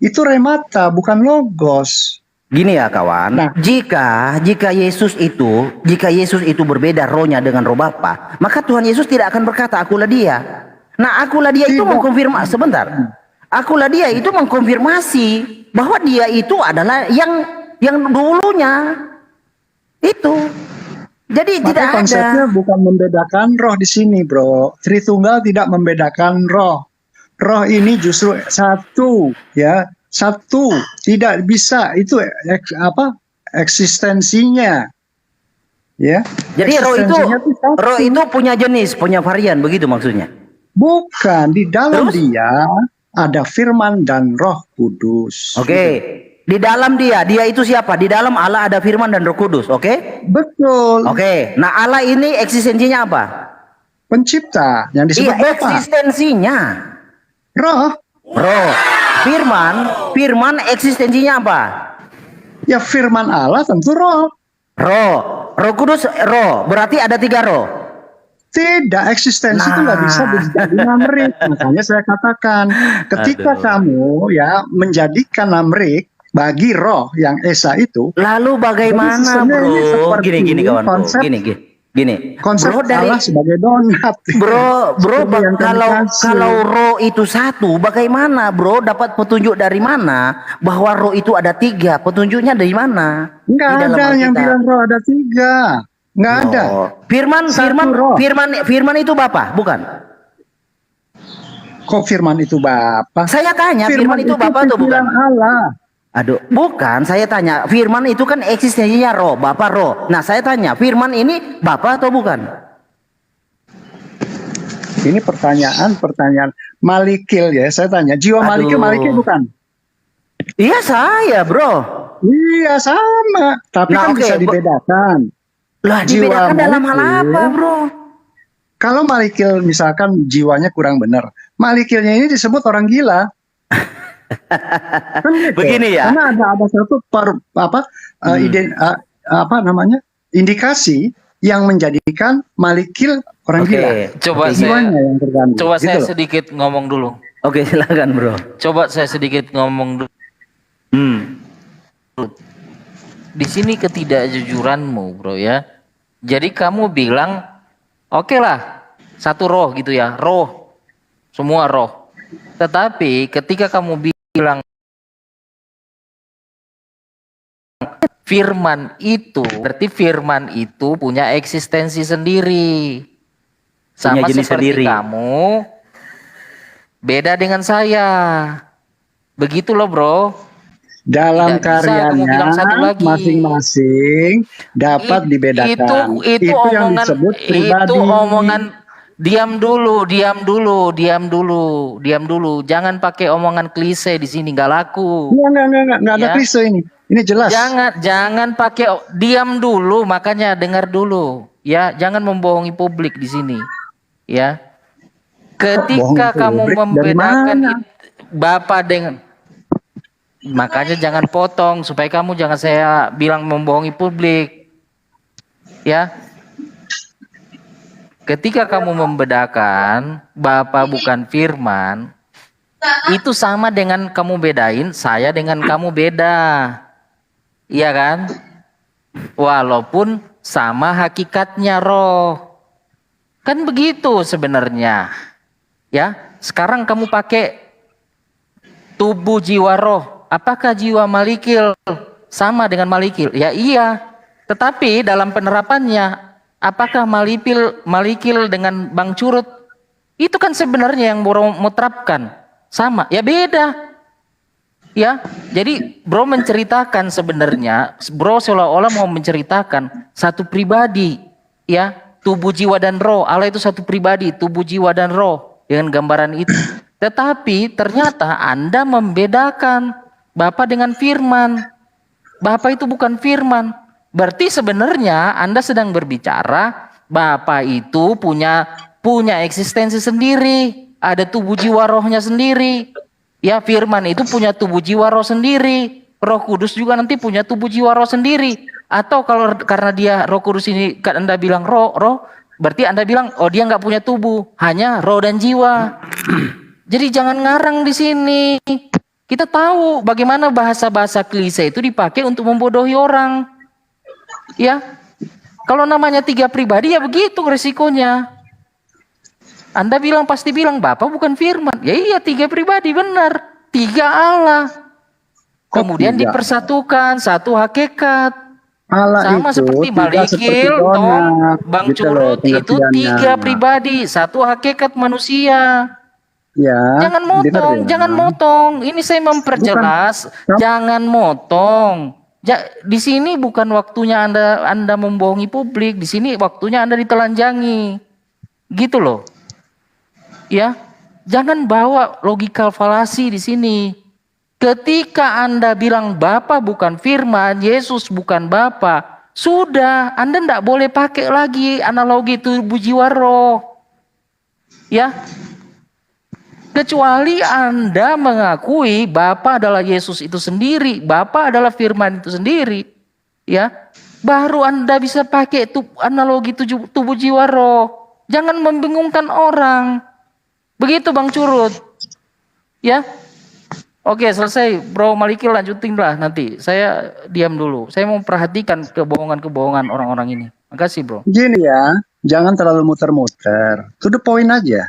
itu remata, bukan logos. Gini ya kawan, jika Yesus itu berbeda rohnya dengan roh Bapa, maka Tuhan Yesus tidak akan berkata akulah dia. Nah, akulah dia itu mengkonfirmasi sebentar. Akulah dia itu mengkonfirmasi bahwa dia itu adalah yang dulunya. Itu. Jadi Maka tidak konsepnya ada. bukan membedakan roh di sini, bro. Tritunggal tidak membedakan roh. Roh ini justru satu, ya, satu. Tidak bisa itu eksistensinya, ya. Jadi Eksistensinya satu. roh itu punya jenis, punya varian, begitu maksudnya. Bukan, di dalam dia ada firman dan Roh Kudus. Oke. Di dalam dia itu siapa? Di dalam Allah ada firman dan Roh Kudus, oke? Betul. Oke. Nah, Allah ini eksistensinya apa? Pencipta yang disebut Iya, Bapa. eksistensinya. Roh. Firman eksistensinya apa? Ya firman Allah tentu roh. Roh Kudus roh. Berarti ada 3 roh. Tidak, eksistensi itu nggak bisa menjadi namrik. Makanya saya katakan, ketika kamu ya menjadikan namrik bagi roh yang Esa itu, lalu bagaimana bro? Gini kawan bro. Gini. Konsep Bro, Allah sebagai donat. Bro, kalau roh itu satu, bagaimana bro dapat petunjuk dari mana bahwa roh itu ada 3? Petunjuknya dari mana? Nggak ada yang bilang roh ada 3. Nggak ada. Firman itu Bapa, bukan? Kok firman itu Bapa? Saya tanya, firman itu Bapa atau bukan? Allah. Aduh, bukan. Saya tanya, firman itu kan eksistensinya roh, Bapa roh. Nah, saya tanya, firman ini Bapa atau bukan? Ini pertanyaan Malikil ya. Saya tanya, jiwa Malikil bukan? Iya saya bro. Iya sama. Tapi kan bisa dibedakan. Lah dibedakan dalam hal apa bro? Kalau Malikil misalkan jiwanya kurang benar, Malikilnya ini disebut orang gila. Kan gitu. Begini ya. Karena ada satu indikasi yang menjadikan Malikil orang gila. Coba saya sedikit ngomong dulu. Oke, silakan bro. Coba saya sedikit ngomong dulu. Di sini ketidakjujuranmu bro ya. Jadi kamu bilang oke lah, satu roh gitu ya, roh, semua roh. Tetapi ketika kamu bilang firman itu, berarti firman itu punya eksistensi sendiri. Sama Punya jenis seperti sendiri. kamu, beda dengan saya. Begitu loh bro. Dalam Tidak bisa kamu bilang satu karyanya lagi. masing-masing dapat dibedakan. Itu yang omongan, disebut pribadi. itu omongan. Diam dulu. Jangan pakai omongan klise di sini, nggak laku. Nggak ada Ya. klise ini. Ini jelas. Jangan pakai diam dulu, makanya dengar dulu. Ya, jangan membohongi publik di sini. Ya. Ketika Bohong, kamu Bro. Dari membedakan mana? Bapa dengan, makanya jangan potong supaya kamu jangan saya bilang membohongi publik. Ya. Ketika kamu membedakan Bapa bukan firman, itu sama dengan kamu bedain saya dengan kamu beda. Iya kan? Walaupun sama hakikatnya roh. Kan begitu sebenarnya. Ya, sekarang kamu pakai tubuh jiwa roh. Apakah jiwa malikil sama dengan malikil? Ya iya. Tetapi dalam penerapannya, apakah malikil dengan Bang Curut? Itu kan sebenarnya yang Bro mau terapkan. Sama, ya beda. Ya, jadi Bro menceritakan sebenarnya, Bro seolah-olah mau menceritakan satu pribadi. Ya, tubuh jiwa dan roh. Allah itu satu pribadi, tubuh jiwa dan roh. Dengan gambaran itu. Tetapi ternyata Anda membedakan Bapa dengan firman. Bapa itu bukan firman. Berarti sebenarnya Anda sedang berbicara Bapa itu punya eksistensi sendiri, ada tubuh jiwa rohnya sendiri. Ya, firman itu punya tubuh jiwa roh sendiri. Roh Kudus juga nanti punya tubuh jiwa roh sendiri. Atau kalau karena dia Roh Kudus ini kan Anda bilang roh, berarti Anda bilang oh dia nggak punya tubuh, hanya roh dan jiwa. Jadi jangan ngarang di sini. Kita tahu bagaimana bahasa-bahasa klise itu dipakai untuk membodohi orang. Ya, kalau namanya 3 pribadi ya begitu resikonya. Anda pasti bilang Bapak bukan firman. Ya iya 3 pribadi benar. 3 Allah. Kemudian dipersatukan satu hakikat. Allah Sama itu seperti tidak seperti Malikil, Tom, donat, Bang gitu loh Curut itu pengertiannya. 3 pribadi, satu hakikat manusia. Ya, Jangan dengar motong, ya. jangan motong. Ini saya memperjelas, jangan motong. Di sini bukan waktunya Anda membohongi publik, di sini waktunya Anda ditelanjangi. Gitu loh. Ya. Jangan bawa logikal falasi di sini. Ketika Anda bilang Bapa bukan firman, Yesus bukan Bapa, sudah, Anda tidak boleh pakai lagi analogi tubuh jiwa roh. Ya. Kecuali Anda mengakui Bapa adalah Yesus itu sendiri, Bapa adalah firman itu sendiri, ya. Baru Anda bisa pakai analogi tubuh jiwa roh. Jangan membingungkan orang. Begitu Bang Curut. Ya. Oke, selesai Bro Malikil, lanjutin lah nanti. Saya diam dulu. Saya mau perhatikan kebohongan-kebohongan orang-orang ini. Makasih Bro. Gini ya, jangan terlalu muter-muter. To the point aja.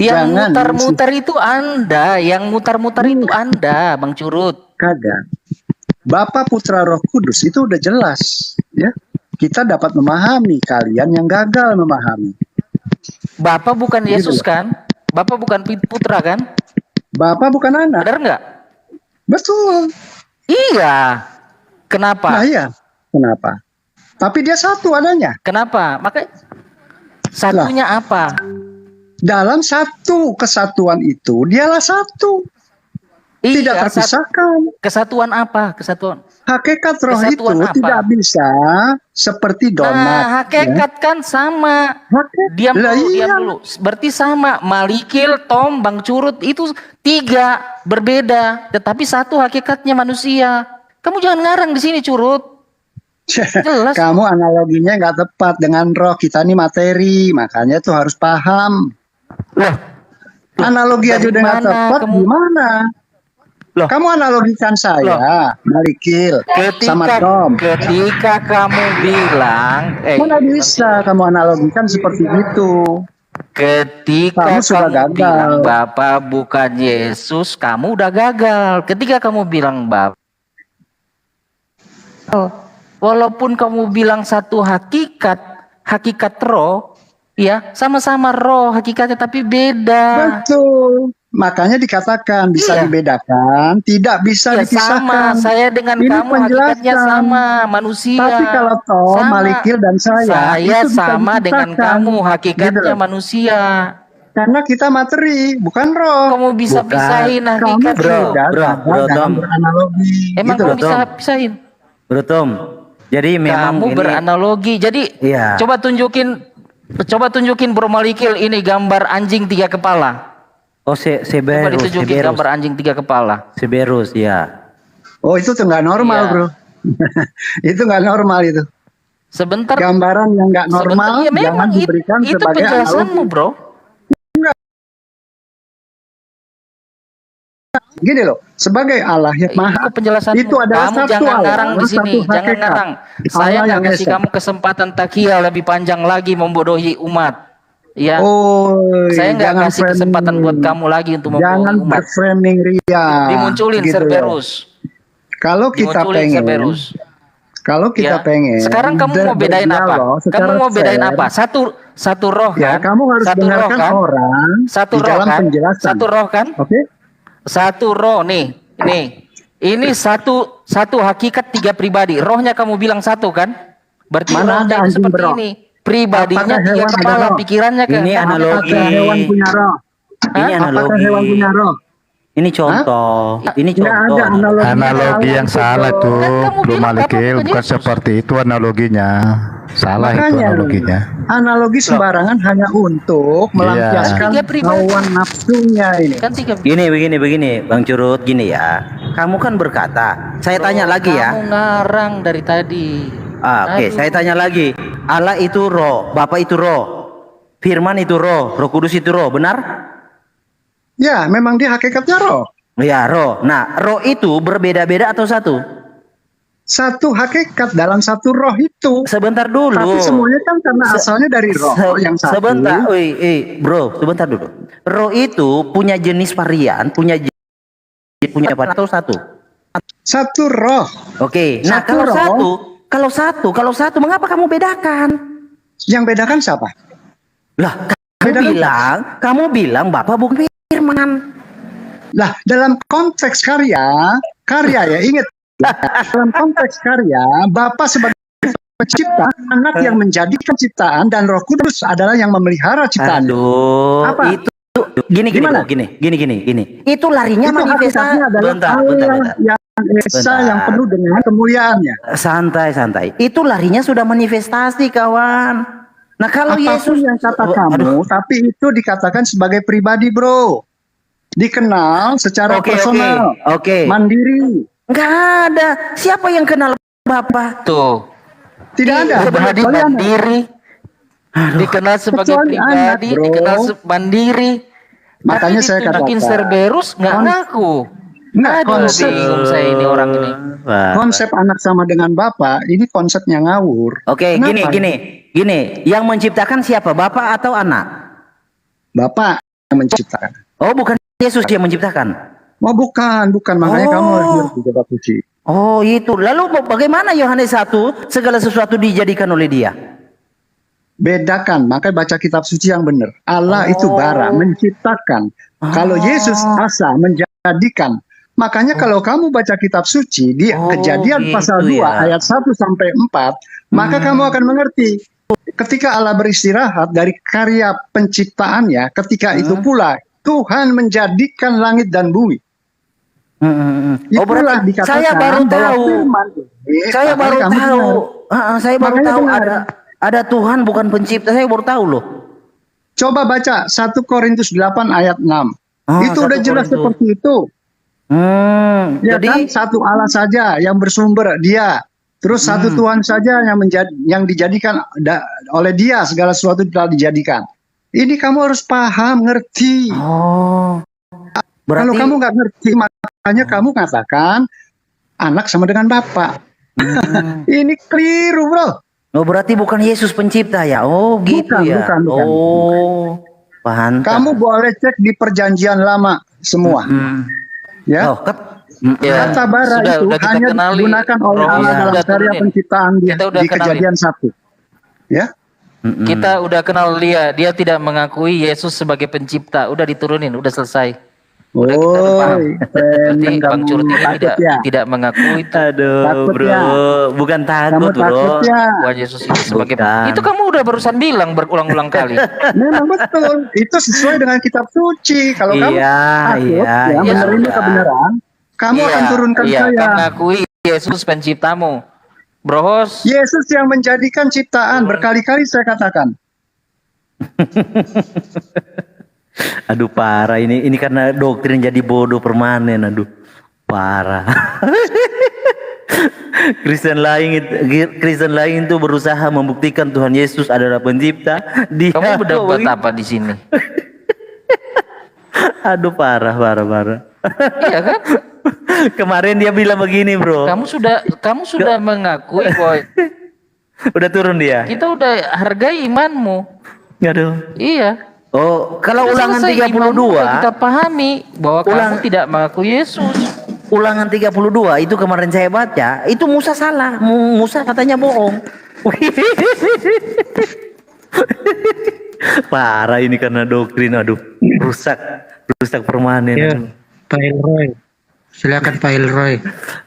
Yang mutar-mutar itu Anda, yang mutar-mutar itu Anda, Bang Curut. Kagak. Bapa, Putra, Roh Kudus itu udah jelas, ya. Kita dapat memahami, kalian yang gagal memahami. Bapak bukan Yesus kan? Bapak bukan Putra kan? Bapak bukan anak. Benar nggak? Betul. Iya. Kenapa? Nah iya. Kenapa? Tapi dia satu adanya. Kenapa? Makanya satunya apa? Dalam satu kesatuan itu, dialah satu. Tidak terpisahkan. Kesatuan apa? Kesatuan. Hakikat roh Kesatuan itu apa? tidak bisa seperti donat. Nah, hakikat kan sama. Diam dulu. Berarti sama. Malikil, Tom, Bang Curut itu 3 berbeda, tetapi satu hakikatnya manusia. Kamu jangan ngarang di sini, Curut. Jelas. Kamu analoginya nggak tepat dengan roh. Kita ini materi, makanya tuh harus paham. Analogi aja udah nggak tepat, gimana? Kamu analogikan saya, Malikil, sama Tom. Ketika kamu bilang, mana bisa kamu analogikan seperti itu? Ketika kamu sudah gagal. Bilang Bapa bukan Yesus, kamu udah gagal. Ketika kamu bilang Bapa, walaupun kamu bilang satu hakikat roh, ya sama-sama roh hakikatnya tapi beda. Betul. Makanya dikatakan bisa dibedakan, tidak bisa dipisahkan. Sama, saya dengan ini kamu hakikatnya sama, manusia. Tapi kalau Tom, Malikil dan saya itu sama dengan kamu hakikatnya manusia. Karena kita materi, bukan roh. Kamu bisa pisahin hakikat bro, Tom. Beranalogi. Emang gitu kamu bisa pisahin? Bro Tom, jadi memang kamu ini, beranalogi. Jadi iya. coba tunjukin Coba tunjukin Bro Malikil ini gambar anjing 3 kepala. Oh, Coba Seberus, ditunjukin gambar anjing 3 kepala. Seberus, ya. Oh, itu tuh nggak normal, Iya. bro. Itu nggak normal itu. Sebentar. Gambaran yang nggak normal Sebentar, ya jangan memang diberikan itu sebagai penjelasanmu, analogi. Bro. Gini loh, sebagai Allah yang maha, Penjelasan itu adalah kamu satu jangan Allah, ngarang di sini, satu jangan hakikat. ngarang. Saya Allah nggak yang kasih esa. kamu kesempatan takia lebih panjang lagi membodohi umat. Ya, Oh, saya nggak jangan kasih kesempatan buat kamu lagi untuk membohongi Jangan umat. berframing ria. Dimunculin gitu loh. Cerberus. Kalau kita Dimunculin pengen, Cerberus. kalau kita Ya. pengen. Sekarang kamu mau bedain apa? berdialog Kamu secara mau bedain fair, apa? Satu roh Ya, kan? kamu harus Satu roh dengarkan kan? orang Satu di roh dalam kan? penjelasan. Satu roh kan? Oke? Satu roh nih. Ini satu hakikat 3 pribadi. Rohnya kamu bilang satu kan? Berarti Mana rohnya ada itu anjing seperti beroh? ini. Pribadinya Apakah 3 hewan ada kepala, roh? pikirannya kan? Ini analogi. Apakah hewan punya roh? Ini Apakah analogi. hewan punya roh? Ini contoh. Ini Nggak contoh. ada analogi. Analogi yang salah itu kamu Bro bilang Malikil, Bapak bukan Yesus. seperti itu analoginya. Salah itu Makanya analoginya. analogi sembarangan hanya untuk melampiaskan Tiga pribadi. hawa nafsunya ini. Kan 3. Begini, Bang Curut, gini ya. Kamu kan berkata, saya tanya lagi ya. Kamu ngarang dari tadi. Oke, Aduh. saya tanya lagi. Allah itu roh, Bapa itu roh, Firman itu roh, Roh Kudus itu roh, benar? Ya, memang dia hakikatnya roh. Ya, roh. Nah, roh itu berbeda-beda atau satu? Satu hakikat dalam satu roh itu. Sebentar dulu. Tapi semuanya kan karena asalnya dari roh yang satu. Sebentar, bro, sebentar dulu. Roh itu punya jenis varian, punya apa atau satu? Satu roh. Oke. Nah, Satu roh. kalau satu, mengapa kamu bedakan? Yang bedakan siapa? Lah, Bedakan kamu bilang Bapak bukan Firman. Lah, dalam konteks karya ya, ingat. Dalam konteks karya, Bapa sebagai pencipta, anak yang menjadikan ciptaan, dan Roh Kudus adalah yang memelihara ciptaan. Aduh, Apa? itu gini. Itu larinya Itu manifestasi. hakikatnya adalah Bentar. yang esa, Bentar. yang penuh dengan kemuliaannya. Santai. Itu larinya sudah manifestasi, kawan. Nah, kalau Apapun Yesus yang kata Oh, kamu, tapi itu dikatakan sebagai pribadi, bro. Dikenal secara personal, Oke. mandiri. Nggak ada. Siapa yang kenal Bapak? Tuh. Tidak ada. Pribadi Kecuali anak. mandiri. Dikenal sebagai Kecuali anak, pribadi, bro. dikenal mandiri. Makanya Tapi saya ditunjukin katakan. Cerberus nggak ngaku. Nggak, Aduh, konsep. bingung saya ini orang ini. Konsep anak sama dengan Bapak, ini konsepnya ngawur. Oke, Kenapa? gini. Yang menciptakan siapa? Bapak atau anak? Bapak yang menciptakan. Oh, bukan Yesus yang menciptakan. Oh, bukan. Makanya kamu harus ngerti kitab suci. Oh, itu. Lalu bagaimana Yohanes 1 segala sesuatu dijadikan oleh dia? Bedakan, makanya baca kitab suci yang benar. Allah itu bara, menciptakan. Kalau Yesus asa, menjadikan. Makanya kalau kamu baca kitab suci di Kejadian gitu pasal 2 ya. ayat 1 sampai 4, maka kamu akan mengerti. Ketika Allah beristirahat dari karya penciptaannya, ketika itu pula Tuhan menjadikan langit dan bumi. Oh, Itulah berarti dikatakan saya baru bahwa tahu. firman ini, Saya makanya baru kamu tahu. dengar. Saya baru Makanya tahu benar. ada Tuhan bukan pencipta. Saya baru tahu loh. Coba baca 1 Korintus 8 ayat 6. Itu 1 udah jelas Korintus. seperti itu. Ya Jadi kan, satu Allah saja yang bersumber dia. Terus satu Tuhan saja yang dijadikan oleh dia, segala sesuatu telah dijadikan. Ini kamu harus paham, ngerti. berarti Kalau kamu nggak ngerti, makanya kamu katakan anak sama dengan bapak. Ini keliru, bro. Oh, berarti bukan Yesus pencipta ya? Oh, gitu Bukan, ya. bukan. Oh, paham. Kamu boleh cek di perjanjian lama semua. Ya. Oh, Ya, Kata bara itu udah kita hanya kenali. digunakan oleh Rohnya Allah dalam udah karya turunin. penciptaan Kita udah di kenalin. Kejadian 1. Ya. Kita udah kenal dia tidak mengakui Yesus sebagai pencipta. Udah diturunin, udah selesai. Udah kita udah paham. Berarti Bang Curut ini tidak mengakui itu. Aduh, Takut bro. ya? Bukan takut, Kamu bro. takut ya? Tuhan Yesus itu sebagai Bukan. itu kamu udah barusan bilang berulang-ulang kali. Memang betul. Itu sesuai dengan kitab suci. Kalau kamu Iya, takut iya, ya, iya, menerima sudah. kebenaran, kamu akan turunkan iya, saya. kamu mengakui Yesus penciptamu. Bro Hos, Yesus yang menjadikan ciptaan, berkali-kali saya katakan. Aduh parah ini karena doktrin jadi bodoh permanen. Aduh parah. Kristen lain itu berusaha membuktikan Tuhan Yesus adalah pencipta. Dia Kamu berdebat apa di sini? Aduh parah. Iya kan? Kemarin dia bilang begini, bro. Kamu sudah mengakui bahwa Udah turun dia. kita udah hargai imanmu. Aduh. Iya. Oh, kalau Sudah ulangan selesai, 32 imanmu udah kita pahami bahwa kamu tidak mengaku Yesus. Ulangan 32 itu kemarin saya baca, itu Musa salah. Musa katanya bohong. Parah ini karena doktrin. Aduh, rusak permanen. Ya, Pak Elroy. Silakan Pak Elroy.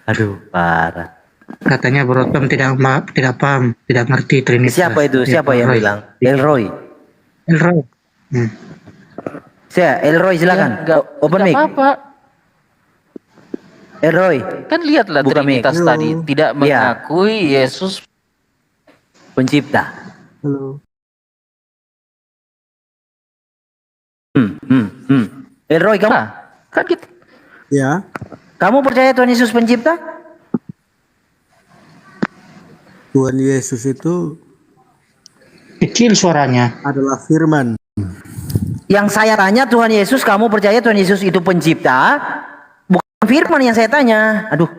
Aduh, parah. Katanya Bro Tom tidak paham, tidak ngerti Trinitas. Siapa itu? Ya, Siapa Pak yang Elroy. bilang? Elroy. Elroy. Elroy silakan. Open mic. Apa-apa. Elroy. Kan lihatlah Buka mic. Trinitas tadi tidak mengakui Yesus pencipta. Halo. Elroy kamu? Kan gitu. Ya. Kamu percaya Tuhan Yesus pencipta? Tuhan Yesus itu kecil suaranya. Adalah firman. Yang saya tanya Tuhan Yesus, kamu percaya Tuhan Yesus itu pencipta? Bukan firman yang saya tanya. Aduh.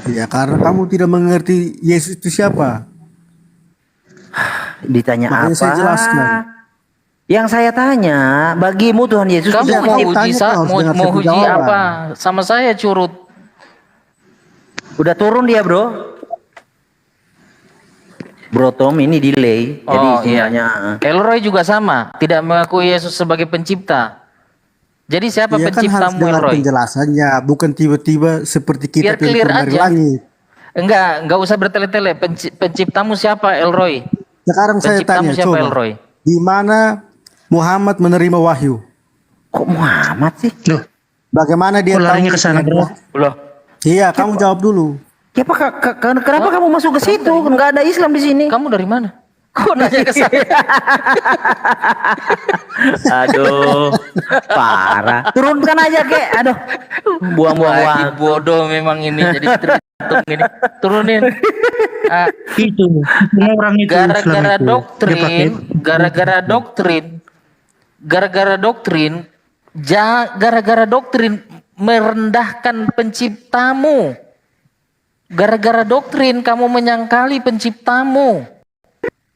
Ya karena kamu tidak mengerti Yesus itu siapa. Ditanya Makanya apa? saya jelaskan. Yang saya tanya, bagimu Tuhan Yesus Kamu itu mau pencipta? uji mau uji apa? Sama saya curut. Udah turun dia, bro. Bro Tom ini delay. Jadi sinyalnya. Elroy juga sama, tidak mengakui Yesus sebagai pencipta. Jadi siapa Kan harus penciptamu, dengar Elroy? penjelasannya, bukan tiba-tiba seperti kita Biar clear turun dari aja. langit. Enggak usah bertele-tele. Penciptamu siapa, Elroy? Sekarang saya Penciptamu tanya, siapa, coba. Elroy? Di mana Muhammad menerima wahyu? Kok Muhammad sih? Loh. Bagaimana dia larinya tahu ke sana, Bro? Loh. Iya, kamu jawab dulu. Ya Pak, kenapa kamu masuk ke situ? Enggak ada Islam di sini. Kamu dari mana? Kok nanya ke saya? Aduh, parah. Turunkan aja, Kek. Aduh. Buang-buang Lagi waktu. bodoh memang ini jadi terhitung ini. Turunin. Itu orang itu Gara-gara Islam itu. gara-gara doktrin merendahkan penciptamu. Gara-gara doktrin kamu menyangkali penciptamu.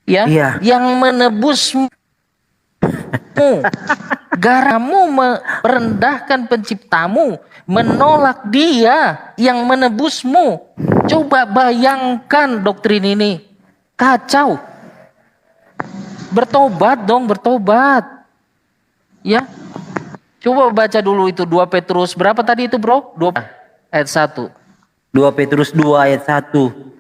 Ya, Iya. yang menebusmu. Garamu merendahkan penciptamu, menolak dia yang menebusmu. Coba bayangkan doktrin ini. Kacau. Bertobat dong, bertobat. Ya. Coba baca dulu itu 2 Petrus berapa tadi itu, Bro? 2 ayat 1. 2 Petrus 2 ayat 1.